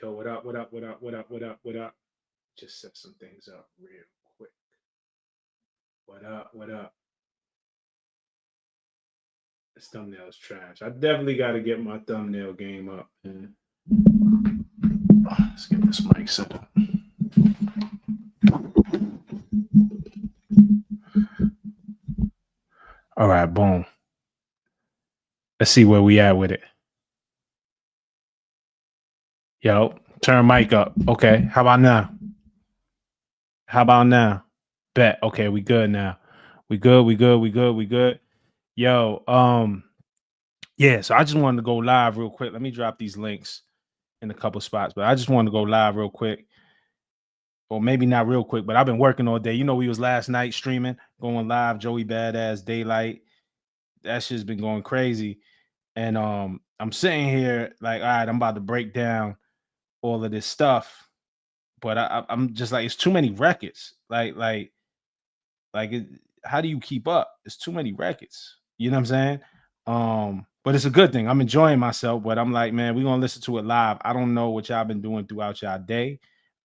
Yo, what up? What up? What up? What up? What up? What up? Just set some things up real quick. What up? What up? This thumbnail is trash. I definitely got to get my thumbnail game up, man. Let's get this mic set up. All right, boom. Let's see where we at with it. Yo, turn mic up. Okay, how about now? How about now? Bet. Okay, we good now. We good. We good. We good. We good. Yo, yeah. So I just wanted to go live real quick. Let me drop these links in a couple spots, but I just wanted to go live real quick, or maybe not real quick. But I've been working all day. You know, we was last night streaming, going live. Joey Badass, Daylyt. That shit's been going crazy, and I'm sitting here like, all right, I'm about to break down all of this stuff, but I'm just like, it's too many records. Like, how do you keep up? It's too many records. You know what I'm saying? But it's a good thing. I'm enjoying myself, but I'm like, man, we're gonna listen to it live. I don't know what y'all been doing throughout y'all day.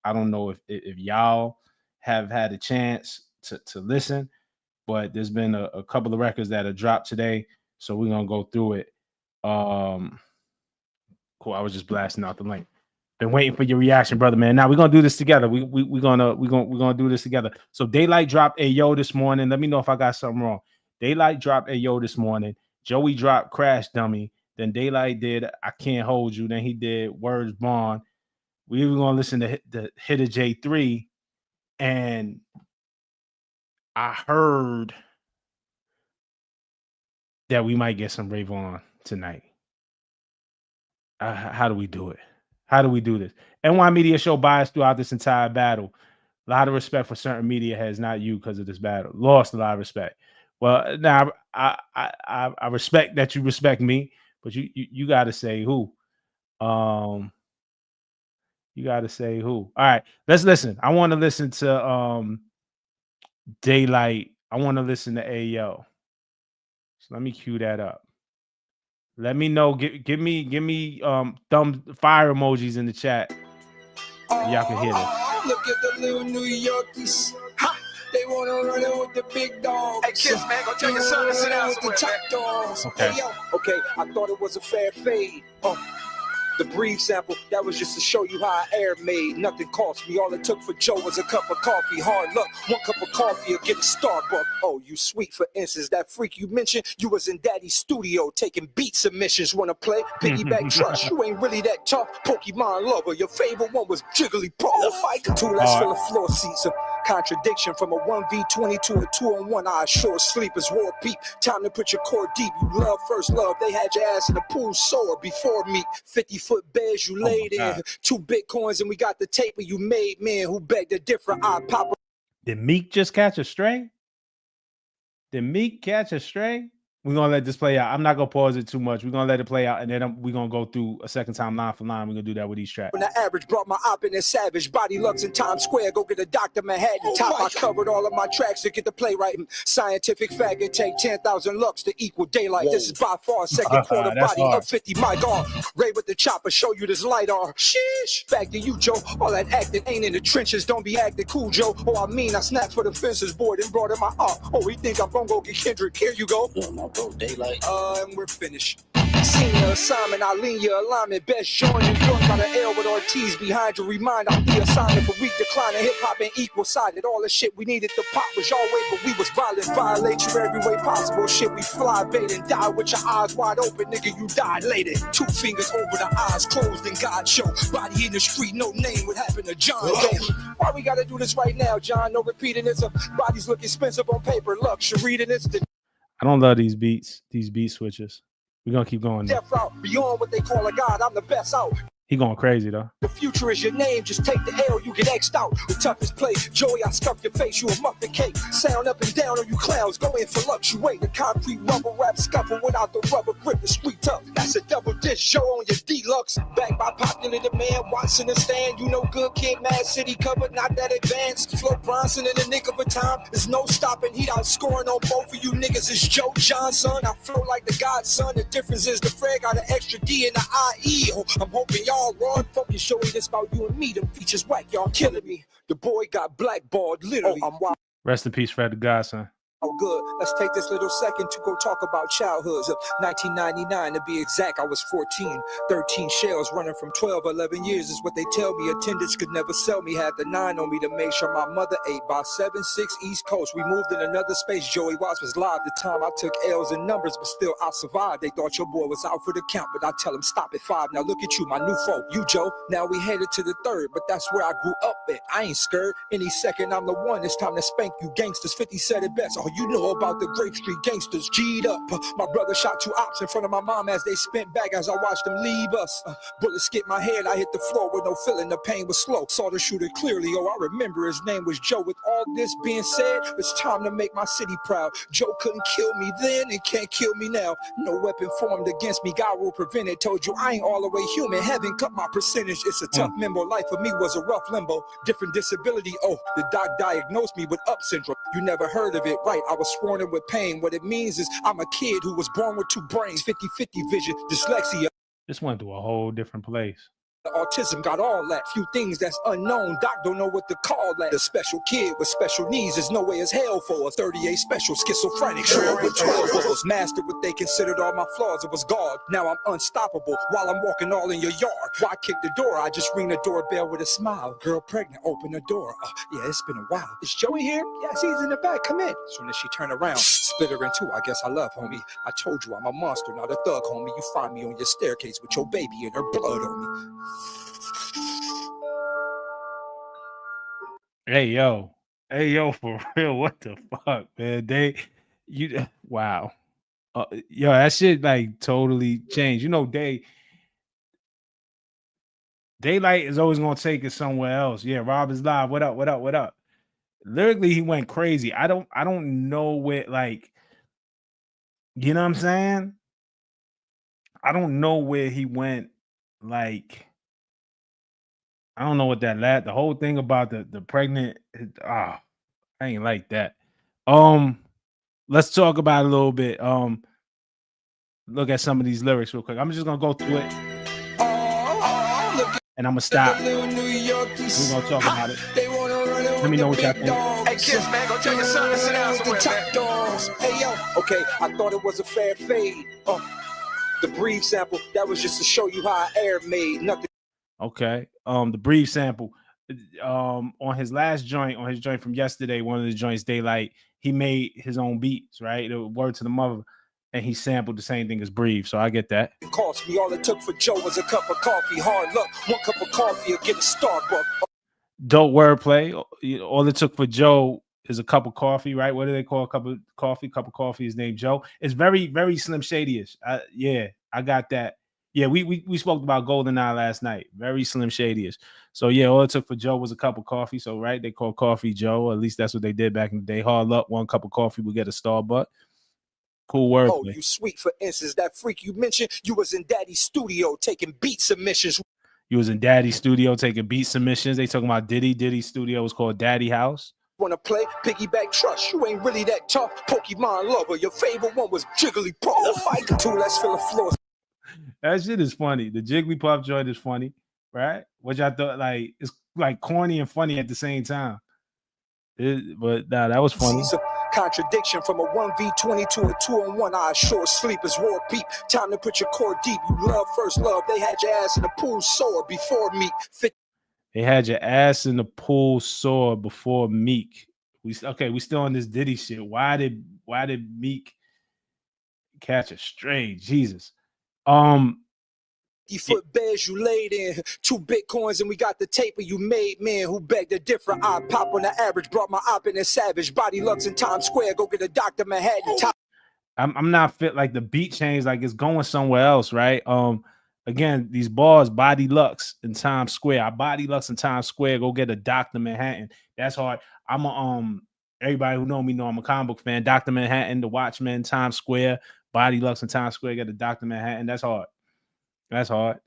I don't know if y'all have had a chance to listen, but there's been a couple of records that have dropped today, so we're gonna go through it. Cool. I was just blasting out the link. Been waiting for your reaction, brother, man. Now we're gonna do this together. We're gonna do this together. So Daylyt dropped Ayo this morning. Let me know if I got something wrong. Daylyt dropped Ayo this morning. Joey dropped Crash Dummy. Then Daylyt did I Can't Hold You. Then he did Words Bond. We were gonna listen to the Hitta J3, and I heard that we might get some Rayvon tonight. How do we do it? How do we do this? NY Media show bias throughout this entire battle. A lot of respect for certain media heads, not you, because of this battle. Lost a lot of respect. Well, now I respect that you respect me, but you got to say who. You got to say who. All right, let's listen. I want to listen to Daylyt. I want to listen to Ayo. So let me cue that up. Let me know. Give me thumb fire emojis in the chat. Y'all can hear this. Look at the little New Yorkies. Ha! They wanna run it with the big dogs. Hey kids, man, go tell your son to sit down somewhere, top dogs. Okay. Hey, yo. Okay, I thought it was a fair fade. The breathe sample, that was just to show you how air made. Nothing cost me. All it took for Joe was a cup of coffee. Hard luck, 1 cup of coffee or get a Starbucks. Oh, you sweet, for instance. That freak you mentioned, you was in Daddy's studio taking beat submissions. Wanna play? Piggyback trust. You ain't really that tough. Pokemon lover. Your favorite one was Jigglypuff. Fight. Two less fill the floor seats. A contradiction from a 1v20 to a 2-on-1. I assure sleepers war peep. Time to put your core deep. You love first love. They had your ass in the pool sore before me. 50-foot beds you laid in. 2 Bitcoins and we got the tape you made. Man who begged a different eye pop. Did Meek just catch a stray? Did Meek catch a stray? We're going to let this play out. I'm not going to pause it too much. We're going to let it play out, and then we're going to go through a second time line for line. We're going to do that with each track. When the average brought my op in a savage, body lux in Times Square, go get a Dr. Manhattan top. I covered all of my tracks to get the playwright. Scientific fact, it take 10,000 lux to equal Daylyt. Whoa. This is by far second quarter body hard. up 50. My God, Ray with the chopper, show you this light on. Sheesh. Back to you, Joe. All that acting ain't in the trenches. Don't be acting cool, Joe. Oh, I mean, I snapped for the fences board and brought in my op. Oh, he think I'm gonna go get Kendrick. Here you go. Yeah, my bro, Daylyt. And we're finished. Senior assignment, I lean your alignment. Best join New York by the L with Ortiz behind you. Remind I'm the assignment for weak decline and hip hop and equal sided. All the shit we needed to pop was your way, but we was violent. Violate you every way possible. Shit, we fly bait and die with your eyes wide open. Nigga, you died later. 2 fingers over the eyes closed and God show. Body in the street, no name. What happened to John? Why we gotta do this right now, John? No repeating this. Bodies look expensive on paper. Luxury to this. I don't love these beat switches. We're going to keep going. Death route, beyond what they call a god, I'm the best out. He going crazy, though. The future is your name, just take the L, you get X'd out. The toughest play, Joey, I scuff your face, you a muffin cake. Sound up and down on you clowns, go in for fluctuate. The concrete rubber rap scuffle without the rubber grip, the street tough. That's a double dish, show on your deluxe. Backed by popular demand, Watson the stand. You know good kid, Mad City covered, not that advanced. Flo Bronson in the nick of a time, there's no stopping. Heat out scoring on both of you niggas is Joe Johnson. I flow like the godson, the difference is the Fred got an extra D in the IE. I'm hoping y'all all raw and focus, showing this about you and me. Them features whack, y'all killing me. The boy got blackballed, literally. I'm wild. Rest in peace, Fred the Godson. Oh, good. Let's take this little second to go talk about childhoods. 1999 to be exact, I was 14. 13 shells running from 12, 11 years is what they tell me. Attendants could never sell me. Had the 9 on me to make sure my mother ate. By 7-6 East Coast, we moved in another space. Joey Watts was live. The time I took L's and numbers, but still I survived. They thought your boy was out for the count, but I tell them stop at 5. Now look at you, my new folk. You, Joe. Now we headed to the 3rd, but that's where I grew up at. I ain't scared. Any second, I'm the one. It's time to spank you gangsters. 50 said it best. All you know about the Grape Street gangsters, G'd up. My brother shot 2 ops in front of my mom as they spent back as I watched them leave us. Bullets skipped my head, I hit the floor with no feeling, the pain was slow. Saw the shooter clearly, oh, I remember his name was Joe. With all this being said, it's time to make my city proud. Joe couldn't kill me then and can't kill me now. No weapon formed against me, God will prevent it. Told you I ain't all the way human, heaven cut my percentage. It's a tough limbo, life for me was a rough limbo. Different disability, oh, the doc diagnosed me with UP syndrome. You never heard of it, right? I was sworn in with pain. What it means is I'm a kid who was born with 2 brains, 50-50 vision, dyslexia. This went to a whole different place. Autism got all that, few things that's unknown. Doc don't know what to call that. The special kid with special needs is no way as hell for us. 38 special, schizophrenic, sure with 12 balls. Mastered what they considered all my flaws. It was God. Now I'm unstoppable while I'm walking all in your yard. Why kick the door? I just ring the doorbell with a smile. Girl pregnant, open the door. Yeah, it's been a while. Is Joey here? Yes, he's in the back. Come in. As soon as she turned around, split her in 2. I guess I love, homie. I told you I'm a monster, not a thug, homie. You find me on your staircase with your baby and her blood on me. Hey yo, for real, what the fuck, man? Wow, yo, that shit like totally changed. You know, Daylyt is always gonna take it somewhere else. Yeah, Rob is live. What up? What up? What up? Lyrically, he went crazy. I don't know where, like, you know what I'm saying? I don't know where he went, like. I don't know what the whole thing about the pregnant, I ain't like that. Let's talk about it a little bit. Look at some of these lyrics real quick. I'm just gonna go through it. And I'm gonna stop. We're gonna talk about it. Let me know what y'all think. Hey, kids, man, go tell your son to sit down somewhere, man. Hey, yo, okay, I thought it was a fair fade. The brief sample, that was just to show you how air made nothing. Okay. The brief sample. On his last joint, on his joint from yesterday, one of the joints, Daylyt, he made his own beats, right? The word to the mother, and he sampled the same thing as Brief. So I get that. It cost me. All it took for Joe was a cup of coffee. Hard luck. 1 cup of coffee or get a Starbucks. Dope wordplay. All it took for Joe is a cup of coffee, right? What do they call a cup of coffee? Cup of coffee is named Joe. It's very, very Slim Shady-ish. Yeah, I got that. Yeah, we spoke about GoldenEye last night. Very Slim Shady-ish. So yeah, all it took for Joe was a cup of coffee. So right, they call coffee Joe. At least that's what they did back in the day. Hard luck, 1 cup of coffee will get a Starbucks. Cool word. Oh, you sweet. For instance, that freak you mentioned, you was in Daddy's studio taking beat submissions. You was in Daddy's studio taking beat submissions. They talking about Diddy. Diddy's studio was called Daddy House. Wanna play piggyback trust? You ain't really that tough. Pokemon lover. Your favorite one was Jigglypuff. Fight the 2. Let's fill the floor. That shit is funny. The Jigglypuff joint is funny, right? Which I thought, like, it's like corny and funny at the same time. But nah, that was funny. It's a contradiction from a 1v20 to a 2-on-1. I assure sleep is raw peep. Time to put your core deep. You love first love. They had your ass in the pool sore before me. They had your ass in the pool sore before Meek. We still on this Diddy shit. Why did Meek catch a stray? Jesus. Foot beds you laid in, 2 Bitcoins, and we got the taper you made. Man who begged a different eye pop on the average. Brought my op in a savage. Body lux in Times Square. Go get a Dr. Manhattan. I'm not fit, like the beat change, like it's going somewhere else, right? Again, these bars, Body Lux in Times Square. I Body Lux in Times Square. Go get a Dr. Manhattan. That's hard. I'm everybody who know me know I'm a comic book fan. Dr. Manhattan, The Watchmen, Times Square, Body Lux in Times Square. Get a Dr. Manhattan. That's hard. That's hard.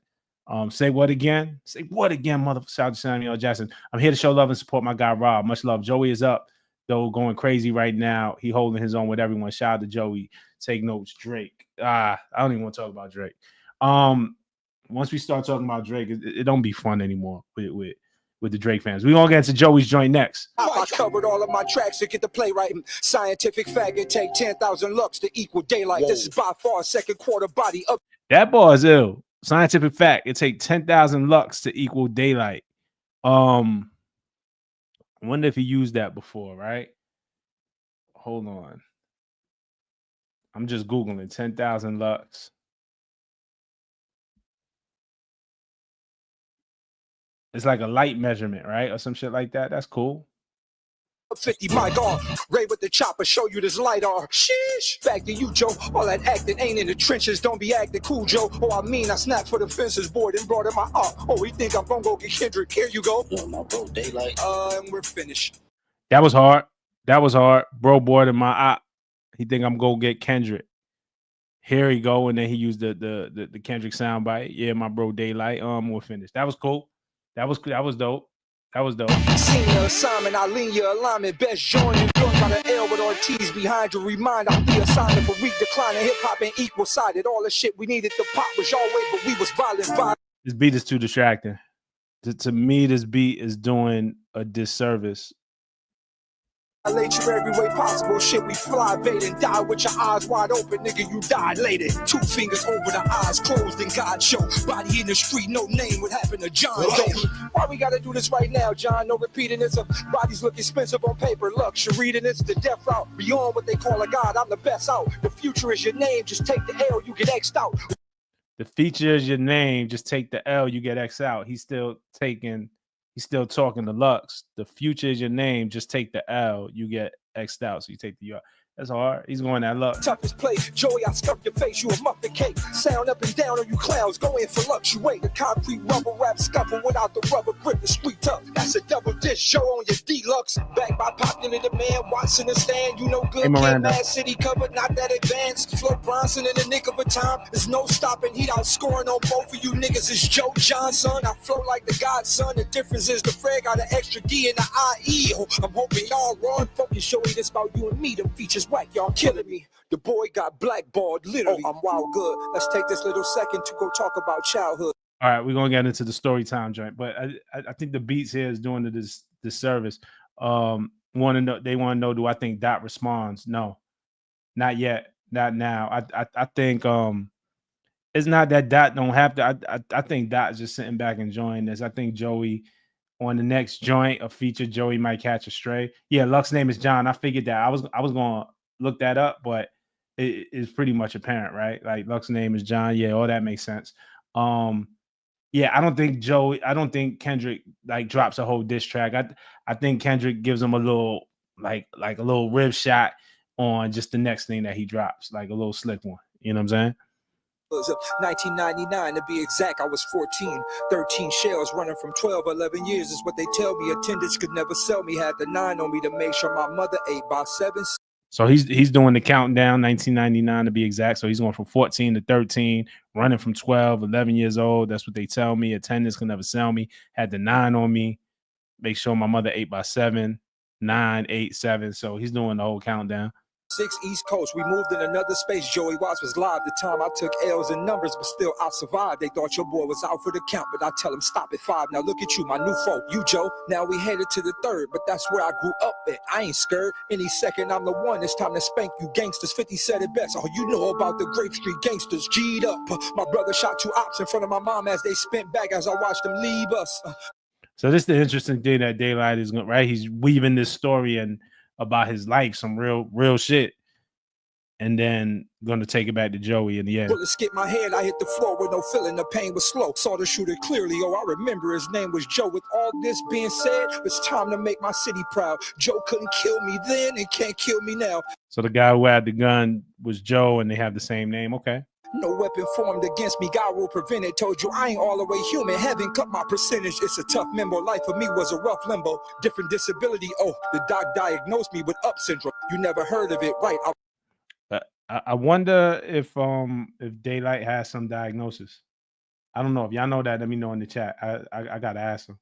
Say what again? Say what again, motherfucker? Shout out to Samuel Jackson. I'm here to show love and support my guy Rob. Much love. Joey is up, though, going crazy right now. He holding his own with everyone. Shout out to Joey. Take notes, Drake. I don't even want to talk about Drake. once we start talking about Drake, it don't be fun anymore with the Drake fans. We're gonna get into Joey's joint next. I covered all of my tracks to get the playwright. Scientific fact, it take 10,000 lux to equal daylight. Whoa. This is by far second quarter body up. That bar is ill. Scientific fact, it take 10,000 lux to equal daylight. I wonder if he used that before, right? Hold on. I'm just Googling 10,000 lux. It's like a light measurement, right? Or some shit like that. That's cool. 50, my God. Ray with the chopper, show you this LiDAR. Sheesh. Back to you, Joe. All that acting ain't in the trenches. Don't be acting cool, Joe. Oh, I mean, I snapped for the fences board and brought in my up. Oh, we think I'm gonna go get Kendrick. Here you go. Yeah, my bro, Daylyt. And we're finished. That was hard. That was hard. Bro board in my op. He think I'm gonna get Kendrick. Here he go, and then he used the Kendrick soundbite. Yeah, my bro Daylyt. We're finished. That was cool. That was dope. That was dope. Senior assignment, I lean your alignment. Best join you joint by the L with Ortiz behind you. Remind I'm the assignment for weak decline. Hip hop ain't equal sided. All the shit we needed to pop was y'all way, but we was violent. This beat is too distracting. To me, this beat is doing a disservice. I laid you every way possible. Shit, we fly bait and die with your eyes wide open, nigga. You died later. 2 fingers over the eyes closed and God show. Body in the street, no name. What happened to John? Why we gotta do this right now, John? No repeating this. Bodies look expensive on paper. Luxury, and it's the death route. Beyond what they call a god, I'm the best out. The future is your name. Just take the L, you get X'd out. The feature is your name. Just take the L, you get X out. He's still talking the Lux. The future is your name. Just take the L, you get X'd out. So you take the U. That's hard. He's going that Lux. Toughest play, Joey, I scuff your face. You a muffin cake. Sound up and down on you clowns. Go in for fluctuate. The concrete rubber rap scuffle without the rubber grip. The street tough. That's a double dish show on your deluxe. Backed by popular demand. Watson and stand. You know good. Kid, Mad City covered, not that advanced. Flo Bronson in the nick of a time. There's no stopping. Heat out scoring on both of you niggas. It's Joe Johnson. I flow like the godson. The difference is the Fred got an extra D in the IE. I'm hoping y'all raw. Focus, Joey, this about you and me. Them features whack, y'all killing me. The boy got blackballed, literally. Oh, I'm wild good. Let's take this little second to go talk about childhood. All right, we're gonna get into the story time joint, but I think the beats here is doing this disservice. They want to know, do I think Dot responds? No, not yet, not now. I think it's not that Dot don't have to. I think Dot is just sitting back enjoying this. I think Joey on the next joint, a feature, Joey might catch a stray. Yeah, Lux's name is John. I figured that. I was gonna look that up, but it is pretty much apparent, right? Like Lux's name is John. Yeah, all that makes sense. Yeah, I don't think Kendrick like drops a whole diss track. I think Kendrick gives him a little like a little rib shot on just the next thing that he drops, like a little slick one. You know what I'm saying? 1999 to be exact. I was 14, 13 shells running from 12, 11 years is what they tell me. Attendants could never sell me. Had the 9 on me to make sure my mother ate by 7. So he's doing the countdown, 1999 to be exact. So he's going from 14 to 13, running from 12, 11 years old. That's what they tell me. Attendants could never sell me. Had the 9 on me. Make sure my mother ate by 7, 9, 8, 7. So he's doing the whole countdown. 6 East Coast. We moved in another space. Joey Watts was live. The time I took L's and numbers, but still I survived. They thought your boy was out for the count, but I tell them stop at 5. Now look at you, my new folk. You, Joe. Now we headed to the 3rd, but that's where I grew up at. I ain't scared. Any second I'm the one. It's time to spank you gangsters. 50 said it best. All you know about the Grape Street gangsters. G'd up. My brother shot 2 ops in front of my mom as they spent back as I watched them leave us. So this is the interesting thing that Daylyt is going, right? He's weaving this story and about his life, some real shit. And then going to take it back to Joey in the end. Bullet skipped my head. I hit the floor with no feeling. The pain was slow. Saw the shooter clearly. Oh, I remember his name was Joe. With all this being said, it's time to make my city proud. Joe couldn't kill me then and can't kill me now. So the guy who had the gun was Joe, and they have the same name. Okay. No weapon formed against me. God will prevent it. Told you I ain't all the way human. Heaven cut my percentage. It's a tough limbo. Life for me was a rough limbo. Different disability. Oh, the doc diagnosed me with UP syndrome. You never heard of it, right? I wonder if Daylyt has some diagnosis. I don't know if y'all know that. Let me know in the chat. I gotta ask him.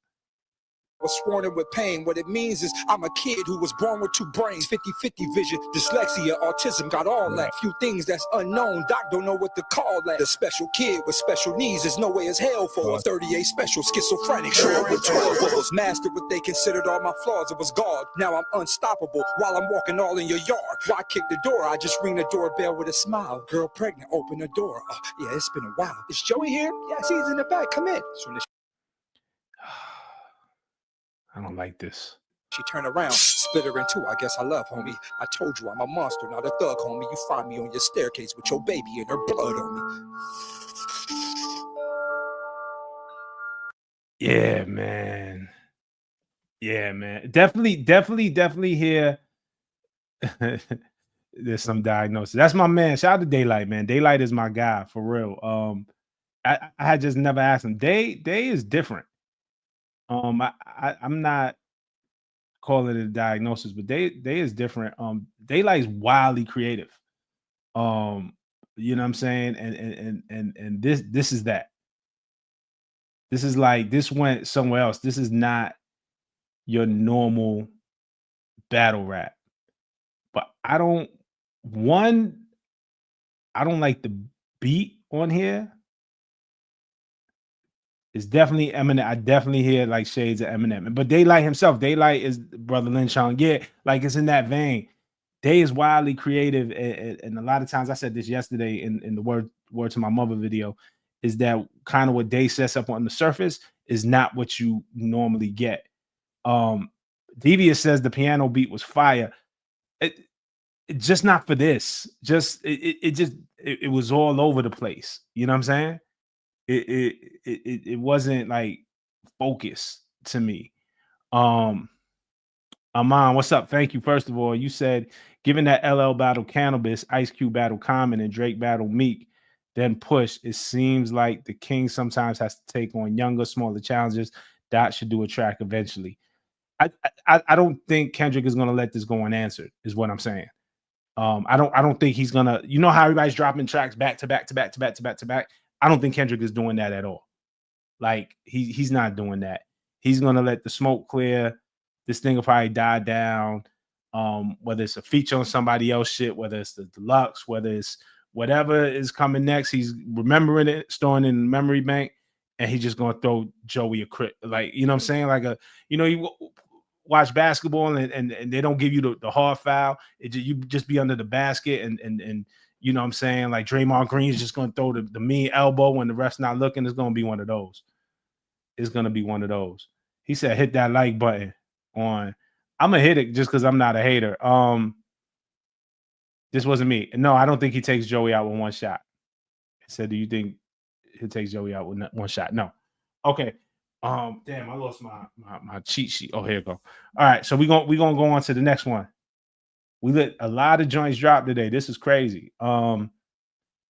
was sworn in with pain. What it means is I'm a kid who was born with two brains, 50-50 vision, dyslexia, autism, got all that. Few things that's unknown, doc don't know what to call that. The special kid with special needs, there's no way as hell for 38 special schizophrenic. Sure, with 12 of us mastered what they considered all my flaws. It was God. Now I'm unstoppable while I'm walking all in your yard. Why kick the door? I just ring the doorbell with a smile. Girl pregnant, open the door. Oh, yeah, it's been a while. Is Joey here? Yes, he's in the back. Come in. So I don't like this. she turned around, split her in two. I guess I love, homie. I told you I'm a monster, not a thug, homie. You find me on your staircase with your baby and her blood on me. Yeah, man. Yeah, man. Definitely here. There's some diagnosis. That's my man. Shout out to Daylyt, man. Daylyt is my guy for real. I had just never asked him. Day is different. I'm not calling it a diagnosis, but Day is different. Daylight's wildly creative. You know what I'm saying? And this is that. This is like, this went somewhere else. This is not your normal battle rap. But I don't like the beat on here. It's definitely Eminem. I definitely hear like shades of Eminem. But Daylyt himself, Daylyt is Brother Lynch on. Yeah, like it's in that vein. Day is wildly creative. And a lot of times, I said this yesterday in the word to my mother video, is that kind of what Day sets up on the surface is not what you normally get. Devious says the piano beat was fire. It just not for this. It was all over the place. You know what I'm saying? It wasn't like focused to me. Aman, what's up? Thank you. First of all, you said given that LL battle Cannabis, Ice Cube battle Common, and Drake battle Meek, then Push, it seems like the king sometimes has to take on younger, smaller challenges. Dot should do a track eventually. I don't think Kendrick is gonna let this go unanswered, is what I'm saying. I don't think he's gonna, you know how everybody's dropping tracks back to back. I don't think Kendrick is doing that at all. Like he's not doing that. He's gonna let the smoke clear. This thing will probably die down. Whether it's a feature on somebody else shit, whether it's the deluxe, whether it's whatever is coming next, he's remembering it, storing it in the memory bank, and he's just gonna throw Joey a crit. Like, you know what I'm saying? Like you watch basketball and they don't give you the hard foul. You just be under the basket and you know what I'm saying? Like Draymond Green is just going to throw the mean elbow when the ref's not looking. It's going to be one of those. It's going to be one of those. He said, hit that like button on. I'm going to hit it just because I'm not a hater. This wasn't me. No, I don't think he takes Joey out with one shot. He said, do you think he takes Joey out with one shot? No. Okay. Damn, I lost my cheat sheet. Oh, here we go. All right, so we're gonna go on to the next one. We let a lot of joints drop today. This is crazy. Joey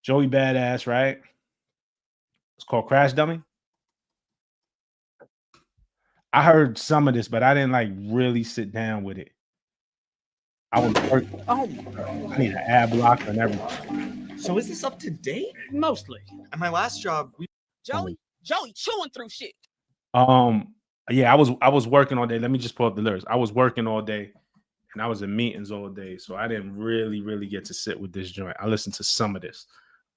Badass, right? It's called Crash Dummy. I heard some of this, but I didn't like really sit down with it. I was working. I need an ad blocker and everything. So is this up to date? Mostly. At my last job, Joey chewing through shit. Yeah, I was working all day. Let me just pull up the lyrics. I was working all day and I was in meetings all day, so I didn't really get to sit with this joint. I listened to some of this,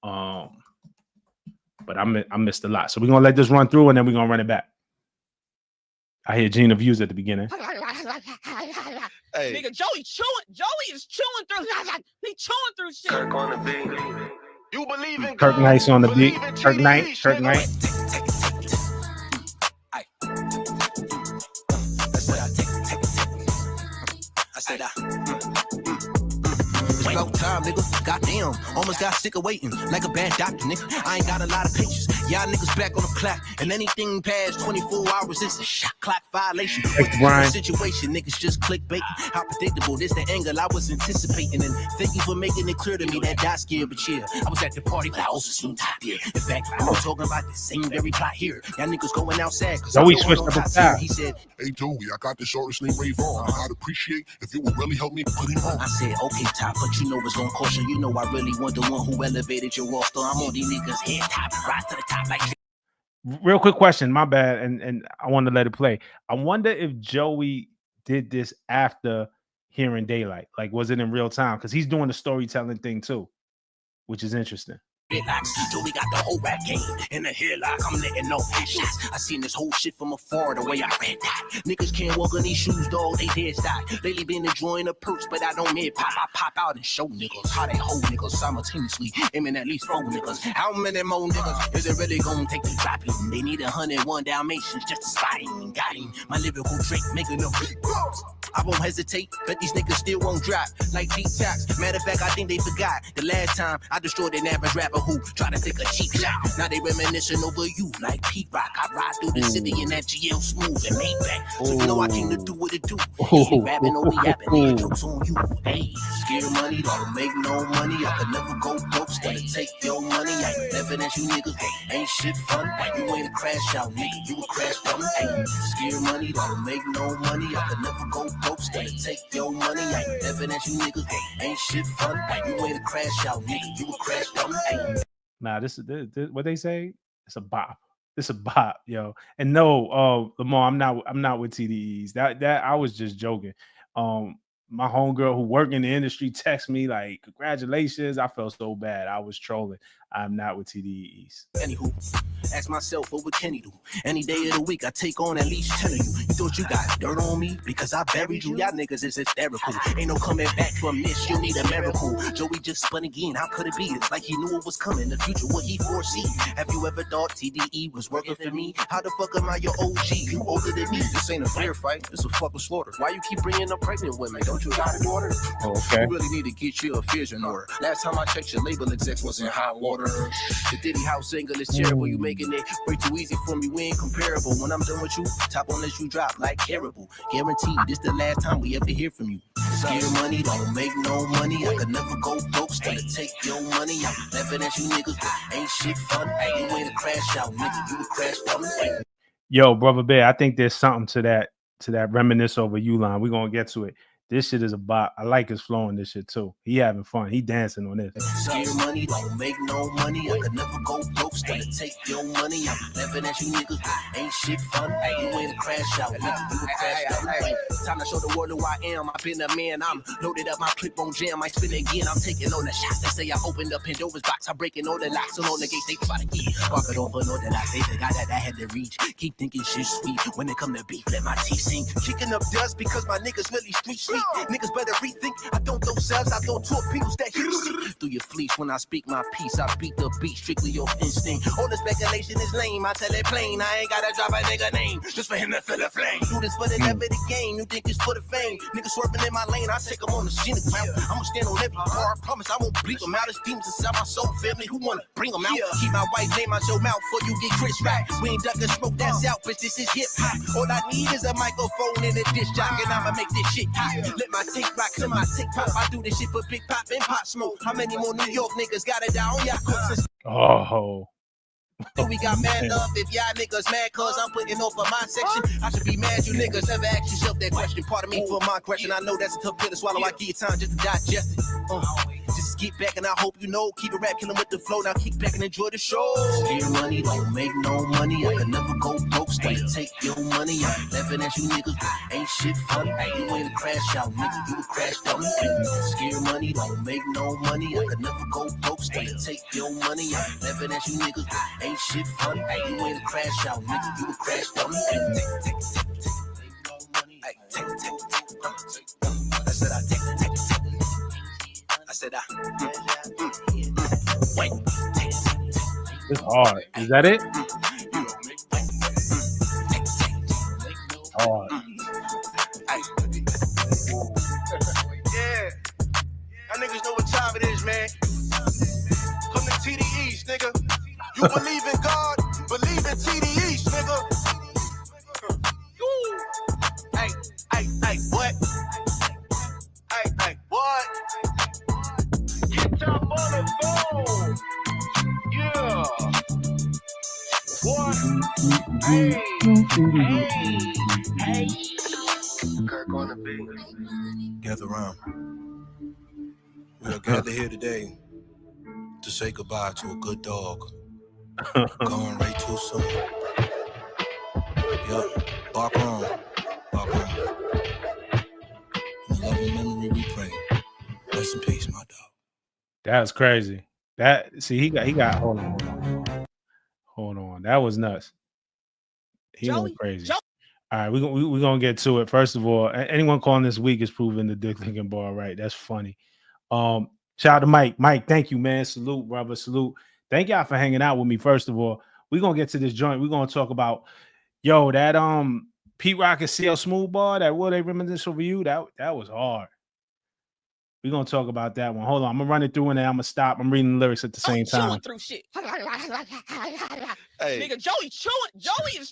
but I missed a lot. So we're gonna let this run through and then we're gonna run it back. I hear Gina views at the beginning. hey, Nigga, Joey is chewing through. He chewing through shit. Kirk on the beat. You believe in Kirk God, Nice on the beat. believe in Kirk Knight. TDs, Kirk nigga. Knight. It's about time, nigga. Goddamn, almost got sick of waiting like a bad doctor, nigga. I ain't got a lot of patience. Y'all niggas back on the clock, and anything past 24 hours is a shot clock violation. With the Brian. situation, niggas just clickbait. How predictable, this the angle I was anticipating. And thank you for making it clear to me that dot scared, but yeah, I was at the party, but I also seen top here. In fact, I'm talking about the same very plot here. Y'all niggas going outside, cause Joey I'm switched on up top his tier. style. He said, Hey Joey, I got the shortest name Rave on. I'd appreciate if you would really help me put him on. I said, okay, top, but you know it's gonna cost you. You know I really want the one who elevated your roster. I'm on these niggas head top, rise to the top like real quick question, my bad, and I want to let it play. I wonder if Joey did this after hearing Daylyt. Like, was it in real time? Because he's doing the storytelling thing too, which is interesting. Relax, so we got the whole rap game in the headlock. I'm letting no shots. I seen this whole shit from afar, the way I read that. Niggas can't walk in these shoes, dog. They dead stock. Lately been enjoying the perks, but I don't mid pop. I pop out and show niggas how they hold niggas simultaneously, aiming at least 4 niggas. How many more niggas is it really gonna take to drop him? They need 101 Dalmatians just to spot him. Got him. My lyrical Drake making them big balls. I won't hesitate, but these niggas still won't drop like detox. Matter of fact, I think they forgot the last time I destroyed an average rapper who tried to take a cheap shot. Now they reminiscing over you like Pete Rock. I ride through the city in that GL smooth and made back. So you know I came to do what it do. Ain't rapping or be yapping, nigga, jokes on you. Hey, scare money, don't make no money. I could never go broke, gotta take your money. I ain't laughing at you niggas, ain't shit fun. You ain't a crash out, nigga, you a crash dummy. Hey, scare money, don't make no money. I could never go broke, gotta take your money. I ain't laughing at you niggas, ain't shit fun. You ain't a crash out, nigga, you a crash dummy. Hey. Nah, this what they say. It's a bop. It's a bop, yo. And no, Lamar, I'm not with TDEs. That I was just joking. My homegirl who worked in the industry texted me like, "Congratulations!" I felt so bad. I was trolling. I'm not with TDEs. Anywho, ask myself what would Kenny do? Any day of the week, I take on at least 10 of you. You thought you got dirt on me because I buried you? Y'all niggas is hysterical. Ain't no coming back from this. You need a miracle. Joey just spun again. How could it be? It's like he knew it was coming. The future, what he foresee? Have you ever thought TDE was working for me? How the fuck am I your OG? You older than me. This ain't a fair fight. It's a fucking slaughter. Why you keep bringing up pregnant women? Don't you got an order? Okay. You really need to get your affairs in order. Last time I checked, your label exec was in hot water. The Diddy house single is terrible. You making it way too easy for me. We ain't comparable. When I'm done with you, top on this you drop like caribou. Guaranteed, this the last time we ever hear from you. Scare money, don't make no money. I could never go broke. Gotta take your money. I'm laughing at you niggas, but ain't shit fun. You ain't a crash out, nigga. You a crash dummy. Yo, brother Bear, I think there's something to that reminisce over you line. We're gonna get to it. This shit is a bop. I like his flow in this shit too. He having fun. He dancing on this. Scare money, don't make no money. I could never go broke. Gotta take your money. I'm laughing at you niggas. Ain't shit fun. You ain't a crash out, nigga. You a crash dummy. Time to show the world who I am. I've been a man. I'm loaded up. My clip on jam. I spin again. I'm taking on the shots. They say I opened up Pandora's box. I'm breaking all the locks and all the gates. They try to get fuck it over. Know that I say the guy that I had to reach. Keep thinking shit sweet. When it come to beef, let my teeth sing. Kicking up dust because my niggas really street sweet. Niggas better rethink. I don't throw cells, I throw torpedoes that hit you through your fleece. When I speak my piece, I beat the beat strictly your instinct. All the speculation is lame. I tell it plain. I ain't gotta drop a nigga name just for him to feel the flame. Do this for the love of the game. You think it's for the fame? Niggas swerving in my lane. I take them on the scenic route. I'ma stand on every bar. I promise I won't bleep them out. It's demons inside my soul family. Who wanna bring them out? Keep my white name out your mouth before you get Chris right. We ain't ducking smoke. That's out, bitch. This is hip hop. All I need is a microphone and a disc jock, and I'ma make this shit hot. Let my tape rock to my tape pop. I do this shit for Big Pop and Pop Smoke. How many more New York niggas got it down on y'all coats? Oh. We got mad love if y'all niggas mad cause I'm putting over my section. I should be mad you niggas never ask yourself that question. Pardon me for my question. I know that's a tough pill to swallow. I give you time just to digest it. Just get back and I hope you know. Keep a rap killing with the flow. Now kick back and enjoy the show. Steal money, don't make no money. I can never go broke. Gotta take your money. I'm laughing at you niggas, but ain't shit fun. You ain't a crash out, nigga. You a crash dummy. Scare money, don't make no money. I could never go broke. Gotta take your money. I'm laughing at you niggas, but ain't shit fun. You ain't a crash out, nigga. You a crash dummy. I said I take. I said I. Wait. It's hard. Is that it? Hard. Yeah. Y'all niggas know what time it is, man. Come to TDEs, nigga. You believe in God, believe in TDEs, nigga. Hey, what? Hey, what? Hitta on the phone. Yeah. What? Hey. Kirk on the beat. Gather around. We are gathered here today to say goodbye to a good dog Going right too soon. Yup, bark on. Bark on. In loving memory we pray. Rest in peace, my dog. That's crazy. He got hold on. That was nuts. He went crazy. All right, we're gonna get to it. First of all, anyone calling this week is proving the Dick Lincoln bar right. That's funny. Shout out to Mike. Mike, thank you, man. Salute, brother. Salute. Thank y'all for hanging out with me. First of all, we're gonna get to this joint. We're gonna talk about that Pete Rock and CL Smooth bar, that Will They Reminisce Over You. That was hard. We're gonna talk about that one. Hold on, I'm gonna run it through and then I'm gonna stop. I'm reading the lyrics at the same time. Chewing through shit. Hey. Nigga, Joey is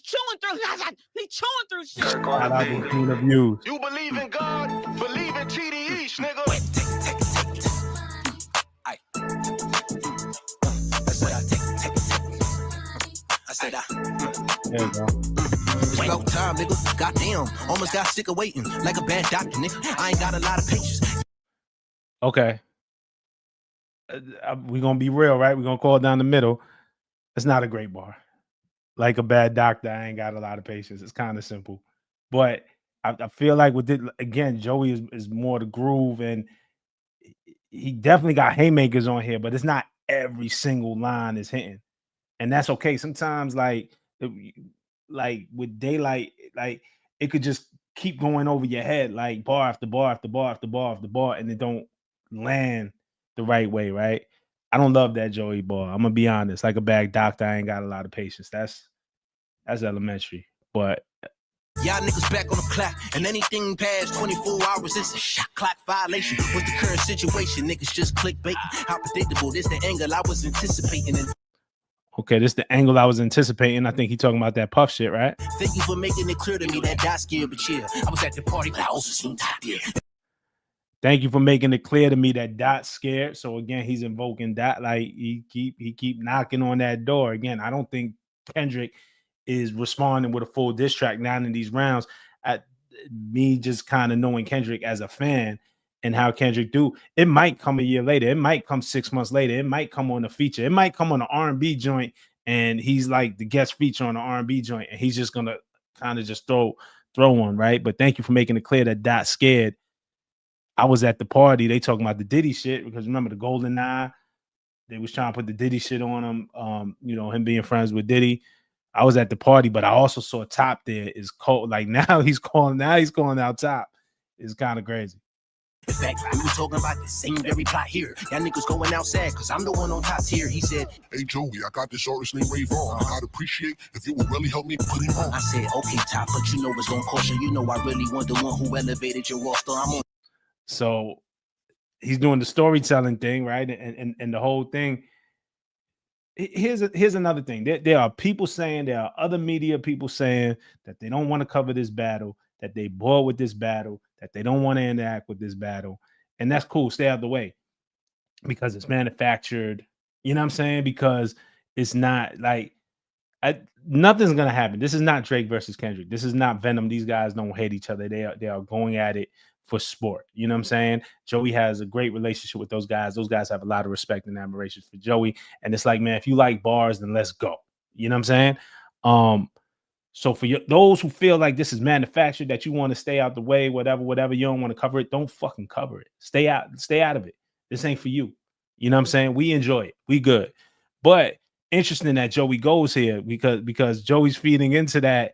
chewing through. He chewing through shit. Shout out to Queen of Views. You believe in God, believe in TDE, nigga. There you go. It's about time, nigga. Goddamn. Almost got sick of waiting. Like a bad doctor, nigga. I ain't got a lot of patience. Okay. We're going to be real, right? We're going to call it down the middle. It's not a great bar. Like a bad doctor, I ain't got a lot of patience. It's kind of simple. But I feel like with it, again, Joey is more the groove, and he definitely got haymakers on here, but it's not every single line is hitting. And that's okay. Sometimes, like with Daylyt, like it could just keep going over your head, like bar after bar after bar after bar after bar, and it don't land the right way, right? I don't love that Joey bar. I'm gonna be honest. Like a bad doctor, I ain't got a lot of patience. That's elementary. But Y'all niggas back on the clock, and anything past 24 hours is a shot clock violation. What's the current situation? Niggas just clickbait. How predictable? This the angle I was anticipating. And okay, this is the angle I was anticipating. I think he talking about that Puff shit, right? thank you for making it clear to me that dot scared, but yeah, I was at the party, but I also soon top there. Thank you for making it clear to me that Dot's scared. So again, he's invoking Dot, like he keep knocking on that door. Again, I don't think Kendrick is responding with a full diss track now in these rounds. At me just kind of knowing Kendrick as a fan and how Kendrick do, it might come a year later. It might come 6 months later. It might come on a feature. It might come on an R&B joint, and he's like the guest feature on the R&B joint, and he's just gonna kind of just throw one, right? But thank you for making it clear that Dot's scared. I was at the party. They talking about the Diddy shit because remember the Golden Eye? They was trying to put the Diddy shit on him. Him being friends with Diddy. I was at the party, but I also saw Top there is cold. Like now he's calling out Top. It's kind of crazy. In fact, we were talking about the same very plot here. Y'all niggas going outside because I'm the one on top tier. He said, Hey Joey, I got this artist named Ray Vaughn. I'd appreciate if you would really help me put him on. I said, okay, Top, but you know it's gonna cost you. You know I really want the one who elevated your roster. I'm on. So he's doing the storytelling thing, right? And the whole thing. Here's another thing. There are people saying, there are other media people saying that they don't want to cover this battle, that they bored with this battle, that they don't want to interact with this battle. And that's cool. Stay out of the way because it's manufactured. You know what I'm saying? Because it's not like nothing's going to happen. This is not Drake versus Kendrick. This is not Venom. These guys don't hate each other. They are going at it for sport. You know what I'm saying? Joey has a great relationship with those guys. Those guys have a lot of respect and admiration for Joey. And it's like, man, if you like bars, then let's go. You know what I'm saying? So for those who feel like this is manufactured, that you want to stay out the way, whatever, you don't want to cover it, don't fucking cover it. Stay out of it. This ain't for you. You know what I'm saying? We enjoy it. We good. But interesting that Joey goes here because Joey's feeding into that.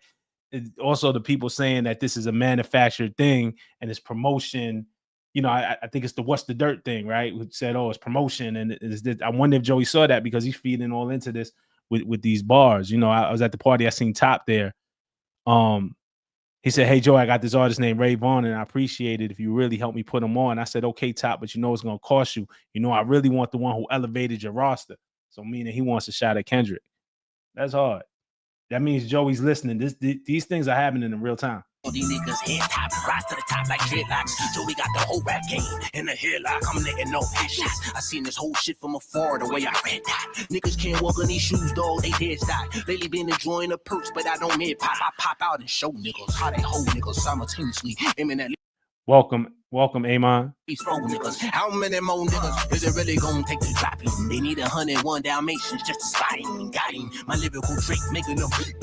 Also, the people saying that this is a manufactured thing and it's promotion. You know, I think it's the what's the dirt thing, right? Who said, oh, it's promotion. And I wonder if Joey saw that because he's feeding all into this with these bars. You know, I was at the party. I seen Top there. He said, hey, Joe, I got this artist named Ray Vaughn, and I appreciate it if you really help me put him on. I said, okay, Top, but you know it's going to cost you. You know, I really want the one who elevated your roster. So meaning he wants a shot at Kendrick. That's hard. That means Joey's listening. These things are happening in real time. These niggas head top, rise to the top like dreadlocks. Joey got the whole rap game in the headlock. I'm letting no shots. I seen this whole shit from afar, the way I read that. Niggas can't walk in these shoes, dog. They dead stock. Lately been enjoying the perks, but I don't mid pop. I pop out and show niggas how they hold niggas simultaneously. Aiming at Welcome Welcome, Amon. These 4 niggas. How many more niggas is it really gonna take to drop him? They need 101 Dalmatians just to spot him. Got him. My lyrical Drake making them beat.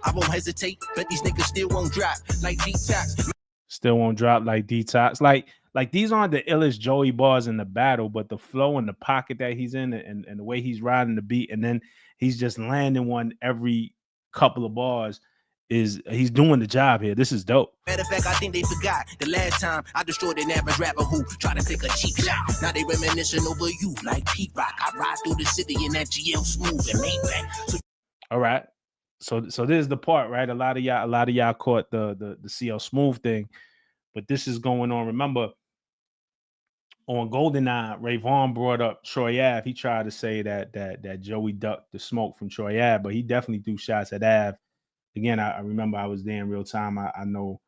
I won't hesitate, but these niggas still won't drop like Detox. Still won't drop like Detox. Like these aren't the illest Joey bars in the battle, but the flow and the pocket that he's in and the way he's riding the beat, and then he's just landing one every couple of bars. He's doing the job here. This is dope. Matter of fact, I think they forgot the last time I destroyed an average rapper who tried to take a cheap shot. Now they reminiscing over you like Pete Rock. I ride through the city in that GL Smooth and Maybach. So all right. So this is the part, right? A lot of y'all caught the CL Smooth thing, but this is going on. Remember, on GoldenEye, Ray Vaughn brought up Troy Ave. He tried to say that Joey ducked the smoke from Troy Ave, but he definitely threw shots at Ave. Again, I remember I was there in real time. I know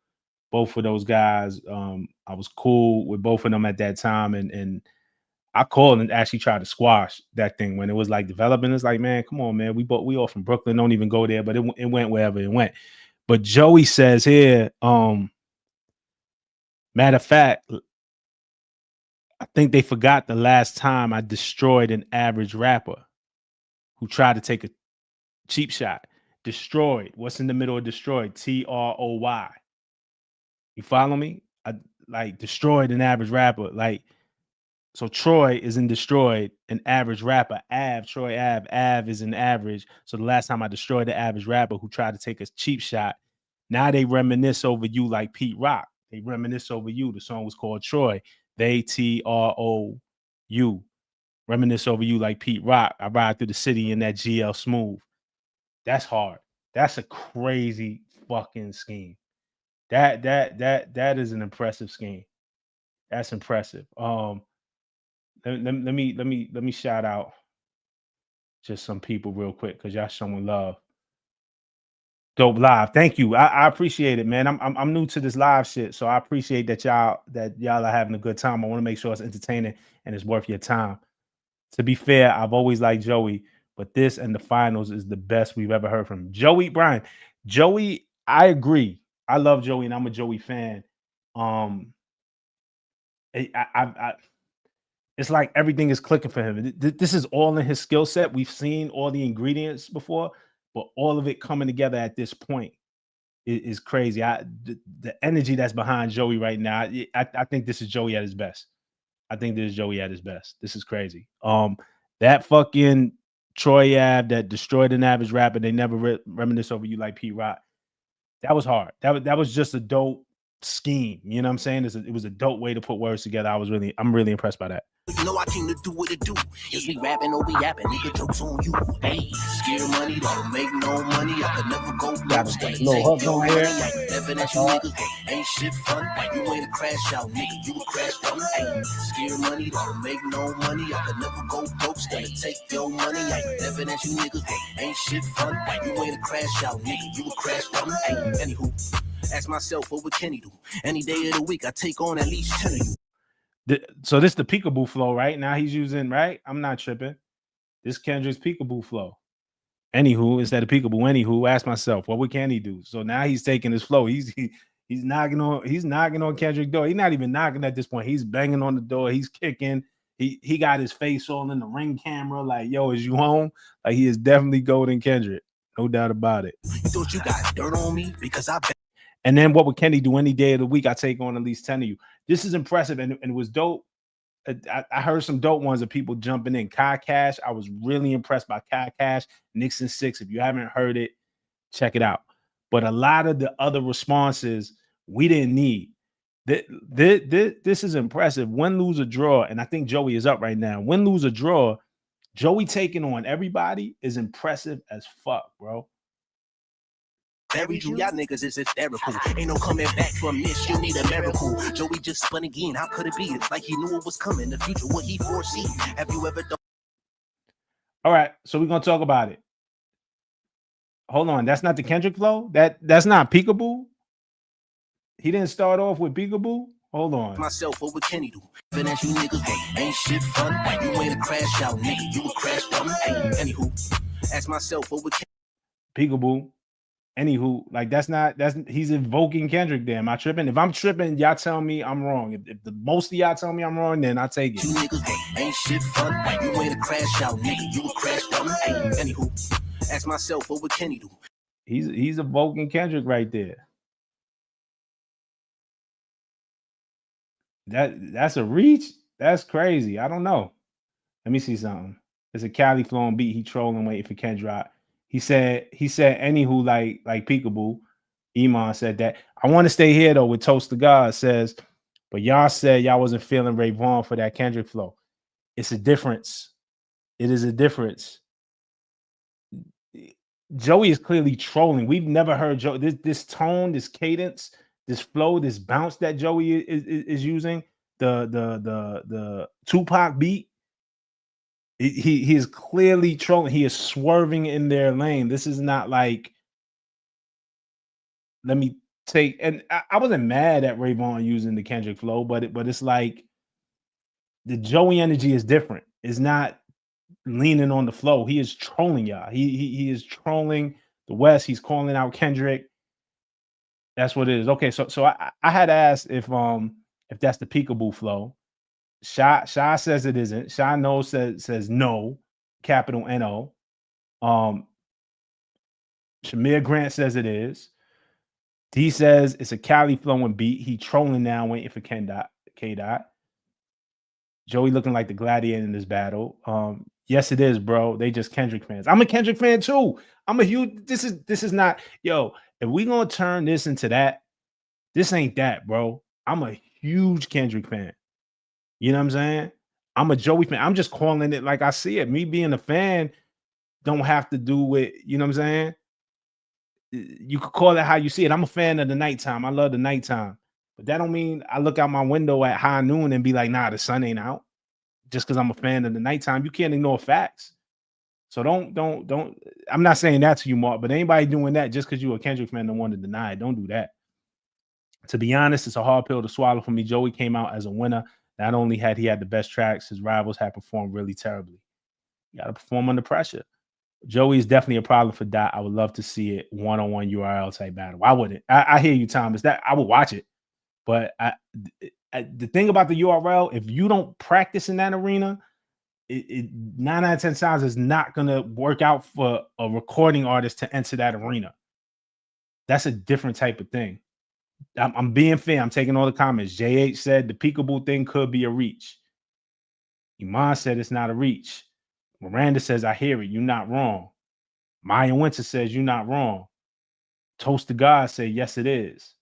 both of those guys. I was cool with both of them at that time, and I called and actually tried to squash that thing when it was like developing. It's like, man, come on, man. We all from Brooklyn. Don't even go there. But it went wherever it went. But Joey says here, matter of fact, I think they forgot the last time I destroyed an average rapper who tried to take a cheap shot. Destroyed. What's in the middle of destroyed? TROY. You follow me? I like destroyed an average rapper. Like, so Troy is in destroyed an average rapper. Troy Ave is an average. So the last time I destroyed the average rapper who tried to take a cheap shot, now they reminisce over you like Pete Rock. They reminisce over you. The song was called Troy. They TROU. Reminisce over you like Pete Rock. I ride through the city in that GL Smooth. That's hard. That's a crazy fucking scheme. That is an impressive scheme. That's impressive. Let me shout out just some people real quick because y'all showing love. Dope live. Thank you. I appreciate it, man. I'm new to this live shit, so I appreciate that y'all are having a good time. I want to make sure it's entertaining and it's worth your time. To be fair, I've always liked Joey, but this and the finals is the best we've ever heard from him. Joey, I agree. I love Joey and I'm a Joey fan. It's like everything is clicking for him. This is all in his skill set. We've seen all the ingredients before, but all of it coming together at this point is crazy. The energy that's behind Joey right now, I think this is Joey at his best. This is crazy. That fucking Troy Ave that destroyed an average rapper, they never reminisce over you like Pete Rock. That was hard. That was just a dope scheme. You know what I'm saying? It was a dope way to put words together. I'm really impressed by that. You know I came to do what it do. Is we rapping or we yapping? Nigga, jokes on you. Hey, scare money, don't make no money. I could never go back. Little hook on here. Never that you niggas ain't shit fun. You ain't a crash out, nigga. You a crash out. Hey, scare money, don't make no money. I could never go broke. Stay take your money. Never that you niggas ain't shit fun. You ain't a crash out, nigga. You a crash out. Hey, anywho, ask myself what would Kenny do? Any day of the week, I take on at least 10 of you. So this the peekaboo flow, right? Now he's using, right? I'm not tripping. This Kendrick's peekaboo flow. Anywho, instead of peekaboo, ask myself, what would Kenny do? So now he's taking his flow. He's knocking on Kendrick's door. He's not even knocking at this point. He's banging on the door. He's kicking. He got his face all in the Ring camera, like, yo, is you home? Like, he is definitely golden Kendrick. No doubt about it. You thought you got dirt on me because I bet. And then what would Kenny do any day of the week? I take on at least 10 of you. This is impressive, and it was dope. I heard some dope ones of people jumping in. Kai Cash, I was really impressed by Kai Cash. Nixon 6, if you haven't heard it, check it out. But a lot of the other responses we didn't need. This is impressive. Win, lose, or draw, and I think Joey is up right now. Win, lose, or draw, Joey taking on everybody is impressive as fuck, bro. Bury you, y'all niggas is hysterical. Ain't no coming back from this. You need a miracle. Joey just spun again. How could it be? It's like he knew it was coming. The future, what he foresee. Have you ever done? All right, so we're gonna talk about it. Hold on, that's not the Kendrick flow. That's not peekaboo. He didn't start off with peekaboo. Hold on. Myself, what would Kenny do? Even as you niggas ain't shit fun. You ain't a crash out, nigga. You a crash out. Anywho, ask myself, what would peekaboo. Anywho, like he's invoking Kendrick there. Am I tripping? If I'm tripping, y'all tell me I'm wrong. If the most of y'all tell me I'm wrong, then I take it. You niggas ain't shit fun. You ain't a crash out, nigga. You a crash out. Anywho, ask myself, what would Kenny do? He's invoking Kendrick right there. That's a reach. That's crazy. I don't know. Let me see something. It's a Cali flowing beat. He trolling, waiting for Kendrick. He said, anywho, like Peekaboo. Iman said that. I want to stay here though with Toast to God says, but y'all said y'all wasn't feeling Ray Vaughn for that Kendrick flow. It's a difference. It is a difference. Joey is clearly trolling. We've never heard Joey this tone, this cadence, this flow, this bounce that Joey is using. The Tupac beat. He is clearly trolling. He is swerving in their lane. This is not like, let me take, and I wasn't mad at Ray Vaughn using the Kendrick flow, but it's like the Joey energy is different. It's not leaning on the flow. He is trolling y'all. He is trolling the West. He's calling out Kendrick. That's what it is. Okay, so I had asked if that's the Peekaboo flow. Shy says it isn't. Shy knows says no, capital N-O. Shamir Grant says it is. D says it's a Cali flowing beat. He trolling now, waiting for K-Dot. Joey looking like the gladiator in this battle. Yes, it is, bro. They just Kendrick fans. I'm a Kendrick fan too. I'm a huge. This is not, yo. If we gonna turn this into that, this ain't that, bro. I'm a huge Kendrick fan. You know what I'm saying? I'm a Joey fan. I'm just calling it like I see it. Me being a fan don't have to do with, you know what I'm saying? You could call it how you see it. I'm a fan of the nighttime. I love the nighttime. But that don't mean I look out my window at high noon and be like, nah, the sun ain't out. Just because I'm a fan of the nighttime. You can't ignore facts. So don't. I'm not saying that to you, Mark, but anybody doing that just because you're a Kendrick fan don't want to deny it. Don't do that. To be honest, it's a hard pill to swallow for me. Joey came out as a winner. Not only had he had the best tracks, his rivals had performed really terribly. You got to perform under pressure. Joey is definitely a problem for Dot. I would love to see it one-on-one URL type battle. Why wouldn't? I hear you, Thomas. That I would watch it. But the thing about the URL, if you don't practice in that arena, it 9 out of 10 times is not going to work out for a recording artist to enter that arena. That's a different type of thing. I'm being fair. I'm taking all the comments. JH said the Peekaboo thing could be a reach. Iman said it's not a reach. Miranda says, I hear it. You're not wrong. Maya Winter says, you're not wrong. Toast to God said, yes, it is.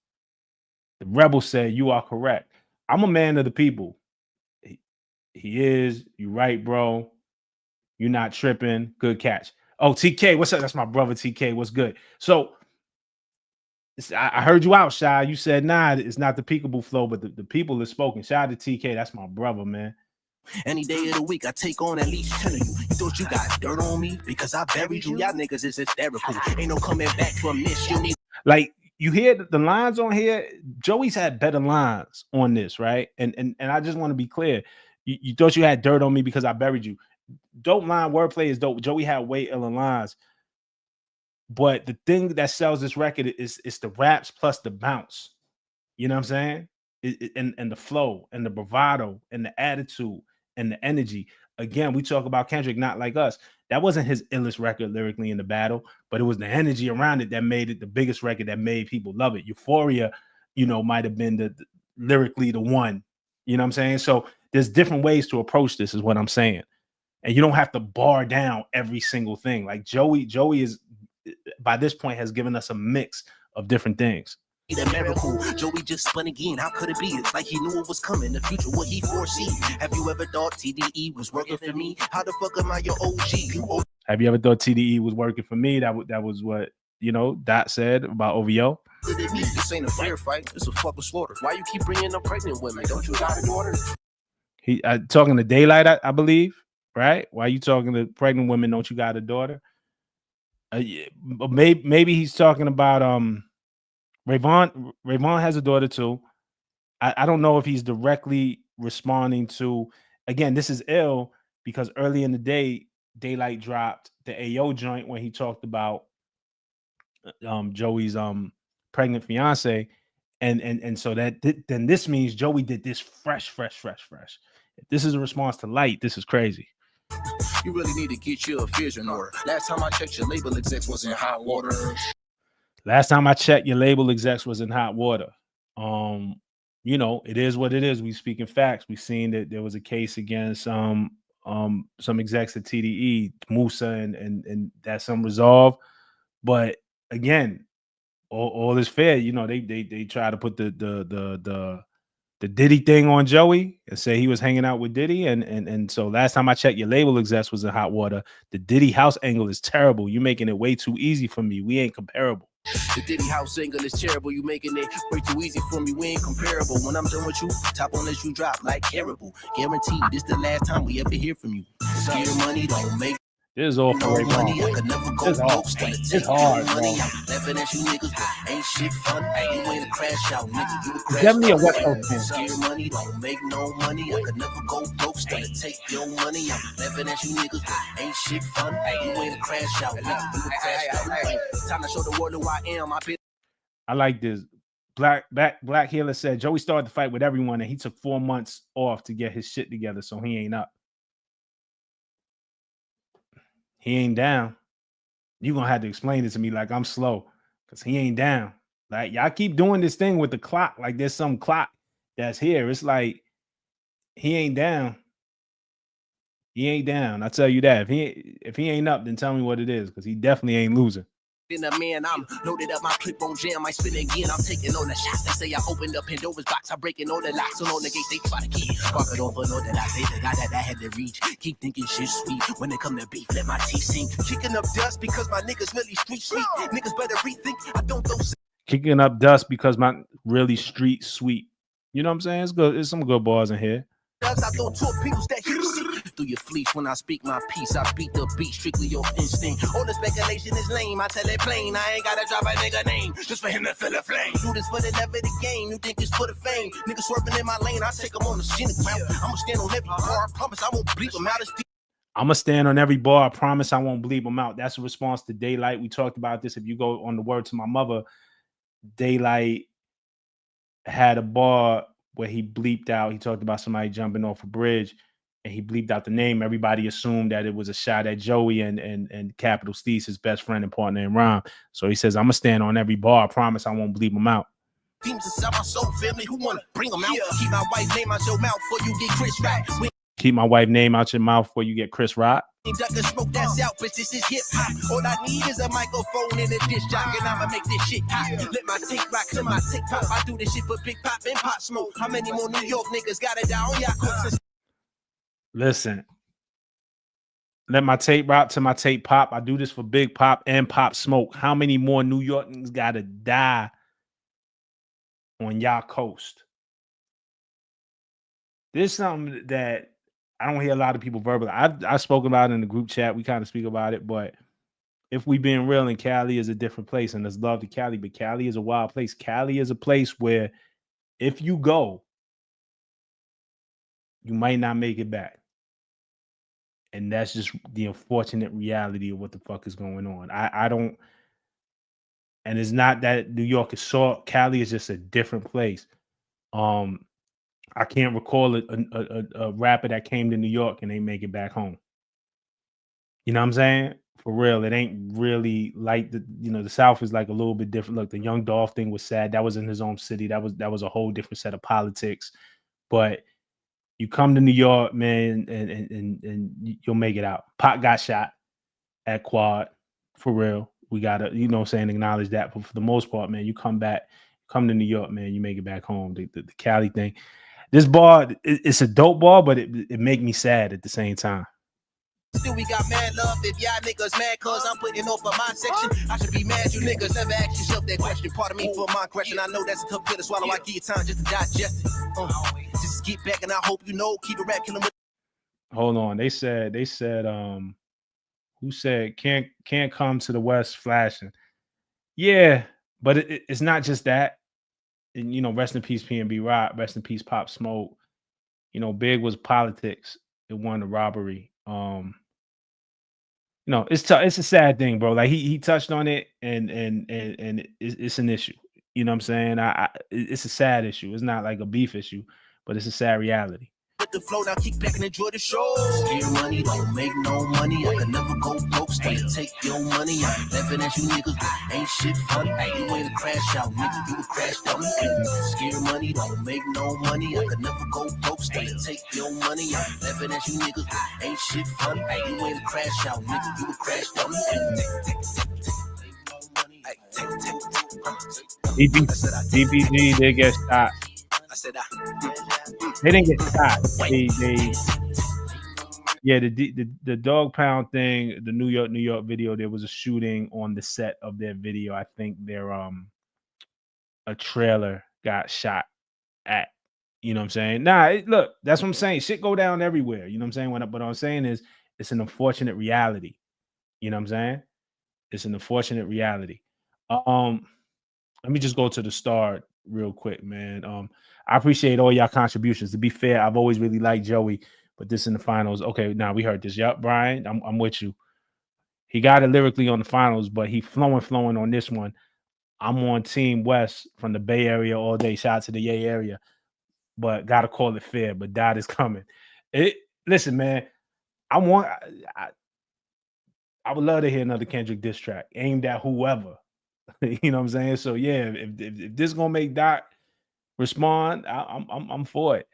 The Rebel said, you are correct. I'm a man of the people. He is. You're right, bro. You're not tripping. Good catch. Oh, TK, what's up? That's my brother, TK. What's good? So, I heard you out, Shy. You said, nah, it's not the Peekaboo flow, but the people is spoken. Shout out to TK. That's my brother, man. Any day of the week, I take on at least 10 of you. You thought you got dirt on me because I buried you? Y'all niggas is hysterical. Ain't no coming back from this. You need. Like, you hear the lines on here. Joey's had better lines on this, right? And I just want to be clear. You thought you had dirt on me because I buried you. Dope line wordplay is dope. Joey had way iller lines. But the thing that sells this record is the raps plus the bounce. You know what I'm saying? And the flow and the bravado and the attitude and the energy. Again, we talk about Kendrick Not Like Us. That wasn't his illest record lyrically in the battle, but it was the energy around it that made it the biggest record that made people love it. Euphoria, might have been the lyrically the one. You know what I'm saying? So there's different ways to approach this, is what I'm saying. And you don't have to bar down every single thing. Like Joey is, by this point, has given us a mix of different things. A miracle. Joey just spun again. How could it be? It's like he knew it was coming. The future, what he foresee. Have you ever thought TDE was working for me? How the fuck am I your OG? Have you ever thought TDE was working for me? That was what Dot said about OVO. This ain't a fair fight. It's a fucking slaughter. Why you keep bringing up pregnant women? Don't you got a daughter? He talking to Daylyt, I believe, right? Why you talking to pregnant women? Don't you got a daughter? Yeah, maybe he's talking about Rayvon has a daughter too. I don't know if he's directly responding to, again, this is ill because early in the day, Daylyt dropped the AO joint when he talked about Joey's pregnant fiance, and so then this means Joey did this fresh. If this is a response to Light, this is crazy. You really need to get your affairs in order. Last time I checked, your label execs was in hot water. Last time I checked, your label execs was in hot water. You know, it is what it is. We speaking facts. We seen that there was a case against some execs at TDE, Musa, and that's unresolved. But again, all is fair. You know, they try to put the Diddy thing on Joey and say he was hanging out with Diddy, and so last time I checked, your label execs was in hot water. The Diddy house angle is terrible. You making it way too easy for me. We ain't comparable. The Diddy house angle is terrible. You making it way too easy for me. We ain't comparable. When I'm done with you, top on this you drop like caribou. Guaranteed, this the last time we ever hear from you. Scared money don't make. This is all for Ray money. I could never go it's hard, money. Laughing at you niggas, but ain't shit fun. You ain't a crash out, nigga. You a crash Get me a out. West Coast fan. Scared money don't make no money. I could never go broke. Started take your money. I'm laughing at you niggas, but ain't shit fun. You ain't a crash out, nigga. You a crash out. Time to show the world who I am. I like this. Black Healer said Joey started the fight with everyone, and he took 4 months off to get his shit together, so he ain't up. He ain't down. You gonna have to explain it to me like I'm slow, because he ain't down. Like, y'all keep doing this thing with the clock, like there's some clock that's here. It's like he ain't down. He ain't down. I tell you that. If he ain't up, then tell me what it is, because he definitely ain't losing. In a man, I'm loaded up my clip on jam. I spin again. I'm taking all the shots. They say I opened up Pandora's box. I'm breaking all the locks on all the gates. They try to keep pocket over all that I say. The guy that I had to reach. Keep thinking shit sweet. When it come to beef, let my teeth sink. Kicking up dust because my niggas really street sweet. Niggas better rethink. I don't know. Kicking up dust because my really street sweet. You know what I'm saying? It's good. There's some good bars in here. I throw torpedoes that you see through your fleece. When I speak my piece, I beat the beat strictly your instinct. All the speculation is lame. I tell it plain. I ain't gotta drop a nigga name just for him to feel a flame. Do this for the love of the game. You think it's for the fame? Niggas swerving in my lane. I take them on the scenic route. I'ma stand on every bar. I promise I won't bleep them out. I'm gonna stand on every bar. I promise I won't bleep them out. That's a response to Daylyt. We talked about this. If you go on the Word to My Mother, Daylyt had a bar where he bleeped out. He talked about somebody jumping off a bridge, and he bleeped out the name. Everybody assumed that it was a shot at Joey and Capital STEEZ, his best friend and partner in rhyme. So he says, I'm gonna stand on every bar. I promise I won't bleep them out. Teams inside my soul family who wanna bring them out. Keep my wife's name out your mouth before you get Chris Rock. Keep my wife's name out your mouth before you get Chris Rock. Smoke that's out, bitch. This is hip hop. All I need is a microphone and a disc jock, and I'ma make this shit hot. Let my tape rock to my tape pop. I do this shit for Big Pop and Pop Smoke. How many more New York niggas gotta die on y'all coats? Listen, let my tape rock to my tape pop. I do this for Big Pop and Pop Smoke. How many more New Yorkers gotta die on y'all coast? There's something that I don't hear a lot of people verbally. I've spoken about it in the group chat. We kind of speak about it, but if we being real, and Cali is a different place, and there's love to Cali, but Cali is a wild place. Cali is a place where if you go, you might not make it back. And that's just the unfortunate reality of what the fuck is going on. I don't, and it's not that New York is soft. Cali is just a different place. I can't recall a rapper that came to New York and they make it back home. You know what I'm saying? For real, it ain't really like the South is like a little bit different. Look, the Young Dolph thing was sad. That was in his own city. That was a whole different set of politics. But you come to New York, man, and you'll make it out. Pac got shot at Quad. For real. We gotta, acknowledge that. But for the most part, man, you come to New York, man, you make it back home. The Cali thing. This bar, it's a dope bar, but it make me sad at the same time. Still we got mad love if y'all niggas mad cause I'm putting off of my section. I should be mad you niggas never ask yourself that question. Pardon me for my question. I know that's a tough pill to swallow. I give you time just to digest it. Just get back and I hope you know. Keep a rap killing with. Hold on. They said who said can't come to the West flashing. Yeah, but it's not just that. And, rest in peace, PNB Rock. Rest in peace, Pop Smoke. Big was politics. It won the robbery. you know, it's it's a sad thing, bro. Like he touched on it, and it's an issue. You know what I'm saying? It's a sad issue. It's not like a beef issue, but it's a sad reality. With the flow, now kick back and enjoy the show. Steer money, don't make no money. I can never go broke, stay take your money. I'm laughing at you niggas, but ain't shit funny. You ain't a crash out, nigga, you a crash dummy. Scare money, don't make no money. I can never go broke, stay take your money. I'm laughing at you niggas, but ain't shit funny. You ain't a crash out, nigga, you a crash dummy. DPG did get shot. They didn't get shot. The dog pound thing, the New York video, there was a shooting on the set of their video. I think their a trailer got shot at. You know what I'm saying? Nah, look, that's what I'm saying. Shit go down everywhere. You know what I'm saying? What I'm saying is it's an unfortunate reality. You know what I'm saying? It's an unfortunate reality. Let me just go to the start real quick, man. I appreciate all y'all contributions. To be fair, I've always really liked Joey, but this in the finals. Okay, now we heard this. Yup, Brian, I'm with you. He got it lyrically on the finals, but he flowing on this one. I'm on Team West from the Bay Area all day. Shout out to the Bay Area, but gotta call it fair. But Dot is coming. Listen, man. I would love to hear another Kendrick diss track aimed at whoever. You know what I'm saying? So yeah, if this is gonna make Doc respond, I'm for it.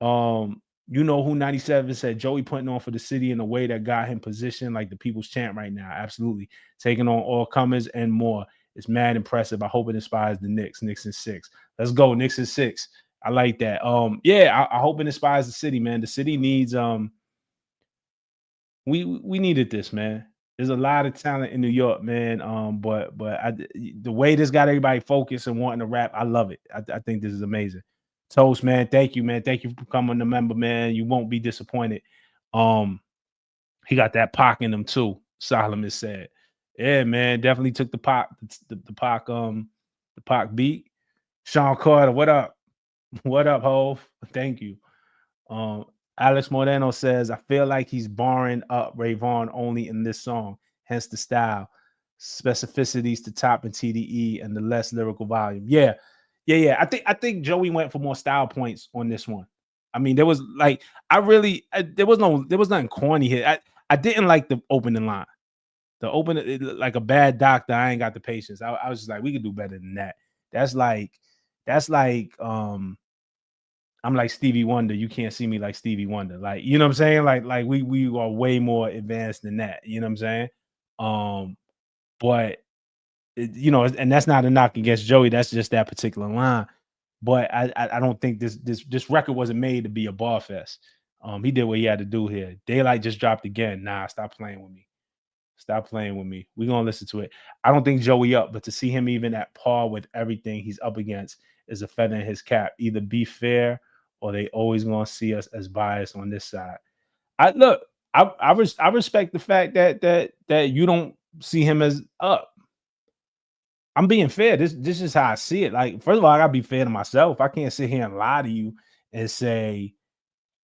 You know who 97 said Joey putting on for the city in a way that got him positioned like the people's champ right now. Absolutely. Taking on all comers and more. It's mad impressive. I hope it inspires the Knicks. Knicks in 6. Let's go. Knicks in 6. I like that. Yeah, I hope it inspires the city, man. The city needs we needed this, man. There's a lot of talent in New York, man. But the way this got everybody focused and wanting to rap, I love it. I think this is amazing. Toast, man. Thank you, man. Thank you for becoming a member, man. You won't be disappointed. He got that Pac in him too. Solomon said, "Yeah, man. Definitely took the Pac, the Pac beat." Sean Carter, what up? What up, Hov? Thank you. Alex Moreno says, I feel like he's barring up Ray Vaughn only in this song, hence the style, specificities to top and TDE, and the less lyrical volume. Yeah. I think Joey went for more style points on this one. I mean, there was like, there was nothing corny here. I didn't like the opening line. The opening, like a bad doctor, I ain't got the patience. I was just like, we could do better than that. That's like, I'm like Stevie Wonder. You can't see me like Stevie Wonder. Like, you know what I'm saying? Like we are way more advanced than that. You know what I'm saying? But you know, and that's not a knock against Joey. That's just that particular line. But I don't think this record wasn't made to be a bar fest. He did what he had to do here. Daylyt just dropped again. Nah, stop playing with me. Stop playing with me. We're gonna listen to it. I don't think Joey up, but to see him even at par with everything he's up against is a feather in his cap. Either be fair or they always gonna see us as biased on this side. I respect the fact that you don't see him as up. I'm being fair. This is how I see it. Like, first of all, I gotta be fair to myself. I can't sit here and lie to you and say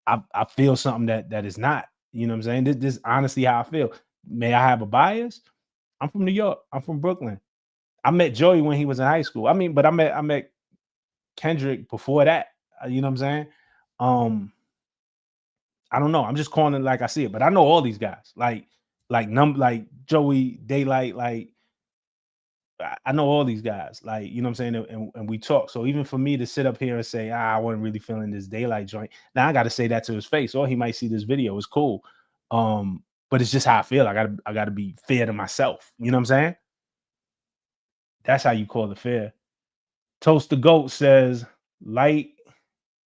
I feel something that is not. You know what I'm saying? This is honestly how I feel. May I have a bias? I'm from New York. I'm from Brooklyn. I met Joey when he was in high school. I mean, but I met Kendrick before that. You know what I'm saying? I don't know. I'm just calling it like I see it, but I know all these guys. Like Joey, Daylyt, like I know all these guys. Like, you know what I'm saying? And we talk. So even for me to sit up here and say, I wasn't really feeling this Daylyt joint. Now I got to say that to his face, or he might see this video. It's cool. But it's just how I feel. I gotta be fair to myself. You know what I'm saying? That's how you call it fair. Toast the Goat says, Light,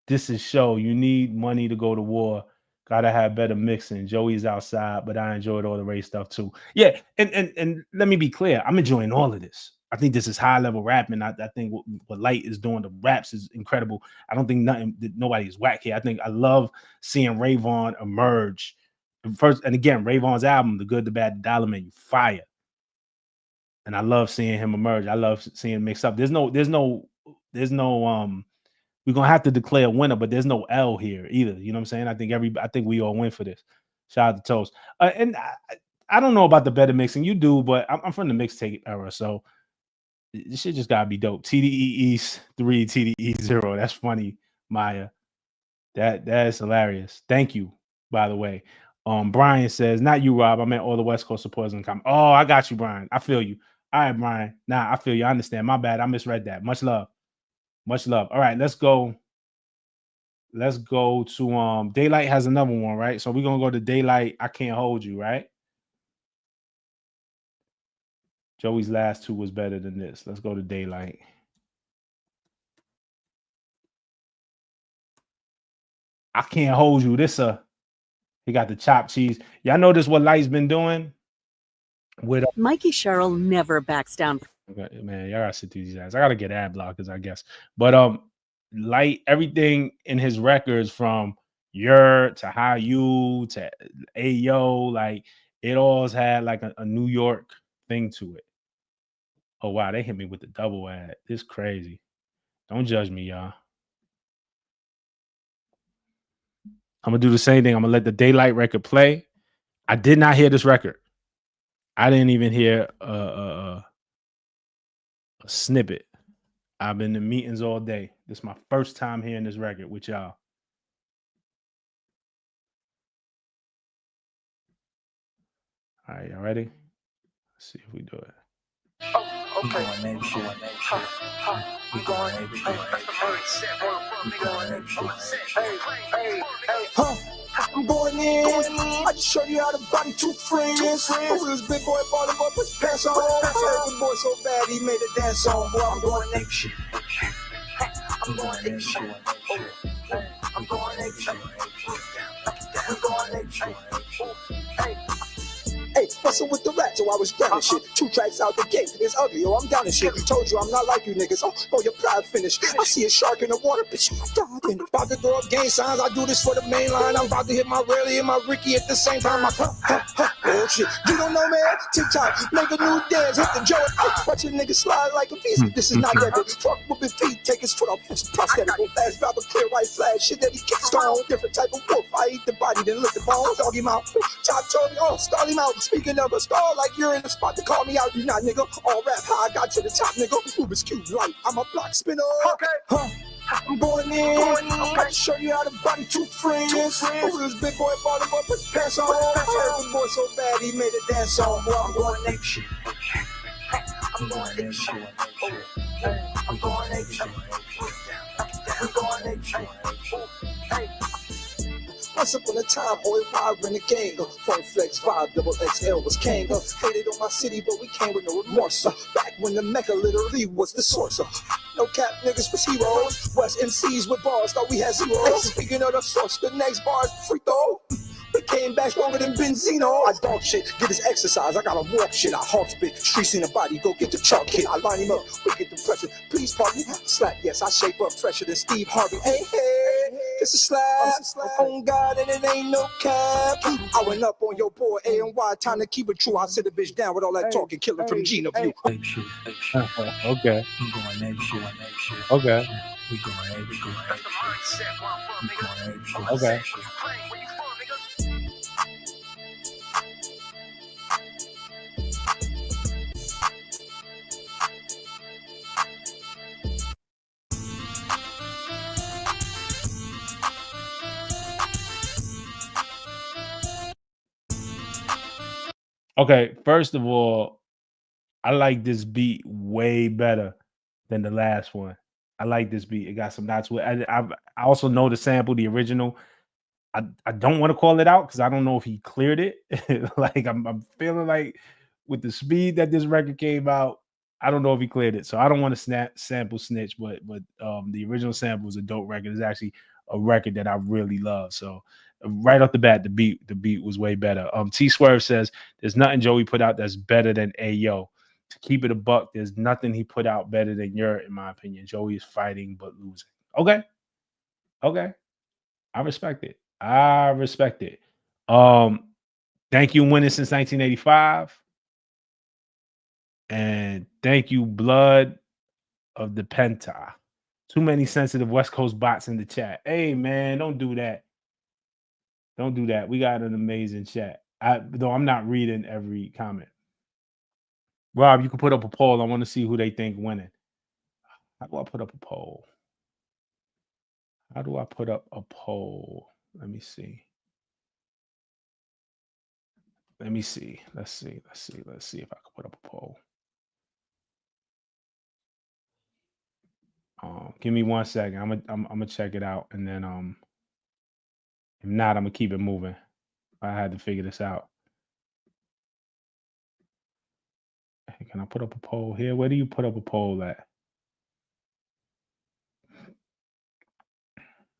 this is show. You need money to go to war. Gotta have better mixing. Joey's outside, but I enjoyed all the race stuff too. Yeah, and let me be clear. I'm enjoying all of this. I think this is high level rapping. I think what Light is doing, the raps is incredible. I don't think nobody is whack here. I love seeing Ray Vaughn emerge. First, and again, Ray Vaughn's album, The Good, the Bad, the Dollar Man, fire. And I love seeing him emerge. I love seeing him mix up. There's no we're gonna have to declare a winner, but there's no L here either. You know what I'm saying? I think we all win for this. Shout out to Toast. And I don't know about the better mixing. You do, but I'm from the mixtape era, so this shit just gotta be dope. TDE East 3, TDE 0. That's funny, Maya. That is hilarious. Thank you, by the way. Brian says, not you, Rob. I meant all the West Coast supporters in comment. Oh, I got you, Brian. I feel you. All right, Brian. Nah, I feel you. I understand. My bad. I misread that. Much love. Much love. All right, let's go. Let's go to Daylyt has another one, right? So we're gonna go to Daylyt. I Can't Hold You, right? Joey's last two was better than this. Let's go to Daylyt. I Can't Hold You. This he got the chopped cheese. Y'all notice what Light's been doing with Mikey Sherrill never backs down. Okay, man, y'all gotta sit through these ads. I gotta get ad blockers, I guess. But Light, everything in his records from Your to How You to Ayo, like it alls had like a New York thing to it. Oh wow, they hit me with the double ad. This crazy. Don't judge me, y'all. I'm gonna do the same thing. I'm gonna let the Daylyt record play. I did not hear this record. I didn't even hear a snippet. I've been in meetings all day. This is my first time hearing this record with y'all. All right, y'all ready? Let's see if we do it. Oh, okay. We going I'm going in. I just showed you how to body two friends. This big boy bought him up, put his pants on. The boy so bad he made a dance song. Boy, I'm going ape shit. I'm going ape shit. I'm going ape shit. I'm going ape shit. Hey, bustin' with the rat, so I was down and shit. 2 tracks out the gate, it's ugly, I'm down and shit. Told you I'm not like you niggas, oh your pride finished. I see a shark in the water, bitch, I'm diving. About to throw up gang signs, I do this for the main line. I'm about to hit my Rayleigh and my Ricky at the same time. Oh shit, you don't know, man? TikTok, make a new dance, hit the joint. Watch your niggas slide like a piece. This is not record. Fuck with his feet, take his foot off, it's prosthetic. Fast about the clear white flag, shit that he kicks on. Different type of wolf, I eat the body, then lick the bones. Dog him out, top told me, start him out. Speaking of a star, like you're in the spot to call me out, you not, nigga. All rap, how I got to the top, nigga. Rubik's Cube light, I'm a block spinner. Okay. I'm going in. I can show you how to body two friends. This big boy bought him up, put his pants on. The boy so bad he made a dance song. Boy, I'm going ape shit. I'm going ape shit. I'm going ape shit. I'm going ape shit. Once upon a time, boy, wild in the gang. Phone flex, vibe, double XL was king. Hated on my city, but we came with no remorse. Back when the Mecca literally was the source. No cap niggas was heroes. West MCs with bars, thought we had zeros. Speaking of the source, the next bar's free throw. We came back stronger than Benzino. I dog shit, get his exercise. I gotta walk shit. I hawk spit, streets in the body. Go get the chalk kid. I line him up, wicked depression. Please pardon me. Slap, yes, I shape up fresher than Steve Harvey. Hey, this is slap. On God, and it ain't no cap. I went up on your boy A&Y. Time to keep it true. I sit a bitch down with all that talking, killing from Gina View. Okay. Okay. Okay. Okay, first of all, I like this beat way better than the last one. I like this beat. It got some knots with it. I also know the sample, the original. I don't want to call it out because I don't know if he cleared it. Like I'm feeling like with the speed that this record came out, I don't know if he cleared it. So I don't want to sample snitch, but the original sample is a dope record. It's actually a record that I really love. So right off the bat, the beat was way better. T Swerve says there's nothing Joey put out that's better than Ayo. To keep it a buck, there's nothing he put out better than Your, in my opinion. Joey is fighting but losing. Okay. I respect it. Thank you, winning since 1985. And thank you, Blood of the Penta. Too many sensitive West Coast bots in the chat. Hey, man, don't do that. Don't do that. We got an amazing chat. Though I'm not reading every comment. Rob, you can put up a poll. I want to see who they think winning. How do I put up a poll? How do I put up a poll? Let me see. Let's see if I can put up a poll. Give me 1 second. I'm gonna check it out, and then if not, I'm gonna keep it moving. I had to figure this out. Hey, can I put up a poll here? Where do you put up a poll at?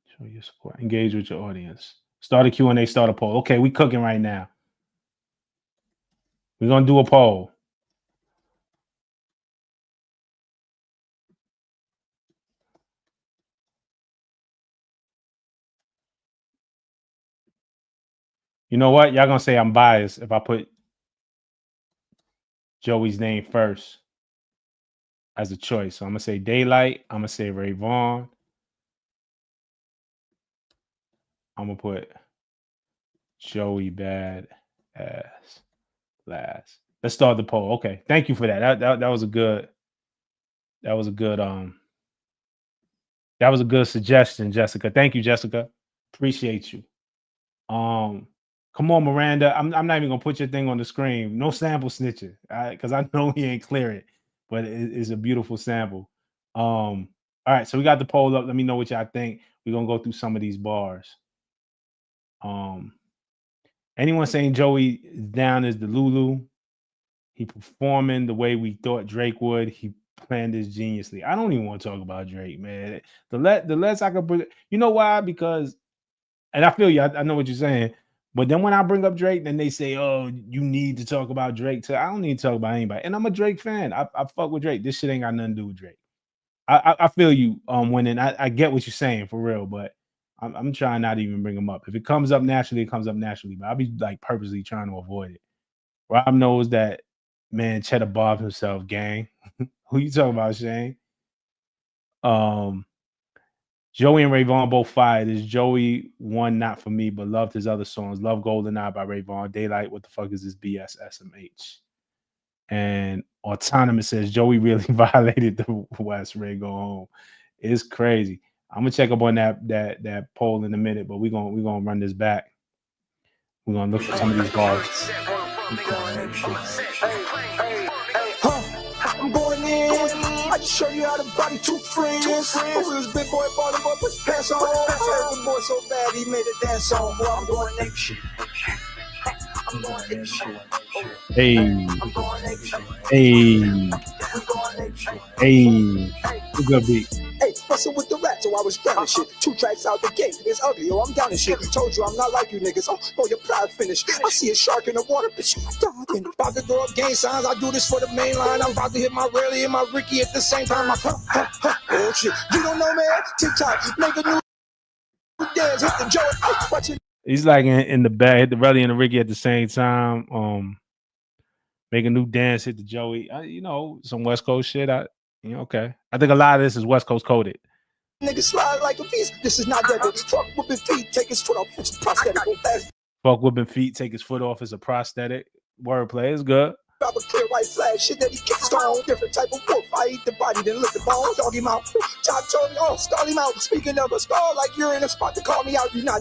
Show your support. Engage with your audience. Start a Q&A, start a poll. Okay, we cooking right now. We're gonna do a poll. You know what? Y'all gonna say I'm biased if I put Joey's name first as a choice. So I'm gonna say Daylyt. I'm gonna say Ray Vaughn. I'm gonna put Joey bad ass last. Let's start the poll. Okay, thank you for that. That was a good. That was a good suggestion, Jessica. Thank you, Jessica. Appreciate you. Come on, Miranda. I'm not even gonna put your thing on the screen. No sample snitching, because I know he ain't clear it, but it's a beautiful sample. All right, so we got the poll up. Let me know what y'all think. We're gonna go through some of these bars. Anyone saying Joey is down is the Lulu? He performing the way we thought Drake would. He planned this geniusly. I don't even want to talk about Drake, man. The less I could bring, you know why? Because, and I feel you. I know what you're saying. But then when I bring up Drake, then they say, "Oh, you need to talk about Drake." So I don't need to talk about anybody. And I'm a Drake fan. I fuck with Drake. This shit ain't got nothing to do with Drake. I feel you. Winning. I get what you're saying for real, but I'm trying not to even bring him up. If it comes up naturally, it comes up naturally. But I'll be like purposely trying to avoid it. Rob knows that, man. Cheddar Bob himself, gang. Who you talking about, Shane? Joey and Ray Vaughn both fired. Is Joey one not for me, but loved his other songs? Love GoldenEye by Ray Vaughn. Daylyt, what the fuck is this BS SMH? And Autonomous says Joey really violated the West. Ray go home. It's crazy. I'm gonna check up on that poll in a minute, but we're gonna run this back. We're gonna look at some of these bars. I'm going in. I just show you how to body two friends. Who was big boy, bottom boy, put your pants on. The boy so bad he made a dance song. Boy, I'm going ape shit. I'm going ape shit. Hey. Good beat. Hey, bustin' with the rat, so I was down and shit. 2 tracks out the gate, it's ugly, I'm down and shit. Told you I'm not like you niggas, your pride finish. I see a shark in the water, bitch, you talking. About to throw up gang signs, I do this for the main line. I'm about to hit my rally and my Ricky at the same time. Oh shit, you don't know, man? TikTok, make a new dance, hit the joint, watch it. He's like in the bag, hit the rally and the Ricky at the same time. Make a new dance, hit the Joey. Some West Coast shit. Okay. I think a lot of this is West Coast coded. Nigga slide like a beast. This is not debit. Fuck whipping feet, take his foot off. It's prosthetic. Fuck whipping feet, take his foot off. It's a prosthetic. Wordplay is good. Grab a clear white flag, shit that he kicks on. Different type of wolf. I eat the body, then lick the bones. Dog him out. Top told me, stall him out. Speaking of a stall, like you're in a spot to call me out. You not.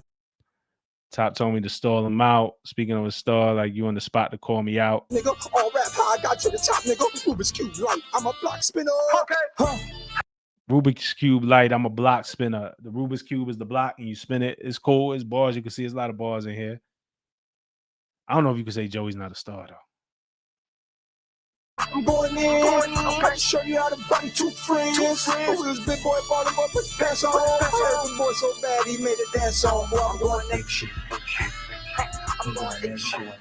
Top told me to stall him out. Speaking of a star, like you on the spot to call me out. Nigga, all rap high, I got to the top, nigga. Rubik's Cube light, I'm a block spinner. Okay. Rubik's Cube light, I'm a block spinner. The Rubik's Cube is the block and you spin it. It's cool. It's bars. You can see there's a lot of bars in here. I don't know if you can say Joey's not a star, though. I'm going in. I'm about to show you how to body two friends. Who was big boy, bottom boy, put your pants on. The boy so bad he made a dance song. Boy, I'm going ape shit. I'm going ape shit.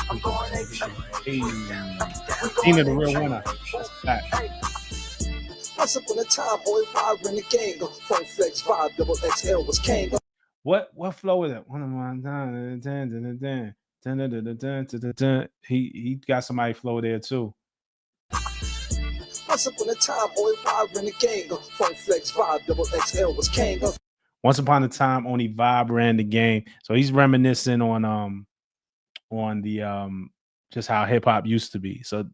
I'm going ape shit. Tina, the real winner. Back. Once upon a time, boy, wild in the gang. Phone flex, vibe, double XL was king. What flow is that? He got somebody flow there too. Once upon a time, boy, wild in the gang. Phone flex, vibe, double XL was king. Once upon a time, only Vibe ran the game. So he's reminiscing on on the just how hip hop used to be. So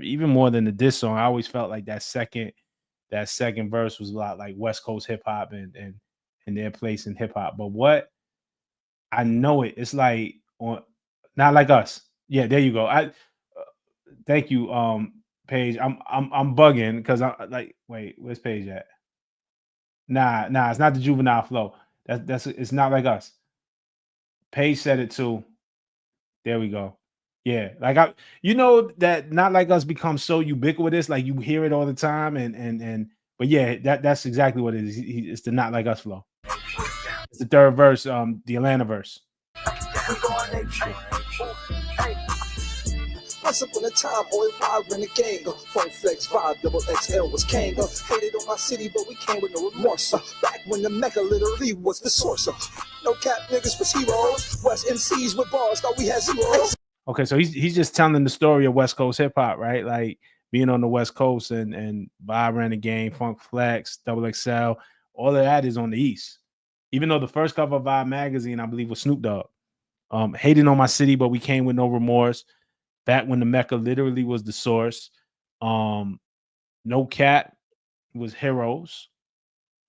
even more than the diss song, I always felt like that second verse was a lot like West Coast hip hop and their place in hip hop. But what I know it's like on Not Like Us. Yeah, there you go. Thank you, Paige. I'm bugging because I like wait, where's Paige at? Nah, it's not the juvenile flow. That's it's Not Like Us. Paige said it too. There we go. Yeah, like that Not Like Us becomes so ubiquitous, like you hear it all the time, and but yeah, that's exactly what it is. It's the Not Like Us flow. It's the third verse, the Atlanta verse. Once upon a time, boy, wild in the gang. Phone flex, vibe, double XL was king. Hated on my city, but we came with no remorse. Back when the Mecca literally was the source. No cap niggas was heroes. West MCs with bars, thought we had zeros. Okay, so he's just telling the story of West Coast hip hop, right? Like being on the West Coast and Vibe ran the game, Funk Flex, Double XL, all of that is on the East. Even though the first cover of Vibe magazine, I believe, was Snoop Dogg. Hating on my city, but we came with no remorse. Back when the Mecca literally was the source. No Cap was heroes.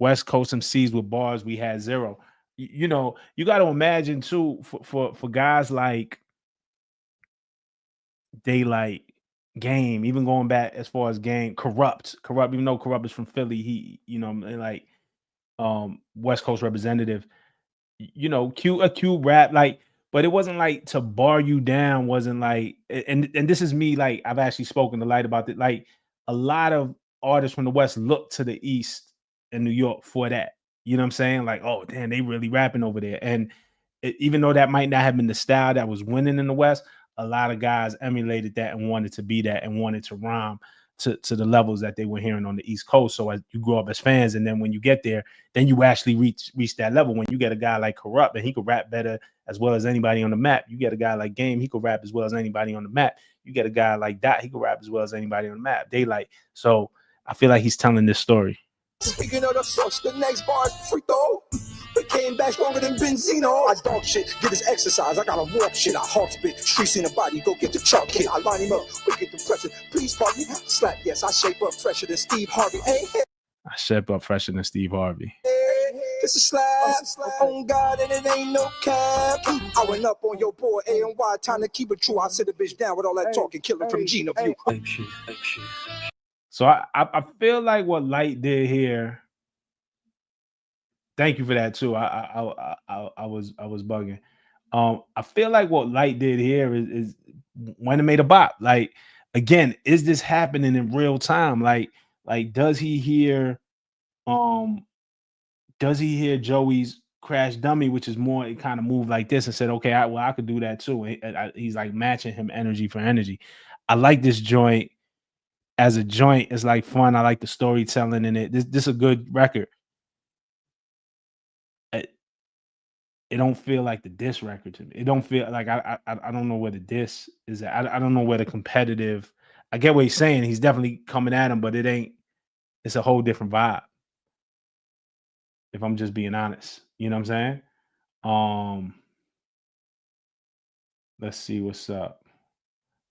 West Coast MCs with bars, we had zero. You know, you got to imagine too for guys like Daylyt, Game, even going back as far as Game, Corrupt, even though Corrupt is from Philly, he, like West Coast representative, a Q rap, like, but it wasn't like to bar you down, wasn't like, and this is me, like, I've actually spoken to Light about it. Like, a lot of artists from the West look to the East and New York for that. You know what I'm saying? Like, oh, damn, they really rapping over there. And even though that might not have been the style that was winning in the West, a lot of guys emulated that and wanted to be that and wanted to rhyme to the levels that they were hearing on the East Coast. So as you grow up as fans, and then when you get there, then you actually reach that level. When you get a guy like Corrupt and he could rap better as well as anybody on the map. You get a guy like Game, he could rap as well as anybody on the map. You get a guy like Dot, he could rap as well as anybody on the map. Daylyt. So I feel like he's telling this story. Speaking of the source, the next bar is free throw. We came back stronger than Benzino. I dog shit, get this exercise. I gotta warp shit. I hawk spit, streets in the body. Go get the chalk kid. I line him up, we get the pressure. Please pardon me. Slap, yes, I shape up fresher than Steve Harvey. Hey, hey. I shape up fresher than Steve Harvey. It's a slap, on God, and it ain't no cap. I went up on your boy A&Y, time to keep it true. I sit the bitch down with all that talking, killing from Gina View. So I feel like what Light did here. Thank you for that too. I was bugging. I feel like what Light did here is when it made a bop. Like, again, is this happening in real time? Like does he hear Joey's Crash Dummy, which is more, it kind of moved like this, and said, okay, I could do that too. He's like matching him energy for energy. I like this joint as a joint. It's like fun. I like the storytelling in it. This is a good record. It don't feel like the diss record to me. It don't feel like I don't know where the diss is at. I don't know where the competitive. I get what he's saying. He's definitely coming at him, but it ain't. It's a whole different vibe. If I'm just being honest, you know what I'm saying? Let's see what's up.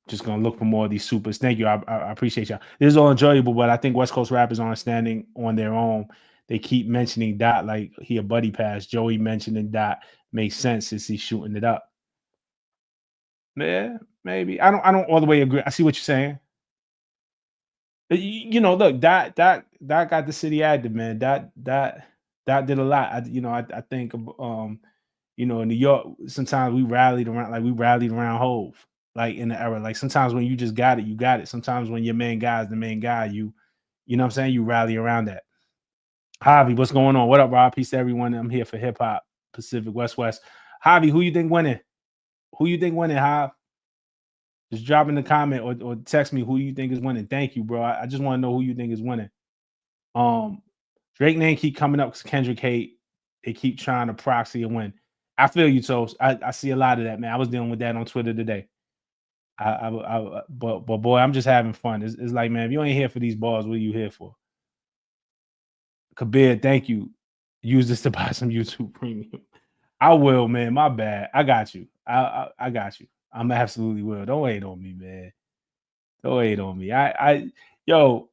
Just gonna look for more of these supers. Thank you. I appreciate y'all. This is all enjoyable, but I think West Coast rappers aren't standing on their own. They keep mentioning Dot like he a buddy pass. Joey mentioning Dot makes sense since he's shooting it up. Yeah, maybe. I don't all the way agree. I see what you're saying. Look, Dot got the city active, man. Dot did a lot. I think in New York, sometimes we rallied around Hove, like in the era. Like sometimes when you just got it, you got it. Sometimes when your main guy is the main guy, you know what I'm saying, you rally around that. Javi, what's going on? What up, Rob? Peace to everyone. I'm here for hip hop, Pacific West. Javi, who you think winning? Jav? Just drop in the comment or text me who you think is winning. Thank you, bro. I just want to know who you think is winning. Drake name keep coming up because Kendrick hate. They keep trying to proxy and win. I feel you, Toast. I see a lot of that, man. I was dealing with that on Twitter today. But boy, I'm just having fun. It's like, man, if you ain't here for these balls, what are you here for? Kabir, thank you. Use this to buy some YouTube premium. I will, man. My bad. I got you. I got you. I'm absolutely will. Don't hate on me, man. Don't hate on me. Yo,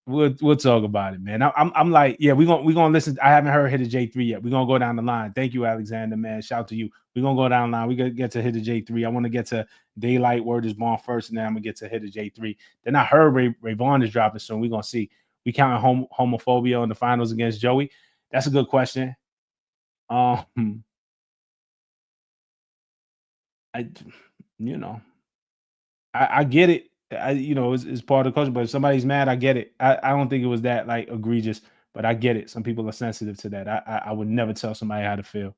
we'll talk about it, man. I'm like, yeah, we're gonna listen. I haven't heard Hitta J3 yet. We're gonna go down the line. Thank you, Alexander, man. Shout out to you. We're gonna go down the line. We're gonna get to Hitta J3. I want to get to Daylyt, Word is Born first, and then I'm gonna get to Hitta J3. Then I heard Ray Vaughn is dropping soon. We're gonna see. We counting homophobia in the finals against Joey. That's a good question. I get it. It's part of the culture, but if somebody's mad, I get it. I don't think it was that like egregious, but I get it. Some people are sensitive to that. I would never tell somebody how to feel.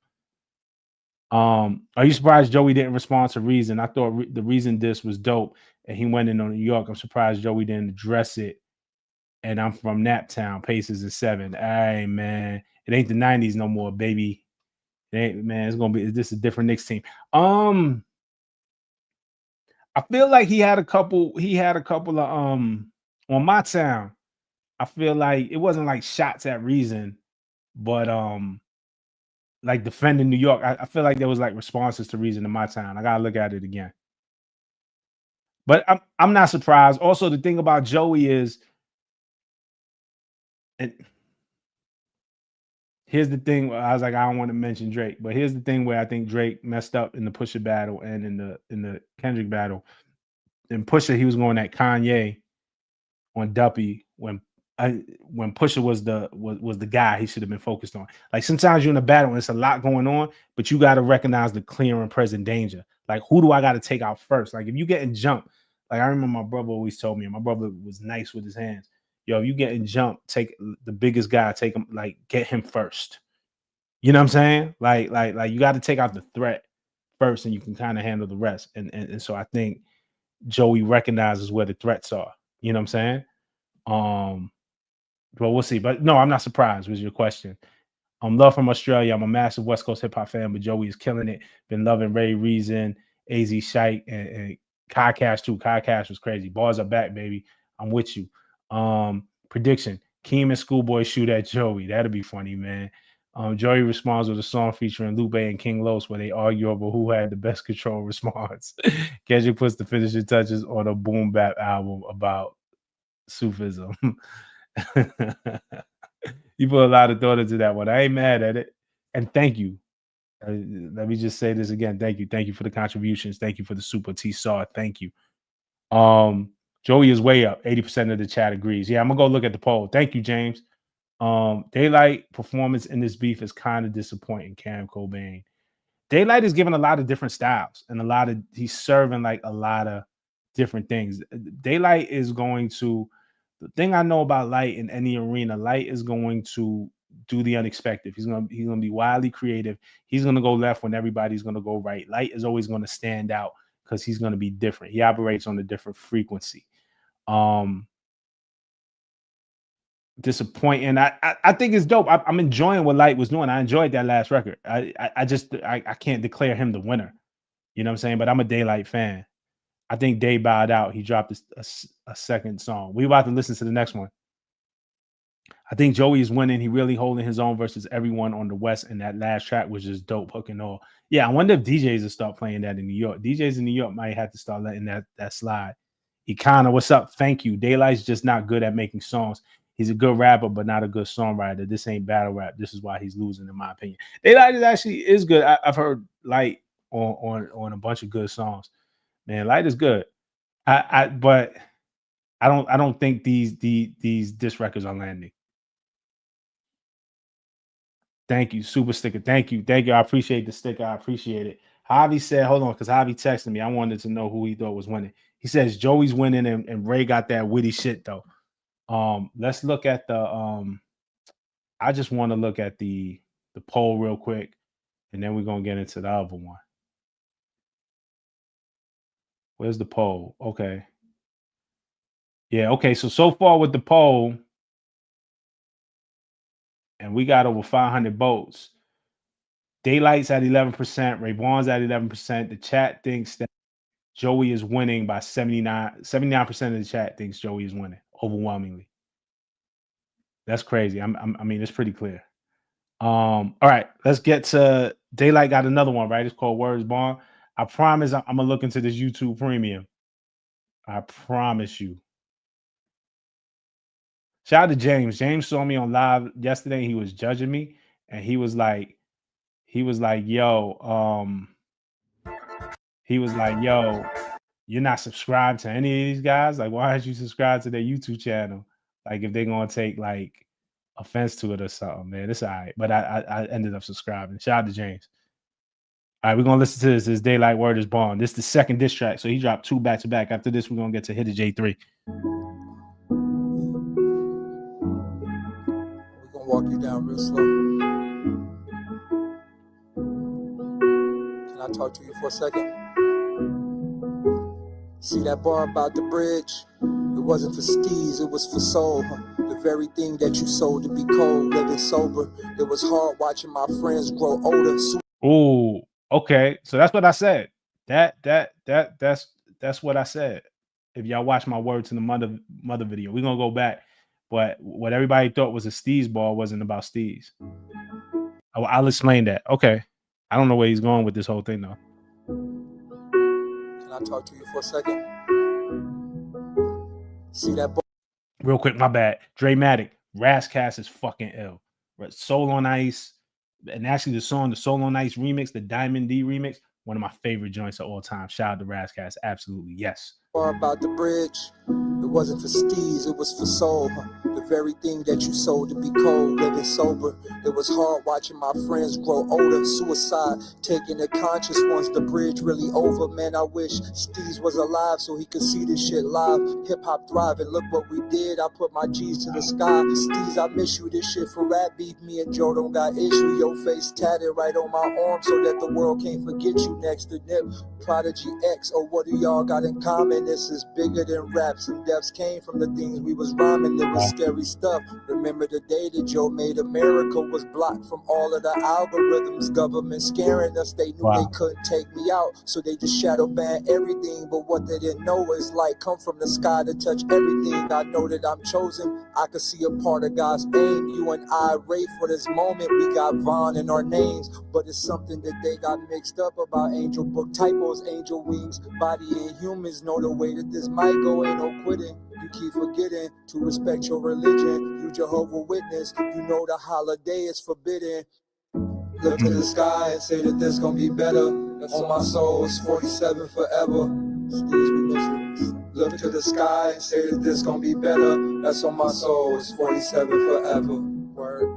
Are you surprised Joey didn't respond to Reason? I thought the Reason diss was dope, and he went in on New York. I'm surprised Joey didn't address it. And I'm from Naptown, Pacers and 7. Hey man, it ain't the 90s no more, baby. It ain't, man. It's gonna be this a different Knicks team. I feel like he had a couple of on My Town. I feel like it wasn't like shots at Reason, but like defending New York. I feel like there was like responses to Reason in My Town. I gotta look at it again. But I'm not surprised. Also, the thing about Joey is, and here's the thing. I was like, I don't want to mention Drake, but here's the thing where I think Drake messed up in the Pusha battle and in the Kendrick battle. In Pusha, he was going at Kanye on Duppy when Pusha was the guy he should have been focused on. Like sometimes you're in a battle and it's a lot going on, but you got to recognize the clear and present danger. Like who do I got to take out first? Like if you getting jumped, like I remember my brother always told me, and my brother was nice with his hands. Yo, if you getting jumped, take the biggest guy, take him, like get him first. You know what I'm saying? Like you got to take out the threat first, and you can kind of handle the rest. And so I think Joey recognizes where the threats are. You know what I'm saying? But we'll see. But no, I'm not surprised was your question. Love from Australia. I'm a massive West Coast hip hop fan, but Joey is killing it. Been loving Ray Reason, AZ Shite, and Kai Cash too. Kai Cash was crazy. Bars are back, baby. I'm with you. Prediction: Keem and Schoolboy shoot at Joey. That'd be funny, man. Joey responds with a song featuring Lupe and King Los where they argue over who had the best control response. Kendrick puts the finishing touches on a boom bap album about Sufism. You put a lot of thought into that one. I ain't mad at it. And thank you. Let me just say this again. Thank you. Thank you for the contributions. Thank you for the super T-Saw. Thank you. Joey is way up. 80% of the chat agrees. Yeah, I'm gonna go look at the poll. Thank you, James. Daylyt performance in this beef is kind of disappointing. Cam Cobain. Daylyt is giving a lot of different styles and he's serving like a lot of different things. Daylyt is going to, the thing I know about Light in any arena, Light is going to do the unexpected. He's gonna be wildly creative. He's gonna go left when everybody's gonna go right. Light is always gonna stand out because he's gonna be different. He operates on a different frequency. Disappointing. I think it's dope. I'm enjoying what Light was doing. I enjoyed that last record. I can't declare him the winner. You know what I'm saying? But I'm a Daylyt fan. I think Day bowed out. He dropped a second song. We about to listen to the next one. I think Joey is winning. He really holding his own versus everyone on the West, and that last track was just dope, hook and all. Yeah, I wonder if DJs will start playing that in New York. DJs in New York might have to start letting that slide. He kind of, what's up? Thank you. Daylight's just not good at making songs. He's a good rapper, but not a good songwriter. This ain't battle rap. This is why he's losing, in my opinion. Daylyt is good. I've heard Light on a bunch of good songs. Man, Light is good. But I don't think these diss records are landing. Thank you, super sticker. Thank you. I appreciate the sticker. I appreciate it. Javi said, hold on, because Javi texted me. I wanted to know who he thought was winning. He says Joey's winning and Ray got that witty shit though. Let's look at the I just want to look at the poll real quick, and then we're gonna get into the other one. Where's the poll? Okay. Yeah, okay. So far with the poll, and we got over 500 votes. Daylight's at 11%. Ray Vaughn's at 11%. The chat thinks that Joey is winning by 79% of the chat thinks Joey is winning overwhelmingly. That's crazy. I mean, it's pretty clear. All right, let's get to Daylyt. Got another one, right? It's called Words Born. I promise I'm gonna look into this YouTube Premium. I promise you. Shout out to James. James saw me on live yesterday. He was judging me, and he was like, yo, you're not subscribed to any of these guys. Like, why aren't you subscribed to their YouTube channel? Like, if they're gonna take like offense to it or something, man. It's all right. But I ended up subscribing. Shout out to James. All right, we're gonna listen to this. This Daylyt Word is Born. This is the second diss track. So he dropped 2 back to back. After this, we're gonna get to Hitta J3. We're gonna walk you down real slow. Can I talk to you for a second? See that bar about the bridge? It wasn't for STEEZ, it was for soul. The very thing that you sold to be cold, living sober. It was hard watching my friends grow older. Oh, okay. So that's what I said. That's what I said. If y'all watch my Word to the Mother video, we're gonna go back. But what everybody thought was a STEEZ bar wasn't about STEEZ. I'll explain that. Okay. I don't know where he's going with this whole thing though. Can I talk to you for a second? See that bar? Real quick, my bad. Dramatic. Razzcast is fucking ill. Soul on Ice. And actually the song, the Soul on Ice remix, the Diamond D remix, one of my favorite joints of all time. Shout out to Razzcast. Absolutely, yes. About the bridge, it wasn't for STEEZ, it was for soul. The very thing that you sold to be cold, living sober. It was hard watching my friends grow older. Suicide, taking the conscious ones, the bridge really over. Man, I wish STEEZ was alive so he could see this shit live. Hip-hop thriving, look what we did. I put my G's to the sky. STEEZ, I miss you, this shit for rap beef. Me and Joe don't got issue. Your face tatted right on my arm so that the world can't forget you. Next to Nip, Prodigy X, or what do y'all got in common? This is bigger than raps, and deaths came from the things we was rhyming. It was scary stuff. Remember the day that Joe made America was blocked from all of the algorithms. Government scaring us. They knew they couldn't take me out, so they just shadow banned everything. But what they didn't know is light come from the sky to touch everything. I know that I'm chosen. I could see a part of God's aim. You and I rate for this moment. We got Vaughn in our names, but it's something that they got mixed up about angel book typos, angel wings, body and humans. Know the way that this might go, ain't no quitting. You keep forgetting to respect your religion. You Jehovah's Witness, you know the holiday is forbidden. Look to the sky and say that this gonna be better. That's on my soul, it's 47 forever. STEEZ, we miss it. Look to the sky and say that this gonna be better. That's on my soul, it's 47 forever. Word.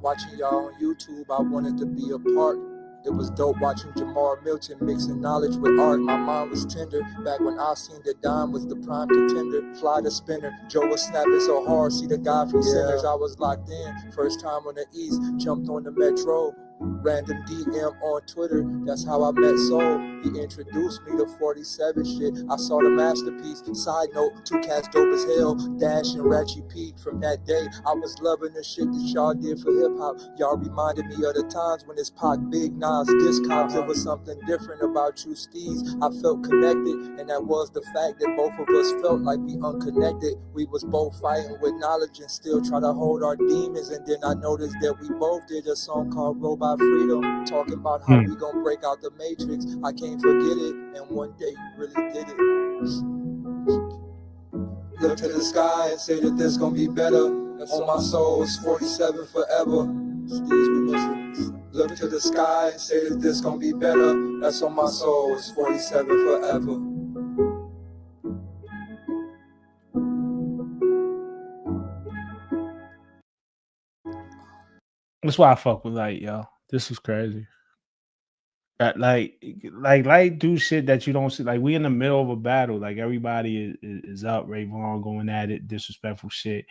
Watching y'all on YouTube, I wanted to be a part. It was dope watching Jamal Milton mixing knowledge with art. My mind was tender back when I seen that Dime was the prime contender. Fly the spinner, Joe was snapping so hard. See the guy from Sinners, I was locked in. First time on the East, jumped on the Metro. Random DM on Twitter, that's how I met Soul. He introduced me to 47 shit. I saw the masterpiece. Side note, 2 cats dope as hell. Dash and Ratchet Pete. From that day, I was loving the shit that y'all did for hip hop. Y'all reminded me of the times when it's Pac, Big Nas, Discogs. There was something different about you, STEEZ. I felt connected, and that was the fact that both of us felt like we unconnected. We was both fighting with knowledge and still try to hold our demons. And then I noticed that we both did a song called Robot Freedom, talking about how we gonna break out the matrix. I can't forget it, and one day you really did it. Look to the sky and say that this gonna be better. That's on my soul, it's 47 forever. STEEZ, we miss it. Look to the sky and say that this gonna be better. That's on my soul, it's 47 forever. That's why I fuck with Light, yo. This was crazy. Like do shit that you don't see. Like, we in the middle of a battle. Like, everybody is up. Ray Vaughn going at it, disrespectful shit.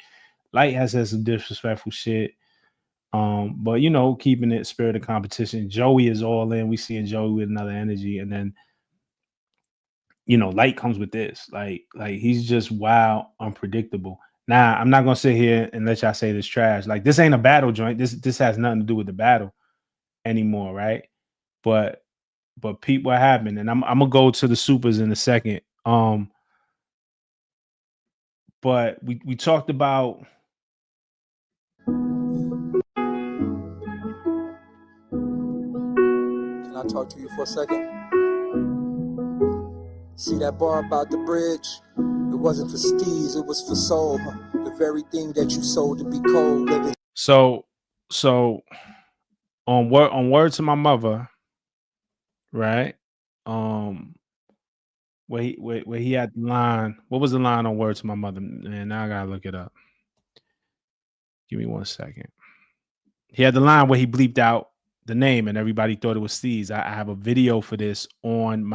Light has said some disrespectful shit. But you know, keeping it spirit of competition. Joey is all in. We seeing Joey with another energy, and then you know, Light comes with this. Like he's just wild, unpredictable. Now, I'm not gonna sit here and let y'all say this trash. Like, this ain't a battle joint. This has nothing to do with the battle anymore, right? But peep what happened, and I'm gonna go to the supers in a second. But we talked about Can I talk to you for a second? See that bar about the bridge? It wasn't for STEEZ, it was for soul. The very thing that you sold to be cold. Living. So on word to my mother, right? Where he had the line. What was the line on word to my mother? Man, now I gotta look it up. Give me 1 second. He had the line where he bleeped out the name and everybody thought it was STEEZ. I have a video for this on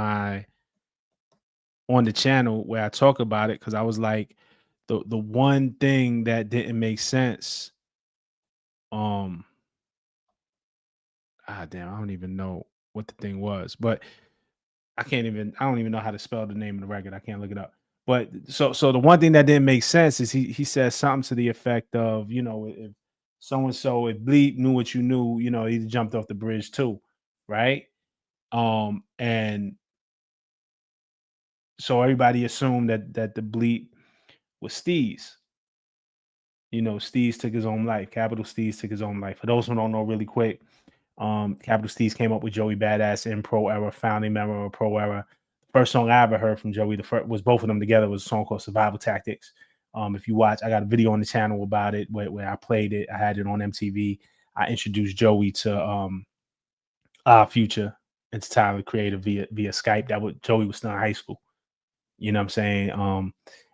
the channel where I talk about it because I was like, the one thing that didn't make sense. Damn, I don't even know what the thing was, but I don't even know how to spell the name of the record. I can't look it up. But so the one thing that didn't make sense is he said something to the effect of, if so and so, if Bleep knew what you knew, he jumped off the bridge too, right? And so everybody assumed that the Bleep was STEEZ. STEEZ took his own life. Capital STEEZ took his own life. For those who don't know, really quick, Capital STEEZ came up with Joey Badass in Pro Era, founding member of Pro Era. First song I ever heard from Joey, the first was both of them together, was a song called Survival Tactics. If you watch, I got a video on the channel about it where I played it. I had it on MTV. I introduced Joey to Our Future and to Tyler Creator via Skype. Joey was still in high school. You know what I'm saying? And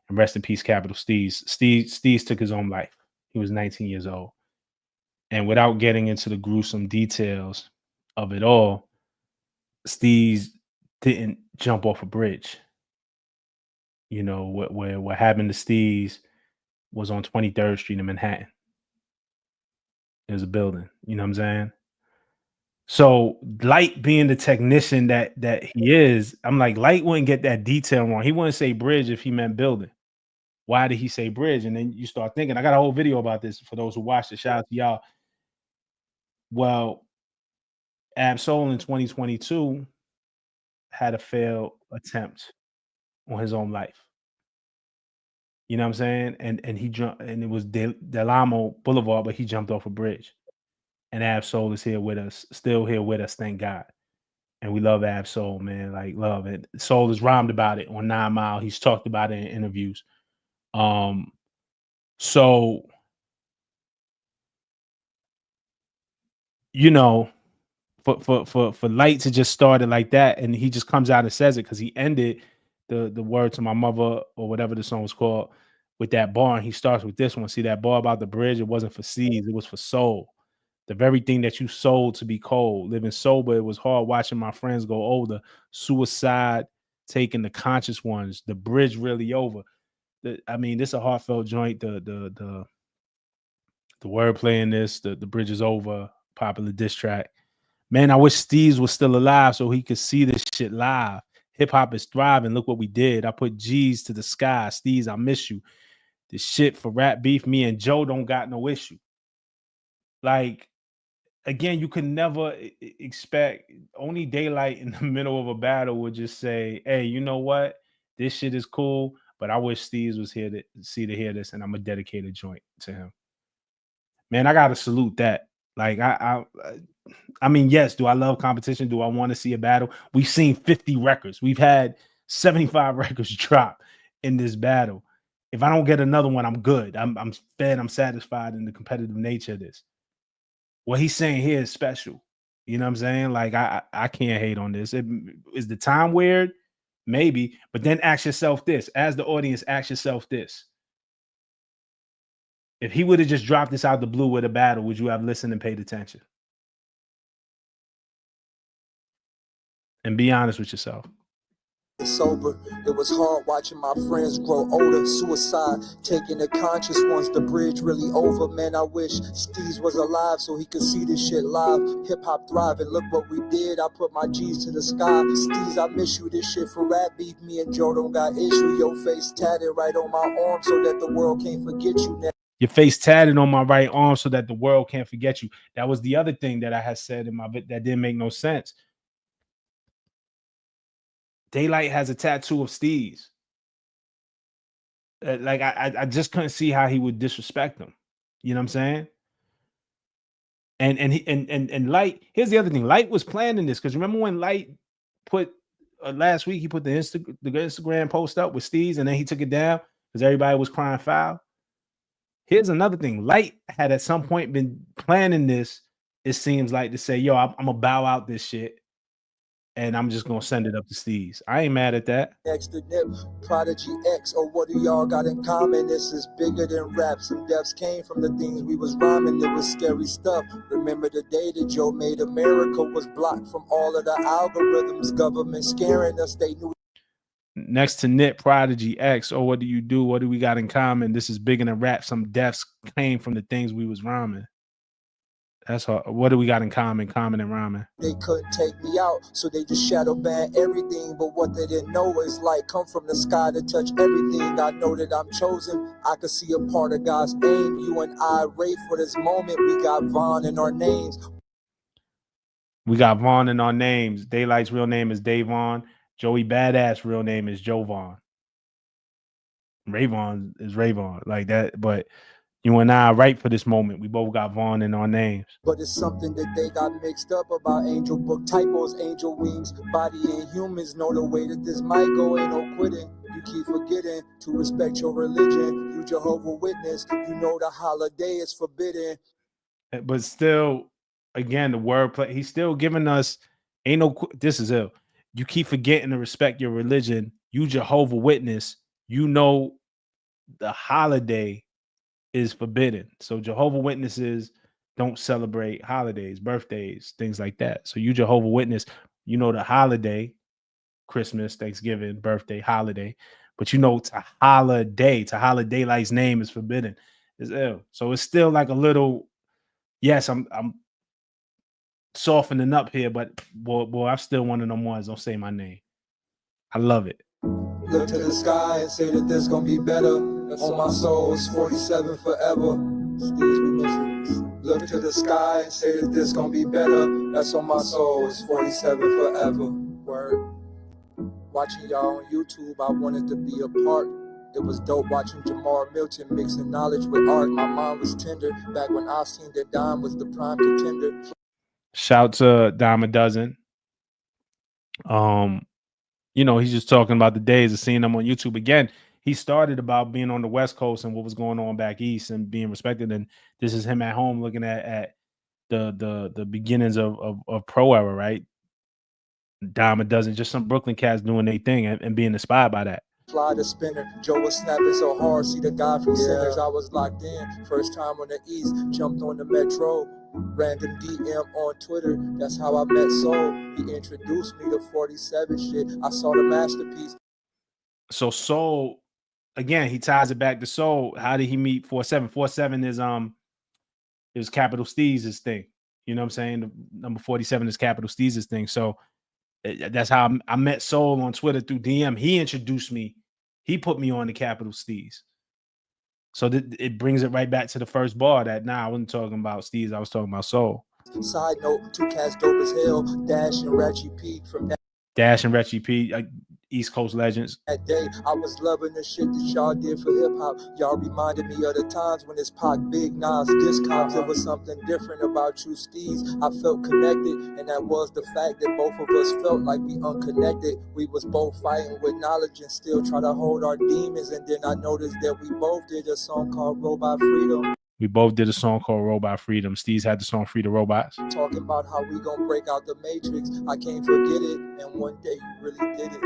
rest in peace, Capital STEEZ. STEEZ took his own life. He was 19 years old. And without getting into the gruesome details of it all, STEEZ didn't jump off a bridge. What happened to STEEZ was on 23rd Street in Manhattan. There's a building, you know what I'm saying? So Light being the technician that he is, I'm like, Light wouldn't get that detail wrong. He wouldn't say bridge if he meant building. Why did he say bridge? And then you start thinking, I got a whole video about this for those who watched it. Shout out to y'all. Well, Ab-Soul in 2022 had a failed attempt on his own life. You know what I'm saying? And he jumped, and it was Del Amo Boulevard, but he jumped off a bridge. And Ab-Soul is here with us, still here with us, thank God. And we love Ab-Soul, man. Like, love it. Soul has rhymed about it on 9 Mile. He's talked about it in interviews. So for Light to just start it like that, and he just comes out and says it because he ended the word to my mother or whatever the song was called with that bar, and he starts with this one. See that bar about the bridge? It wasn't for STEEZ, it was for soul. The very thing that you sold to be cold. Living sober, it was hard watching my friends go older. Suicide, taking the conscious ones. The bridge really over. This is a heartfelt joint. The wordplay in this, the bridge is over. Popular diss track. Man, I wish STEEZ was still alive so he could see this shit live. Hip hop is thriving. Look what we did. I put G's to the sky. STEEZ, I miss you. This shit for rap beef, me and Joe don't got no issue. Like, again, you could never expect, only Daylyt in the middle of a battle would just say, hey, you know what? This shit is cool, but I wish STEEZ was here to hear this, and I'm going to dedicate a joint to him. Man, I got to salute that. Like, I mean, yes, do I love competition? Do I want to see a battle? We've seen 50 records. We've had 75 records drop in this battle. If I don't get another one, I'm good. I'm fed. I'm satisfied in the competitive nature of this. What he's saying here is special. You know what I'm saying? Like, I can't hate on this. Is the time weird? Maybe. But then ask yourself this. As the audience, ask yourself this. If he would have just dropped this out the blue with a battle, would you have listened and paid attention? And be honest with yourself. Sober, it was hard watching my friends grow older. Suicide, taking the conscious ones. The bridge really over. Man, I wish STEEZ was alive so he could see this shit live. Hip hop thriving. Look what we did. I put my G's to the sky. STEEZ, I miss you. This shit for rap beef. Me and Joe don't got issue. Your face tatted right on my arm so that the world can't forget you now. Your face tatted on my right arm so that the world can't forget you. That was the other thing that I had said in my bit that didn't make no sense. Daylyt has a tattoo of STEEZ. Like, I just couldn't see how he would disrespect him. You know what I'm saying? And Light, here's the other thing. Light was planning this because remember when Light put last week he put the Instagram post up with STEEZ, and then he took it down because everybody was crying foul. Here's another thing. Light had at some point been planning this, it seems like, to say, yo, I'm gonna bow out this shit and I'm just gonna send it up to STEEZ. I ain't mad at that. Extra nip, Prodigy X, or what do y'all got in common? This is bigger than rap. Some deaths came from the things we was rhyming. It was scary stuff. Remember the day that Joe made America was blocked from all of the algorithms, government scaring us. They knew. Next to Nip, Prodigy X, or what do you do? What do we got in common? This is bigger than rap. Some deaths came from the things we was rhyming. That's all. What do we got in common? Common and rhyming. They couldn't take me out, so they just shadow ban everything. But what they didn't know is light come from the sky to touch everything. I know that I'm chosen. I could see a part of God's aim. You and I wait for this moment. We got Vaughn in our names. We got Vaughn in our names. Daylyt's real name is Davon. Joey Badass real name is Joe Vaughn. Rayvon is Rayvon, like that. But you and I are right for this moment. We both got Vaughn in our names. But it's something that they got mixed up about angel book typos, angel wings, body and humans know the way that this might go. Ain't no quitting. You keep forgetting to respect your religion. You Jehovah Witness. You know the holiday is forbidden. But still, again, the wordplay. He's still giving us. Ain't no. This is ill. You keep forgetting to respect your religion. You Jehovah Witness. You know the holiday is forbidden. So Jehovah Witnesses don't celebrate holidays, birthdays, things like that. So you Jehovah Witness, you know the holiday, Christmas, Thanksgiving, birthday, holiday, but you know to Daylight's name is forbidden. It's ill. So it's still like a little. Yes, I'm softening up here, but boy, I'm still one of them ones. Don't say my name. I love it. Look to the sky and say that there's gonna be better. On my soul, it's 47 forever. Look to the sky and say that there's gonna be better. That's on my soul, it's 47 forever. Word. Watching y'all on YouTube, I wanted to be a part. It was dope watching Jamar Milton mixing knowledge with art. My mind was tender back when I seen that Dime was the prime contender. Shout to Dime a Dozen. You know, he's just talking about the days of seeing them on YouTube. Again, he started about being on the West Coast and what was going on back east and being respected. And this is him at home looking at the beginnings of pro era, right? Dime a Dozen, just some Brooklyn cats doing their thing and being inspired by that. Fly the spinner, Joe was snapping so hard. See the guy from Sinners, I was locked in. First time on the East, jumped on the Metro. Random DM on Twitter, that's how I met Soul. He introduced me to 47 shit. I saw the masterpiece. So Soul, again, he ties it back to Soul. How did he meet 47? 47 is it was Capital STEEZ's thing. You know what I'm saying? The number 47 is Capital STEEZ's thing. So that's how I met Soul on Twitter through DM. He introduced me. He put me on the Capital STEEZ. So it brings it right back to the first bar that I wasn't talking about STEEZ. I was talking about Soul. Side note, two cats dope as hell. Dash and Ratchet P from that. Dash and Retchie P, East Coast legends. That day, I was loving the shit that y'all did for hip hop. Y'all reminded me of the times when it's Pac, Big Nas, Discogs. There was something different about you, STEEZ. I felt connected, and that was the fact that both of us felt like we unconnected. We was both fighting with knowledge and still try to hold our demons. And then I noticed that we both did a song called Robot Freedom. We both did a song called Robot Freedom. STEEZ had the song Free the Robots. Talking about how we gonna break out the matrix. I can't forget it, and one day you really did it.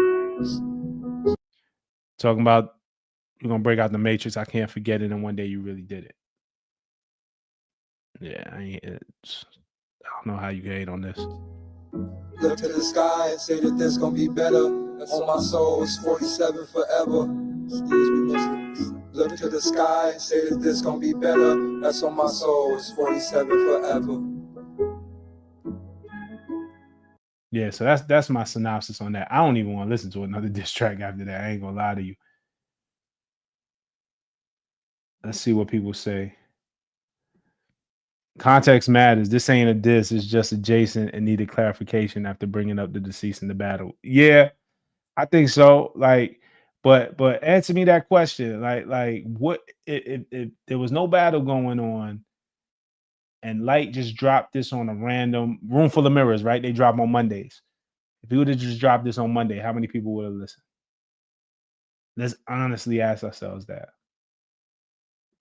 Talking about you're gonna break out the matrix. I can't forget it, and one day you really did it. Yeah, I don't know how you hate on this. Look to the sky and say that there's gonna be better. That's on my soul, it's 47 forever. STEEZ, we miss it. Look to the sky and say that there's gonna be better. That's on my soul, it's 47 forever. Yeah, so that's my synopsis on that. I don't even want to listen to another diss track after that. I ain't gonna lie to you. Let's see what people say. Context matters. This ain't a diss. It's just adjacent and needed clarification after bringing up the deceased in the battle. Yeah, I think so. Like, but answer me that question. Like what if there was no battle going on and Light just dropped this on a random Room Full of Mirrors, right? They drop on Mondays. If he would have just dropped this on Monday, how many people would have listened? Let's honestly ask ourselves that.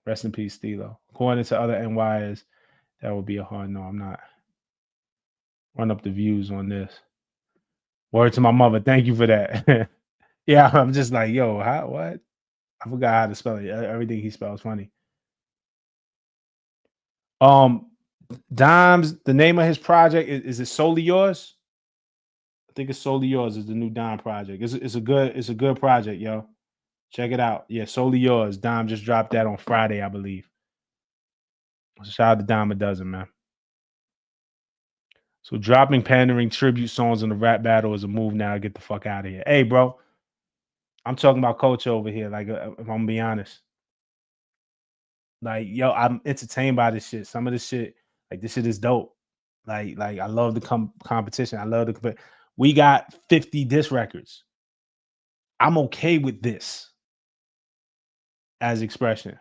Rest in peace, Stilo. According to other NYs, that would be a hard no. I'm not. Run up the views on this. Word to my mother. Thank you for that. Yeah, I'm just like, yo, how, what? I forgot how to spell it. Everything he spells funny. Dimes, the name of his project is it Solely Yours? I think it's Solely Yours is the new Dime project. It's a good project, yo. Check it out. Yeah, Solely Yours. Dime just dropped that on Friday, I believe. Shout out to Dime a dozen, man. So dropping pandering tribute songs in the rap battle is a move now. Get the fuck out of here. Hey, bro. I'm talking about culture over here. Like, if I'm gonna be honest. Like, yo, I'm entertained by this shit. Some of this shit, like, this shit is dope. Like I love the competition. I love the. We got 50 diss records. I'm okay with this as expression.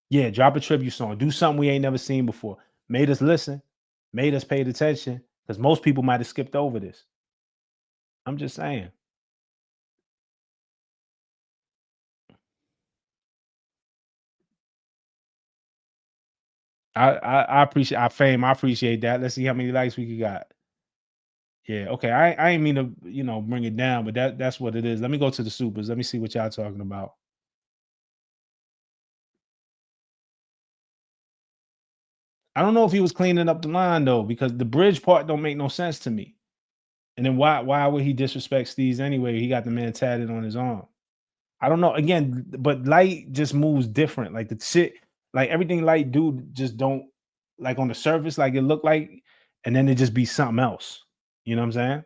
Yeah, drop a tribute song. Do something we ain't never seen before. Made us listen. Made us pay attention. Because most people might have skipped over this. I'm just saying. I appreciate our fame. I appreciate that. Let's see how many likes we got. Yeah, okay. I ain't mean to, bring it down, but that's what it is. Let me go to the supers. Let me see what y'all talking about. I don't know if he was cleaning up the line though, because the bridge part don't make no sense to me. And then why would he disrespect STEEZ anyway? He got the man tatted on his arm. I don't know. Again, but Light just moves different. Like the shit, like everything Light do just don't, like on the surface, like it look like, and then it just be something else. You know what I'm saying?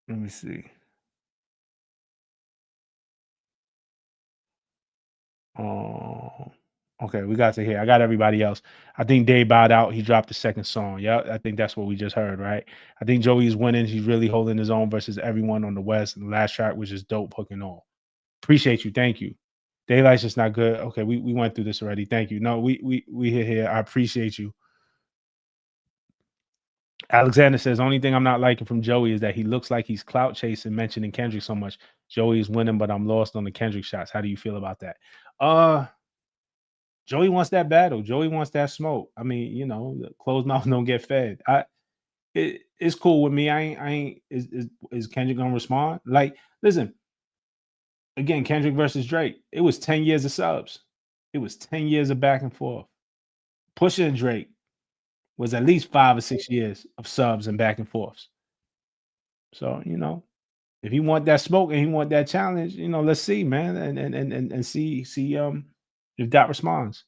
Let me see. Okay, we got to hear. I got everybody else. I think Day bowed out. He dropped the second song. Yeah, I think that's what we just heard, right? I think Joey's winning. He's really holding his own versus everyone on the West. And the last track was just dope, hooking all. Appreciate you. Thank you. Daylight's just not good. Okay, we went through this already. Thank you. No, we here. I appreciate you. Alexander says, only thing I'm not liking from Joey is that he looks like he's clout chasing, mentioning Kendrick so much. Joey is winning, but I'm lost on the Kendrick shots. How do you feel about that? Joey wants that battle. Joey wants that smoke. I mean, closed mouth don't get fed. It's cool with me. I ain't. Is Kendrick gonna respond? Like, listen. Again, Kendrick versus Drake. It was 10 years of subs. It was 10 years of back and forth. Pusha and Drake was at least 5 or 6 years of subs and back and forths. So, if he want that smoke and he want that challenge, let's see, man, and see if that responds.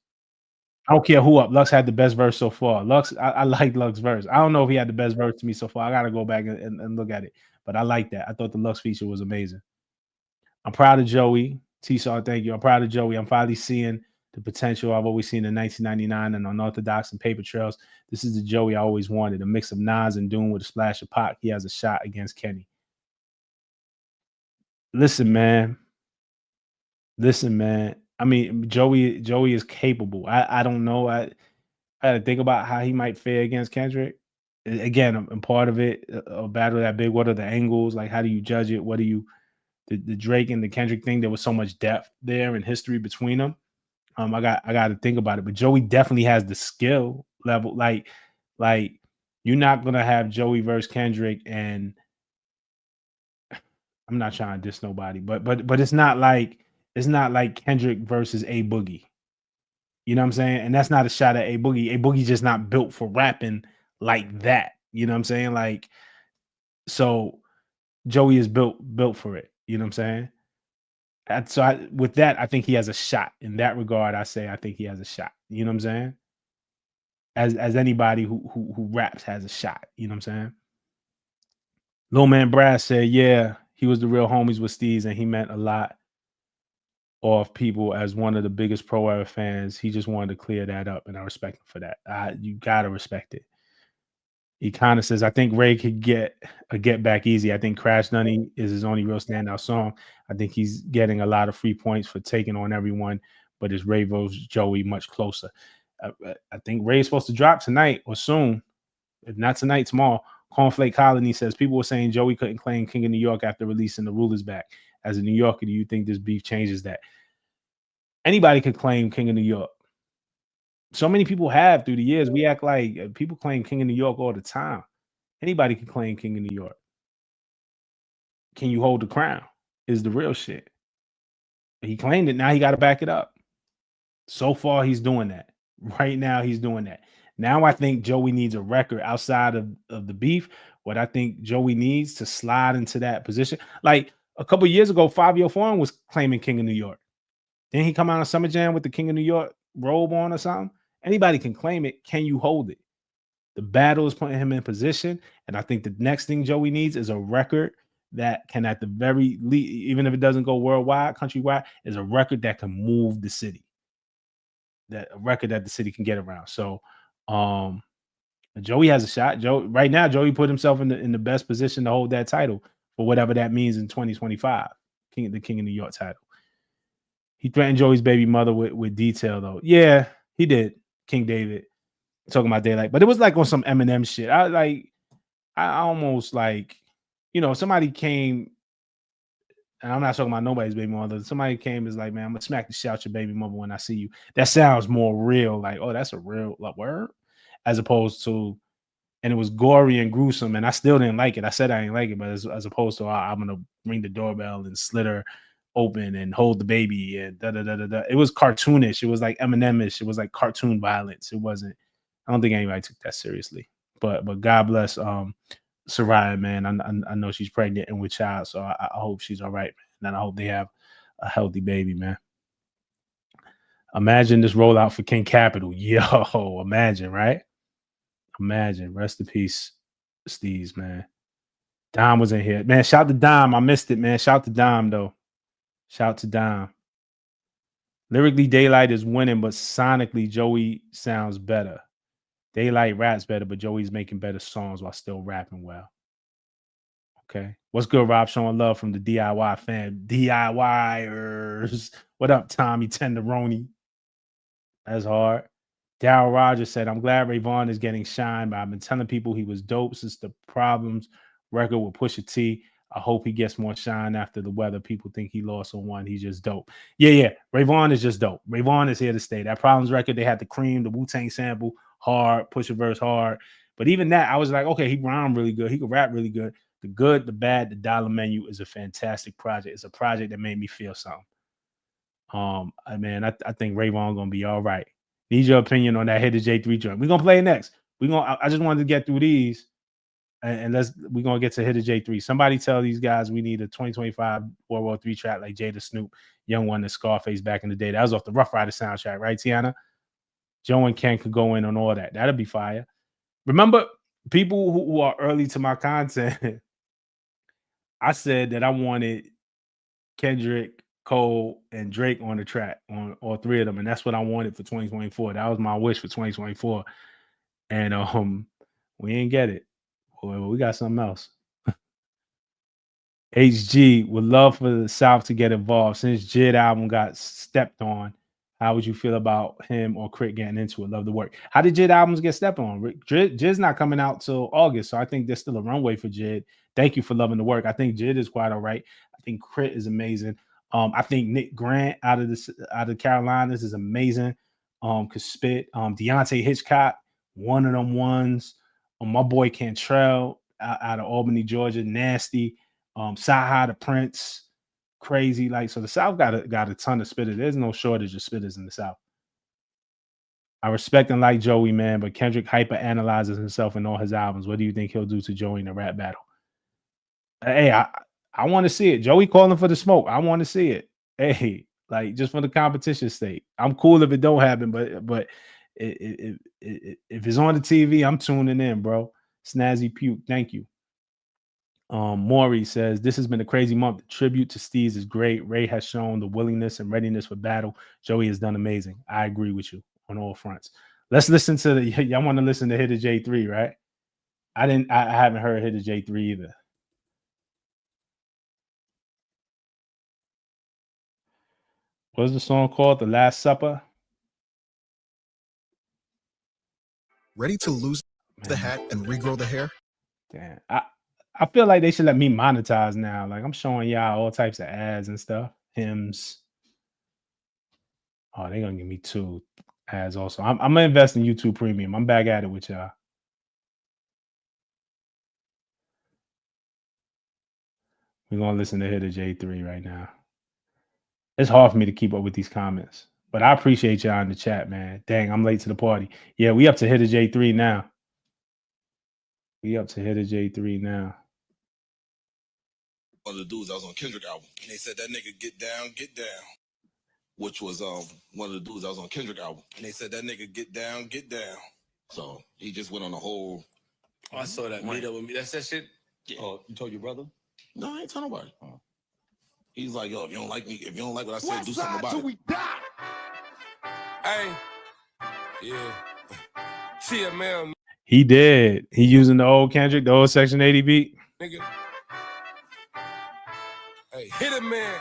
I don't care who up. Lux had the best verse so far. Lux, I like Lux's verse. I don't know if he had the best verse to me so far. I gotta go back and look at it. But I like that. I thought the Lux feature was amazing. I'm proud of Joey. T-Saw, thank you. I'm proud of Joey. I'm finally seeing the potential I've always seen in 1999 and Unorthodox and Paper Trails. This is the Joey I always wanted. A mix of Nas and Doom with a splash of Pac. He has a shot against Kenny. Listen, man. I mean, Joey is capable. I don't know. I had to think about how he might fare against Kendrick. Again, I'm part of it. A battle that big. What are the angles? Like, how do you judge it? What do you the Drake and the Kendrick thing? There was so much depth there in history between them. I got to think about it. But Joey definitely has the skill level. Like you're not gonna have Joey versus Kendrick, and I'm not trying to diss nobody, but it's not like Kendrick versus A Boogie. You know what I'm saying? And that's not a shot at A Boogie. A Boogie's just not built for rapping like that. You know what I'm saying? Like, so Joey is built for it. You know what I'm saying? With that, I think he has a shot. In that regard, I think he has a shot. You know what I'm saying? As anybody who raps has a shot. You know what I'm saying? Lil Man Brass said, yeah, he was the real homies with STEEZ, and he meant a lot of people as one of the biggest pro era fans. He just wanted to clear that up, and I respect him for that. You gotta respect it. He kind of says, I think Ray could get back easy. I think Crash Nunny is his only real standout song. I think he's getting a lot of free points for taking on everyone, but is Ray vs. Joey much closer? I think Ray's supposed to drop tonight or soon. If not tonight, tomorrow. Cornflake Colony says people were saying Joey couldn't claim King of New York after releasing The Ruler's Back. As a New Yorker, do you think this beef changes that? Anybody could claim King of New York. So many people have through the years. We act like people claim King of New York all the time. Anybody can claim King of New York. Can you hold the crown? Is the real shit. He claimed it. Now he got to back it up. So far, he's doing that. Right now, he's doing that. Now I think Joey needs a record outside of the beef. What I think Joey needs to slide into that position. Like a couple of years ago, Fabio Foreign was claiming King of New York. Then he come out on Summer Jam with the King of New York robe on or something. Anybody can claim it. Can you hold it? The battle is putting him in position. And I think the next thing Joey needs is a record that can, at the very least, even if it doesn't go worldwide, countrywide, is a record that can move the city. That a record that the city can get around. So Joey has a shot. Right now, Joey put himself in the best position to hold that title for whatever that means in 2025. The King of New York title. He threatened Joey's baby mother with detail, though. Yeah, he did. King David talking about Daylyt, but it was like on some Eminem shit. I almost like, somebody came, and I'm not talking about nobody's baby mother. Somebody came is like, man, I'm gonna smack the shit out your baby mother when I see you. That sounds more real. Like, oh, that's a real word, as opposed to, and it was gory and gruesome, and I still didn't like it. I said I didn't like it, but as opposed to, I'm gonna ring the doorbell and slit her open and hold the baby and da da da da da. It was cartoonish. It was like Eminem-ish. It was like cartoon violence. It wasn't. I don't think anybody took that seriously. But God bless Soraya, man. I know she's pregnant and with child, so I hope she's all right, man. And I hope they have a healthy baby, man. Imagine this rollout for King Capital. Yo, imagine, right? Imagine. Rest in peace, STEEZ, man. Dime was in here. Man, shout to Dime. I missed it, man. Shout to Dime, though. Shout to Dime. Lyrically, Daylyt is winning, but sonically, Joey sounds better. Daylyt raps better, but Joey's making better songs while still rapping well. Okay. What's good, Rob? Showing love from the DIY fan. DIYers. What up, Tommy Tenderoni? That's hard. Daryl Rogers said, I'm glad Rayvon is getting shine, but I've been telling people he was dope since the Problems record with Pusha T. I hope he gets more shine after the weather. People think he lost on one. He's just dope. Yeah. Rayvon is just dope. Rayvon is here to stay. That Problems record, they had the Cream, the Wu-Tang sample, hard, Pusha verse hard. But even that, I was like, okay, he rhymed really good. He could rap really good. The Good, the Bad, the Dollar Menu is a fantastic project. It's a project that made me feel something. I think Rayvon gonna be all right. Need your opinion on that Hitta J3 joint. We're gonna play it next. I just wanted to get through these. And we're gonna get to Hitta J3. Somebody tell these guys we need a 2025 World War III track like Jada, Snoop, Young One, and Scarface back in the day. That was off the Rough Rider soundtrack, right, Tiana? Joe and Ken could go in on all that. That'd be fire. Remember, people who are early to my content, I said that I wanted Kendrick, Cole, and Drake on the track, on all three of them, and that's what I wanted for 2024. That was my wish for 2024, and we ain't get it. Well, we got something else. HG would love for the South to get involved. Since Jid album got stepped on, how would you feel about him or Crit getting into it? Love the work. How did Jid albums get stepped on? Jid's not coming out till August, so I think there's still a runway for Jid. Thank you for loving the work. I think Jid is quite all right. I think Crit is amazing. I think Nick Grant out of the Carolinas is amazing. Could spit. Deontay Hitchcock, one of them ones. My boy Cantrell out of Albany, Georgia, nasty. Saha the Prince, crazy. Like, so the South got a ton of spitters. There's no shortage of spitters in the South. I respect and like Joey, man, but Kendrick hyper analyzes himself in all his albums. What do you think he'll do to Joey in a rap battle? Hey, I want to see it. Joey calling for the smoke. I want to see it. Hey, like, just for the competition sake. I'm cool if it don't happen, but if it's on the TV, I'm tuning in, bro. Snazzy Puke, thank you. Maury says, this has been a crazy month. The tribute to STEEZ is great. Ray has shown the willingness and readiness for battle. Joey has done amazing. I agree with you on all fronts. Let's listen to y'all want to listen to Hitta J3, right? I haven't heard Hitta J3 either. What's the song called? The Last Supper? Ready to lose? the hat and regrow the hair? Damn. I feel like they should let me monetize now. Like I'm showing y'all all types of ads and stuff. Hymns. Oh, they're gonna give me 2 ads also. I'm gonna invest in YouTube Premium. I'm back at it with y'all. We're gonna listen to Hitta J3 right now. It's hard for me to keep up with these comments, but I appreciate y'all in the chat, man. Dang, I'm late to the party. Yeah, we up to Hitta J3 now. We up to Hitta J3 now. One of the dudes that was on Kendrick album, and they said that nigga get down, which was one of the dudes that was on Kendrick album, and they said that nigga get down. So he just went on a whole. Oh, I saw that meet up with me. That's that shit. Yeah. Oh, you told your brother? No, I ain't telling nobody. He's like, yo, if you don't like me, if you don't like what I said, do something about it. We die. Hey, yeah. TML, He did. He using the old Kendrick, the old Section 80 beat. nigga. Hey, hit a man.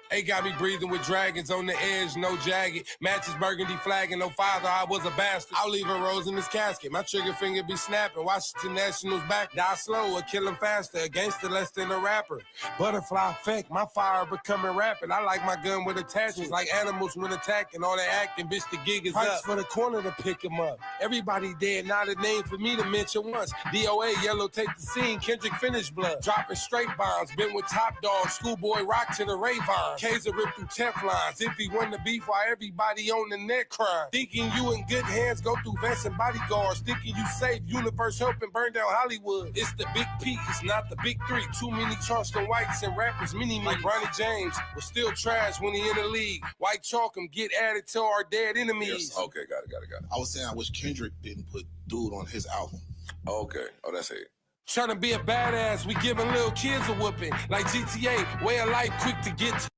They got me breathing with dragons on the edge, no jagged. Matches burgundy flagging, no father, I was a bastard. I'll leave a rose in this casket. My trigger finger be snapping. Washington Nationals back, die slow or kill him faster. A gangster less than a rapper. Butterfly effect, my fire becoming rapid. I like my gun with attachments, like animals when attacking. All that acting, bitch, the gig is up. For the corner to pick him up. Everybody dead, not a name for me to mention once. DOA, yellow take the scene, Kendrick finished blood. Dropping straight bombs, been with top dog, schoolboy rock to the Ravons. Kaiser ripped through Teflons. If he won the beef, why everybody on the net crying? Thinking you in good hands, go through vests and bodyguards. Thinking you safe, universe helping burn down Hollywood. It's the big P, it's not the big 3. Too many Charleston Whites and rappers, mini-me. Like Ronnie James was still trash when he in the league. White chalk him, get added to our dead enemies. Yes. Okay, got it. I was saying I wish Kendrick didn't put dude on his album. Okay, oh, that's it. Trying to be a badass, we giving little kids a whooping. Like GTA, way of life, quick to get to.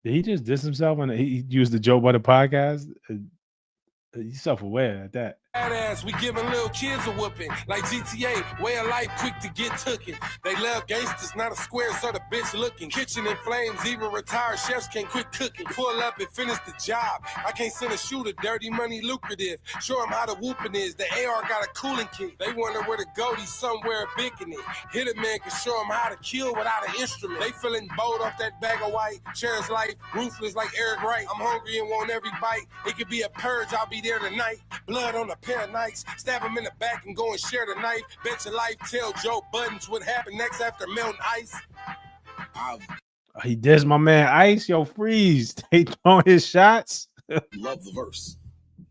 Did he just diss himself when he used the Joe Budden podcast? He's self-aware at that. Badass, we giving little kids a whooping. Like GTA, way of life, quick to get tooken. They love gangsters, not a square, so the bitch looking. Kitchen in flames, even retired chefs can't quit cooking. Pull up and finish the job. I can't send a shooter, dirty money lucrative. Show them how the whooping is. The AR got a cooling kit. They wonder where to go, he's somewhere bicking it. Hit a man can show them how to kill without an instrument. They feeling bold off that bag of white. Cherish life, ruthless like Eric Wright. I'm hungry and want every bite. It could be a purge, I'll be there tonight. Blood on a pair of knives. Stab him in the back and go and share the knife. Bet your life, tell Joe Buttons what happened next after melting ice. He dissed my man Ice. Yo, freeze. They throwing his shots. Love the verse.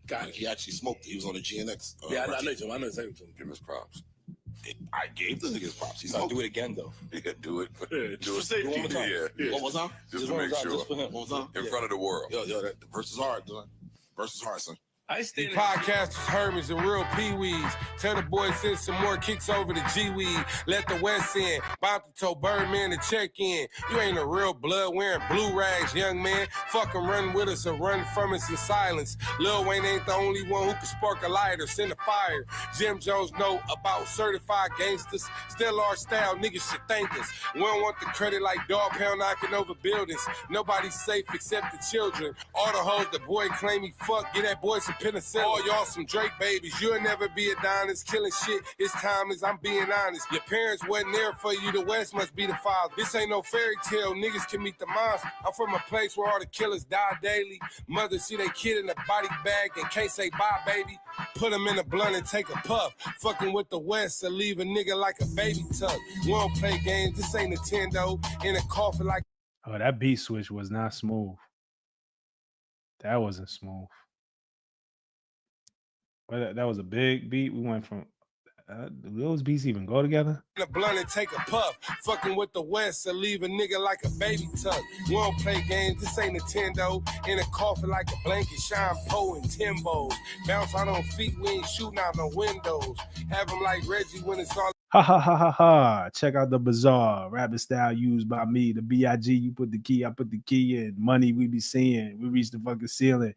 God, he actually smoked it. He was on the GNX. Yeah, I know him. Give him his props. I gave the niggas props. He's I'll do it again, though. Yeah, do it. Do it one more time. One more time? Just to make sure. Just for him. One more time? In front of the world. Yo, the verse is hard, son. Verse is hard, son. The podcasters, Hermits, and real peewees. Tell the boys send some more kicks over to G-Weed. Let the West in. About to tow Birdman to check in. You ain't a real blood wearing blue rags, young man. Fuck 'em, run with us or run from us in silence. Lil Wayne ain't the only one who can spark a lighter, send a fire. Jim Jones know about certified gangsters. Still our style, niggas should thank us. We don't want the credit like dog pound knocking over buildings. Nobody's safe except the children. All the hoes the boy claim he fuck, get that boy some penicillin. All y'all some Drake babies. You'll never be a Adonis. Killing shit. It's timeless. I'm being honest. Your parents wasn't there for you. The West must be the father. This ain't no fairy tale. Niggas can meet the monster. I'm from a place where all the killers die daily. Mothers see their kid in a body bag and can't say bye, baby. Put them in a blunt and take a puff. Fucking with the West or leave a nigga like a baby tuck. We don't play games. This ain't Nintendo. In a coffin like. Oh, that beat switch was not smooth. That wasn't smooth. But that was a big beat. We went from do those beats even go together? In a blunt and take a puff. Fucking with the West or leave a nigga like a baby tuck. We don't play games. This ain't Nintendo. In a coffin like a blanket. Shine Poe and Timbos. Bounce out on feet. We ain't shooting out no windows. Have them like Reggie when it's all. Ha ha ha ha ha. Check out the bazaar. Rapid style used by me. The B.I.G. You put the key, I put the key in. Money we be seeing. We reach the fucking ceiling.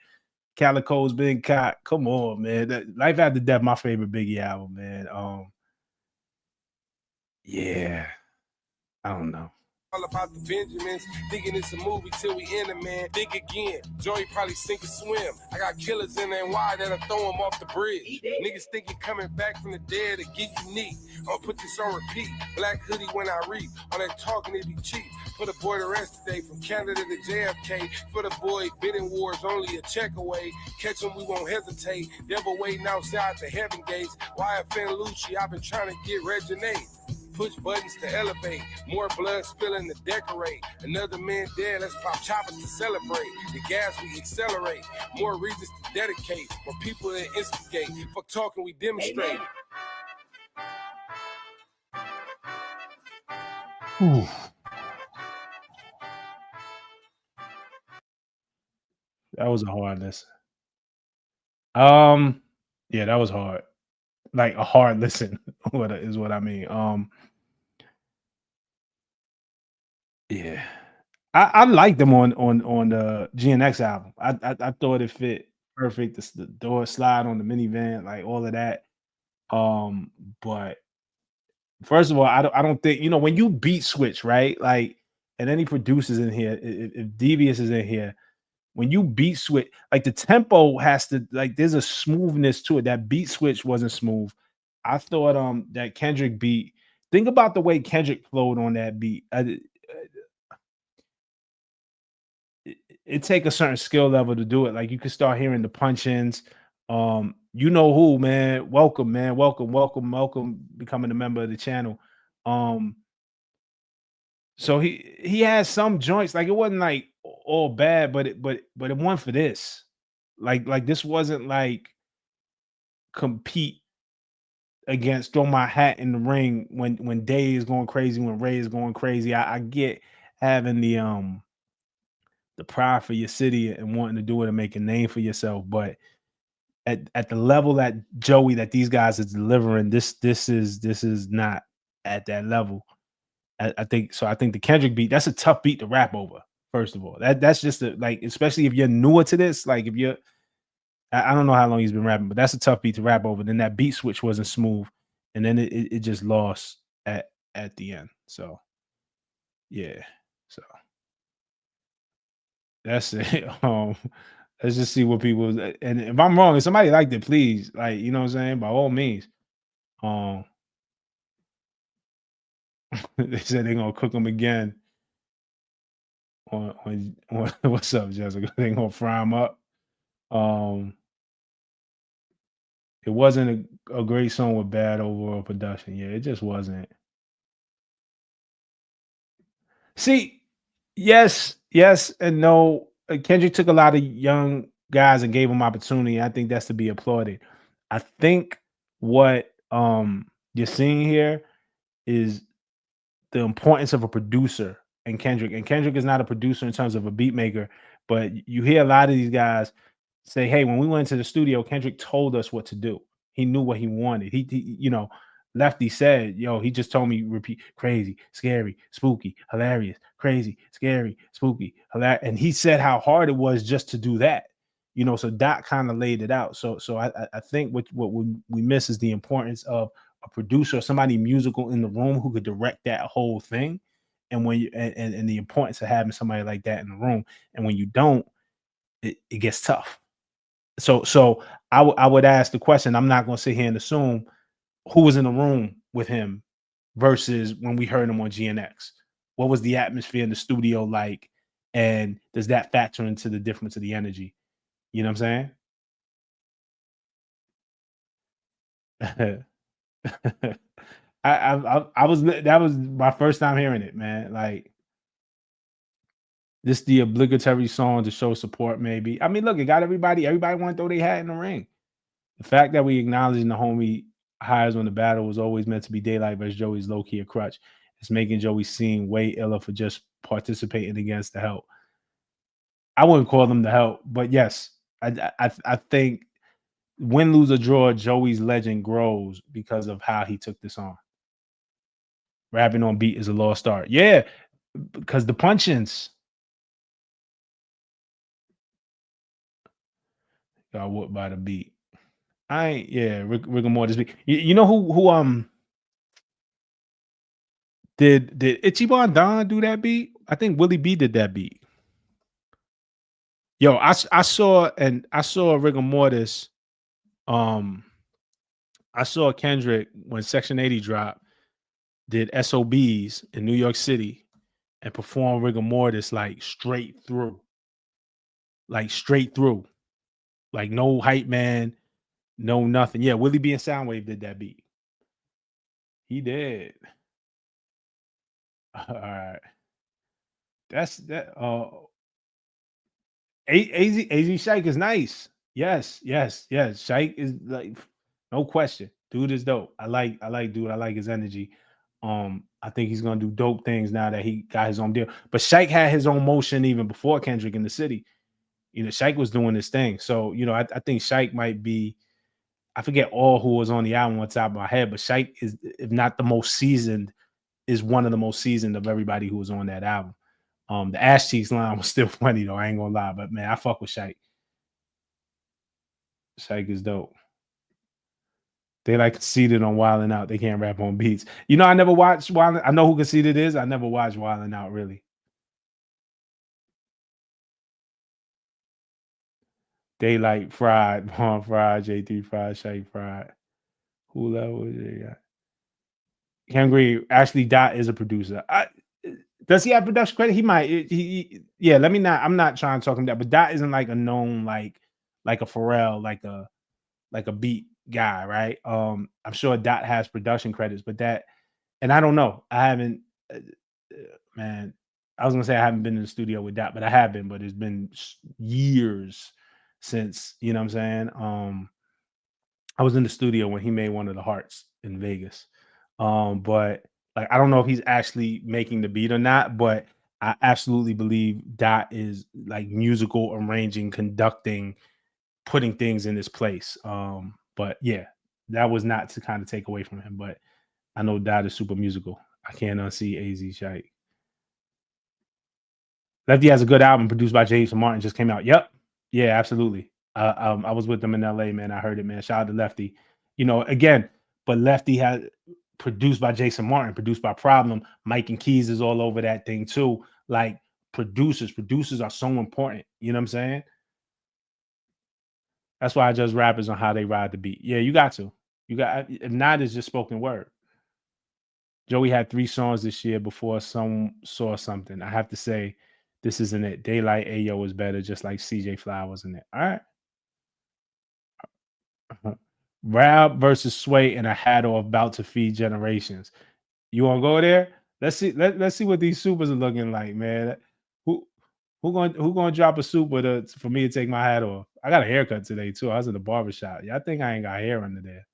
Calico's been caught. Come on, man. Life After Death, my favorite Biggie album, man. Yeah. I don't know. all about the Benjamins. Thinking it's a movie till we in it, man. Think again. Joey probably sink or swim. I got killers in NY that'll throw him off the bridge. Niggas think he coming back from the dead to get unique. I'll put this on repeat. Black hoodie when I read. All that talking, it be cheap. For the boy to rest today, from Canada to JFK. For the boy, bidding wars only a check away. Catch him, we won't hesitate. Devil waiting outside the heaven gates. YFN Lucci, I've been trying to get Reginate. Push buttons to elevate. More blood spilling to decorate. Another man dead, let's pop choppers to celebrate. The gas, we accelerate. More reasons to dedicate. More people that instigate. Fuck talking, we demonstrate. Ooh. That was a hard listen. Yeah, that was hard. Like a hard listen, is what I mean. Yeah, I liked them on the GNX album. I thought it fit perfect. The door slide on the minivan, like all of that. But first of all, I don't think when you beat switch, right? Like, and any producers in here, if Devious is in here, when you beat switch, like the tempo has to, like, there's a smoothness to it. That beat switch wasn't smooth. I thought that Kendrick beat. Think about the way Kendrick flowed on that beat. It take a certain skill level to do it. Like, you can start hearing the punch-ins. You know who, man. Welcome, man. Welcome. Becoming a member of the channel. So he has some joints. Like, it wasn't like all bad, but it won for this. Like this wasn't like compete against throw my hat in the ring when Day is going crazy, when Ray is going crazy. I get having the pride for your city and wanting to do it and make a name for yourself, but at the level that Joey, that these guys is delivering, this is not at that level. I think so. I think the Kendrick beat, that's a tough beat to rap over. First of all, that's just like, especially if you're newer to this, like if you're, I don't know how long he's been rapping, but that's a tough beat to rap over. Then that beat switch wasn't smooth, and then it just lost at the end. So yeah, so that's it. Let's just see what people, and if I'm wrong, if somebody liked it, please, like, you know what I'm saying, by all means. They said they're gonna cook them again. On what's up, Jessica? They gonna fry them up. It wasn't a great song with bad overall production. Yeah, it just wasn't. See, yes, and no. Kendrick took a lot of young guys and gave them opportunity. I think that's to be applauded. I think what you're seeing here is the importance of a producer and Kendrick. And Kendrick is not a producer in terms of a beat maker, but you hear a lot of these guys say, hey, when we went into the studio, Kendrick told us what to do. He knew what he wanted. He Lefty said, yo, he just told me repeat crazy, scary, spooky, hilarious, crazy, scary, spooky, hilarious. And he said how hard it was just to do that. So Doc kind of laid it out. So I think what we miss is the importance of a producer or somebody musical in the room who could direct that whole thing. And when you and the importance of having somebody like that in the room. And when you don't, it gets tough. So I would ask the question. I'm not going to sit here and assume who was in the room with him versus when we heard him on GNX. What was the atmosphere in the studio like? And does that factor into the difference of the energy? You know what I'm saying? That was my first time hearing it, man. Like, this the obligatory song to show support, maybe. I mean, look, it got everybody want to throw their hat in the ring. The fact that we acknowledging the homie hires on the battle was always meant to be Daylyt versus Joey's low-key a crutch. It's making Joey seem way iller for just participating against the help. I wouldn't call them the help, but yes, I think win, lose, or draw, Joey's legend grows because of how he took this on. Rapping on beat is a lost art. Yeah, because the punch-ins got whooped by the beat. Rigor Mortis beat. You know who Did Ichiban Don do that beat? I think Willie B did that beat. Yo, I saw Rigor Mortis. I saw Kendrick when Section 80 dropped, did SOBs in New York City and performed Rigor Mortis like straight through. Like straight through. Like no hype man, no nothing. Yeah, Willie B and Soundwave did that beat. He did. All right. That's that. AZ Shike is nice. Yes. Shike is like no question. Dude is dope. I like dude. I like his energy. I think he's gonna do dope things now that he got his own deal. But Shike had his own motion even before Kendrick in the city. You know, Shike was doing his thing. So, you know, I think Shike might be, I forget all who was on the album on top of my head, but Shike is, if not the most seasoned, is one of the most seasoned of everybody who was on that album. The Ash Cheeks line was still funny though. I ain't gonna lie, but man, I fuck with Shike. Shike is dope. They like Conceited on Wildin' Out. They can't rap on beats. You know, I never watched Wildin'. I know who Conceited is. I never watched Wildin' Out really. Daylyt fried, Vaughn fried, J3 fried, Shike fried. Who level is it? Ken Green, actually, Dot is a producer. Does he have production credit? He might. Yeah. Let me not. I'm not trying to talk him down, but Dot isn't like a known like a Pharrell, like a beat guy, right? I'm sure Dot has production credits, but that, and I don't know. I haven't. Man, I was gonna say I haven't been in the studio with Dot, but I have been. But it's been years since, you know what I'm saying. I was in the studio when he made one of the Hearts in Vegas. But like I don't know if he's actually making the beat or not, but I absolutely believe Dot is like musical arranging, conducting, putting things in this place. But yeah, that was not to kind of take away from him, but I know Dot is super musical. I can't unsee AZ Shike. Lefty has a good album produced by Jason Martin, just came out. Yep. Yeah, absolutely. I was with them in LA, man. I heard it, man. Shout out to Lefty. You know, again, but Lefty had produced by Jason Martin, produced by Problem. Mike and Keys is all over that thing too. Like producers are so important. You know what I'm saying? That's why I judge rappers on how they ride the beat. Yeah, you got to. You got, if not, it's just spoken word. Joey had 3 songs this year before some saw something. I have to say, this isn't it. Daylyt Ayo is better, just like CJ Fly was in it. All right. Rab versus Sway and a hat off about to feed generations. You want to go there? Let's see. Let's see what these supers are looking like, man. Who gonna drop a super for me to take my hat off? I got a haircut today too. I was in the barbershop. Yeah, I think I ain't got hair under there.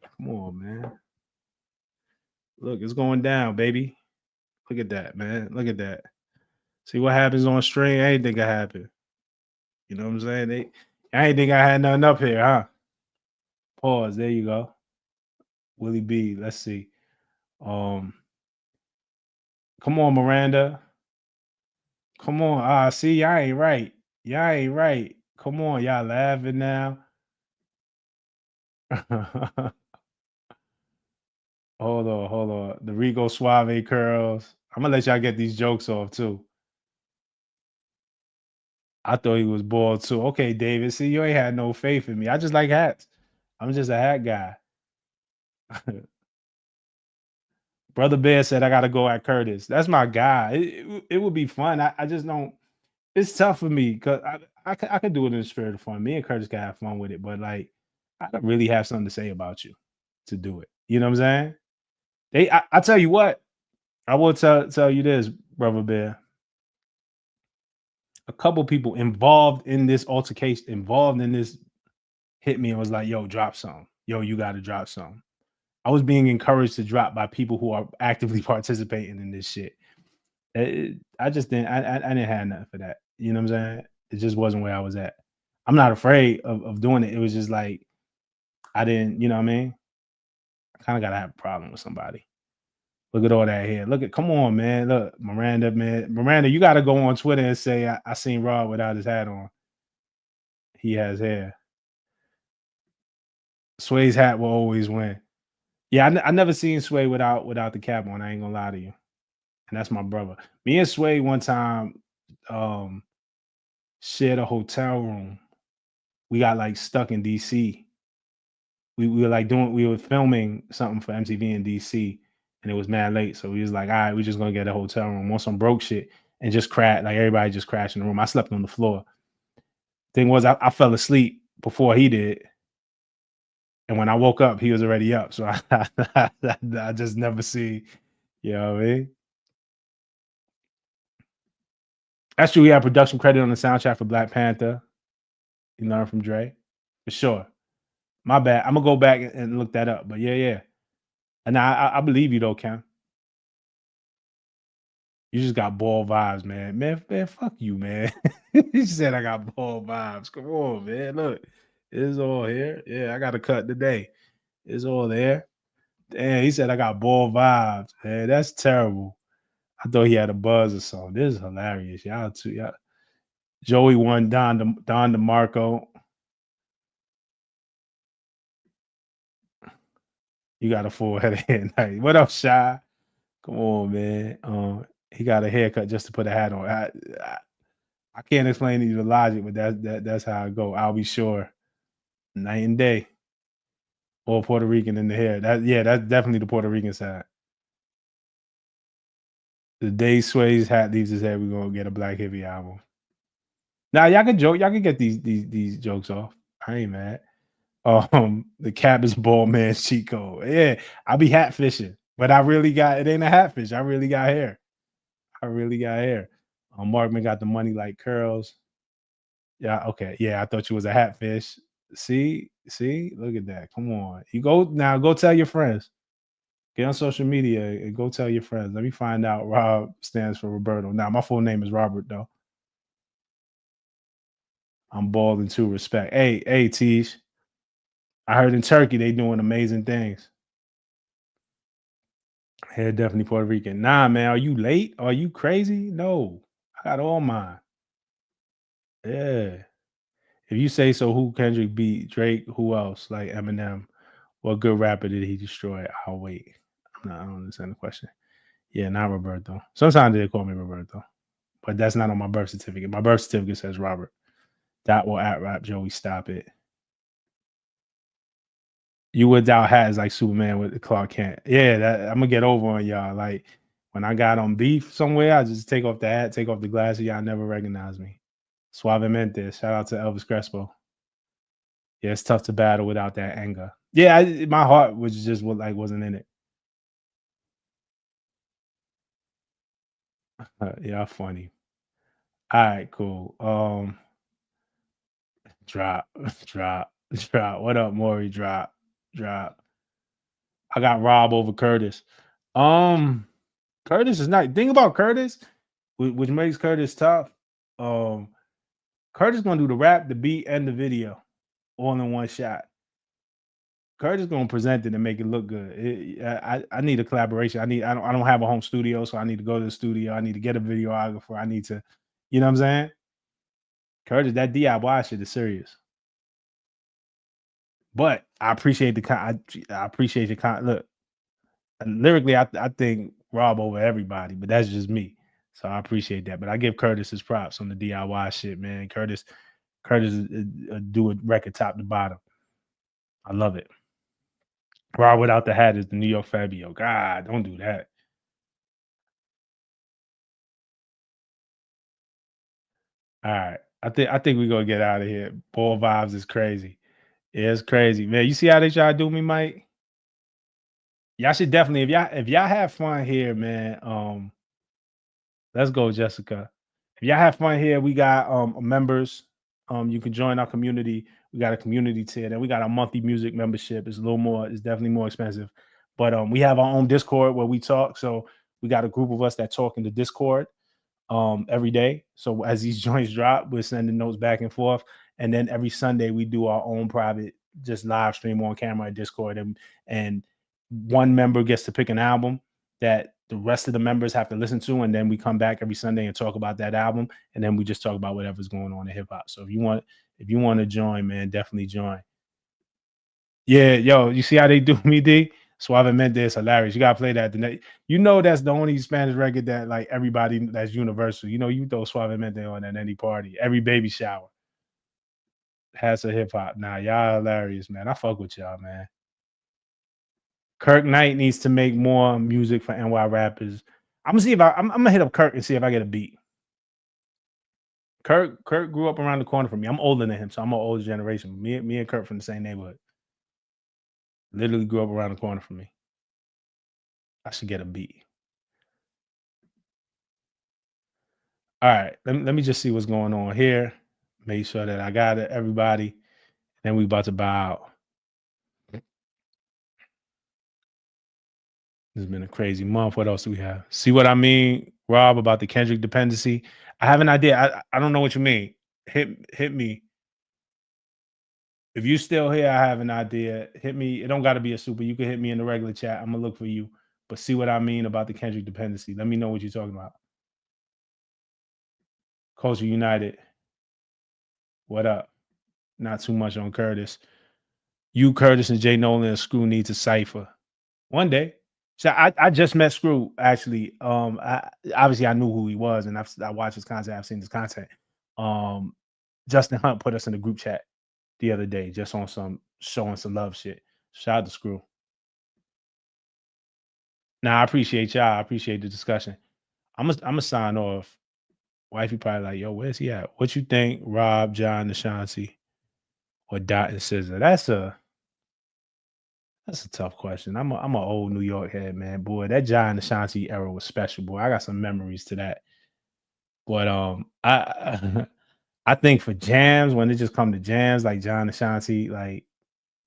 Come on, man. Look, it's going down, baby. Look at that, man. Look at that. See what happens on string? I ain't think it happened. You know what I'm saying? I ain't think I had nothing up here, huh? Pause. There you go. Willie B. Let's see. Come on, Miranda. Come on. See, y'all ain't right. Y'all ain't right. Come on, y'all laughing now. Hold on. The Rico Suave curls. I'm gonna let y'all get these jokes off too. I thought he was bald too. Okay, David. See, you ain't had no faith in me. I just like hats. I'm just a hat guy. Brother Bear said I gotta go at Curtis. That's my guy. It would be fun. I just don't. It's tough for me because I could do it in the spirit of fun. Me and Curtis can have fun with it, but like I don't really have something to say about you to do it. You know what I'm saying? I tell you what, I will tell you this, Brother Bear. A couple people involved in this altercation, involved in this, hit me and was like, "Yo, drop some. Yo, you got to drop some." I was being encouraged to drop by people who are actively participating in this shit. I just didn't. I didn't have nothing for that. You know what I'm saying? It just wasn't where I was at. I'm not afraid of doing it. It was just like I didn't. You know what I mean? I kind of gotta have a problem with somebody. Look at all that hair. Come on, man. Look, Miranda, man. Miranda, you got to go on Twitter and say, I seen Rob without his hat on. He has hair. Sway's hat will always win. Yeah, I never seen Sway without the cap on. I ain't gonna lie to you, and that's my brother. Me and Sway one time shared a hotel room. We got like stuck in DC. We were like we were filming something for MTV in DC, and it was mad late. So we was like, all right, we just gonna get a hotel room on some broke shit and just crash. Like everybody just crashed in the room. I slept on the floor. Thing was, I fell asleep before he did. And when I woke up, he was already up. So I just never see, you know what I mean? That's true. He had production credit on the soundtrack for Black Panther. You learned from Dre. For sure. My bad. I'm going to go back and look that up. But yeah. And I believe you, though, Cam. You just got ball vibes, man. Man, fuck you, man. He said I got ball vibes. Come on, man. Look, it's all here. Yeah, I got to cut today. It's all there. Damn, he said I got ball vibes. Man, that's terrible. I thought he had a buzz or something. This is hilarious. Y'all too. Y'all. Joey won Don DeMarco. You got a full head of hair. Nice. What up, Shy? Come on, man. He got a haircut just to put a hat on. I can't explain to you the logic, but that's how I go. I'll be sure. Night and day. All Puerto Rican in the hair. That's definitely the Puerto Rican side. The day Sway's hat leaves his head, we're gonna get a Black Hippie album. Now y'all can joke, y'all can get these jokes off. I ain't mad. The cap is bald man cheat code. Yeah, I be hat fishing, but I really got it ain't a hat fish. I really got hair. Markman got the money like curls. Yeah, okay. Yeah, I thought you was a hat fish. See, look at that. Come on. You go tell your friends. Get on social media and go tell your friends. Let me find out Rob stands for Roberto. Now, my full name is Robert, though. I'm bald in true respect. Hey, Teach. I heard in Turkey they doing amazing things. Yeah, definitely Puerto Rican. Nah, man, are you late? Are you crazy? No, I got all mine. Yeah. If you say so, who Kendrick beat? Drake? Who else? Like Eminem? What good rapper did he destroy? I'll wait. I don't understand the question. Yeah, not Roberto. Sometimes they call me Roberto, but that's not on my birth certificate. My birth certificate says Robert. That will at rap Joey. Stop it. You without hat is like Superman with the Clark Kent. Yeah, I'm gonna get over on y'all. Like when I got on beef somewhere, I just take off the hat, take off the glasses. Y'all never recognize me. Suavemente. Shout out to Elvis Crespo. Yeah, it's tough to battle without that anger. Yeah, my heart was just wasn't in it. Yeah, funny. All right, cool. Drop. What up, Maury? Drop. I got Rob over Curtis. Curtis is not. Thing about Curtis, which makes Curtis tough. Curtis gonna do the rap, the beat, and the video all in one shot. Curtis gonna present it and make it look good. I need a collaboration. I don't have a home studio, so I need to go to the studio. I need to get a videographer. I need to, you know what I'm saying? Curtis, that DIY shit is serious. But I appreciate I appreciate the look. Lyrically, I think Rob over everybody, but that's just me. So I appreciate that. But I give Curtis his props on the DIY shit, man. Curtis do a record top to bottom. I love it. Rob without the hat is the New York Fabio. God, don't do that. All right. I think we're gonna get out of here. Ball vibes is crazy. Yeah, it's crazy, man. You see how they try to do me, Mike? Y'all should definitely if y'all have fun here, man. Let's go, Jessica. If y'all have fun here, we got members. You can join our community. We got a community tier. Then we got our monthly music membership. It's a little more. It's definitely more expensive. But we have our own Discord where we talk. So we got a group of us that talk in the Discord every day. So as these joints drop, we're sending notes back and forth. And then every Sunday we do our own private, just live stream on camera at Discord. And one member gets to pick an album that the rest of the members have to listen to, and then we come back every Sunday and talk about that album, and then we just talk about whatever's going on in hip hop. So if you want to join, man, definitely join. Yeah, yo, you see how they do me, D? Suavemente is hilarious. You gotta play that. You know that's the only Spanish record that like everybody that's universal. You know, you throw Suavemente on at any party, every baby shower. Has a hip hop. Nah, y'all hilarious, man. I fuck with y'all, man. Kirk Knight needs to make more music for NY rappers. I'm gonna see if I'm gonna hit up Kirk and see if I get a beat. Kirk grew up around the corner from me. I'm older than him, so I'm an older generation. Me and Kirk from the same neighborhood. Literally grew up around the corner from me. I should get a beat. All right, let me just see what's going on here. Make sure that I got it, everybody. And we about to bow out. This has been a crazy month. What else do we have? See what I mean, Rob, about the Kendrick dependency? I have an idea. I don't know what you mean. Hit me. If you still here, I have an idea. Hit me. It don't got to be a super. You can hit me in the regular chat. I'm gonna look for you. But see what I mean about the Kendrick dependency. Let me know what you're talking about. Culture United. What up? Not too much on Curtis. You, Curtis, and Jay Nolan and Screw need to cipher. One day. So I just met Screw, actually. Obviously I knew who he was, and I watched his content. I've seen his content. Justin Hunt put us in the group chat the other day, just on some showing some love shit. Shout out to Screw. Nah, I appreciate y'all. I appreciate the discussion. I'm gonna sign off. Wifey probably like, yo, where's he at? What you think, Rob, John, Ashanti, or Dot and Scissor? That's a tough question. I'm an old New York head, man. Boy, that John Ashanti era was special, boy. I got some memories to that. But I think for jams, when it just come to jams, like John Ashanti, like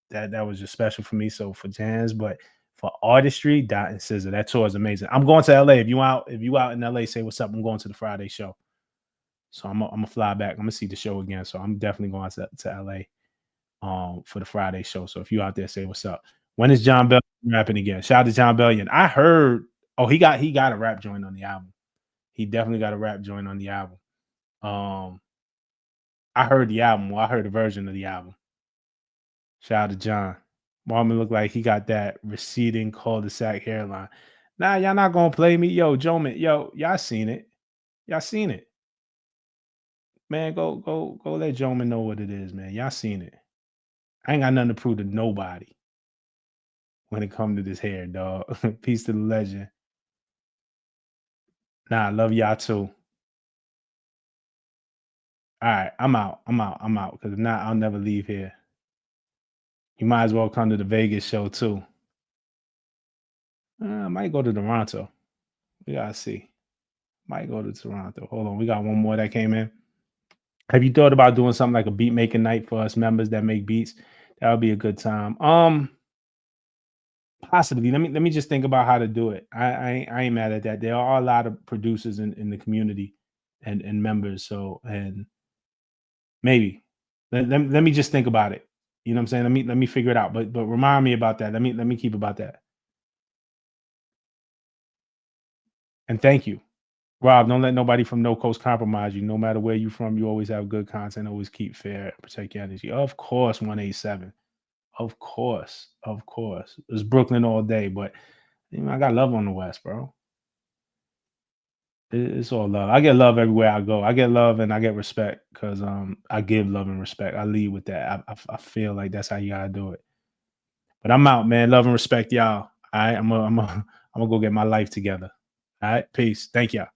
that was just special for me. So for jams, but for artistry, Dot and Scissor, that tour is amazing. I'm going to LA. If you out in LA, say what's up. I'm going to the Friday show. So I'm gonna fly back. I'm gonna see the show again. So I'm definitely going to LA for the Friday show. So if you out there, say what's up. When is John Bellion rapping again? Shout out to John Bellion. I heard, he got a rap joint on the album. He definitely got a rap joint on the album. I heard the album. Well, I heard a version of the album. Shout out to John. Markman looked like he got that receding cul-de-sac hairline. Nah, y'all not gonna play me. Yo, Joman, y'all seen it. Y'all seen it. Man, go let Joman know what it is, man. Y'all seen it. I ain't got nothing to prove to nobody when it comes to this hair, dog. Peace to the legend. Nah, I love y'all too. All right, I'm out. Because if not, I'll never leave here. You might as well come to the Vegas show too. I might go to Toronto. We gotta see. Might go to Toronto. Hold on, we got one more that came in. Have you thought about doing something like a beat making night for us members that make beats? That would be a good time. Possibly. Let me just think about how to do it. I ain't mad at that. There are a lot of producers in the community and members. So, and maybe let me just think about it. You know what I'm saying? Let me figure it out. But remind me about that. Let me keep about that. And thank you, Rob. Don't let nobody from No Coast compromise you. No matter where you're from, you always have good content. Always keep fair. Protect your energy. Of course, 187. Of course. It's Brooklyn all day, but I got love on the West, bro. It's all love. I get love everywhere I go. I get love and I get respect because I give love and respect. I lead with that. I feel like that's how you gotta do it. But I'm out, man. Love and respect, y'all. All right, I'm gonna go get my life together. All right, peace. Thank y'all.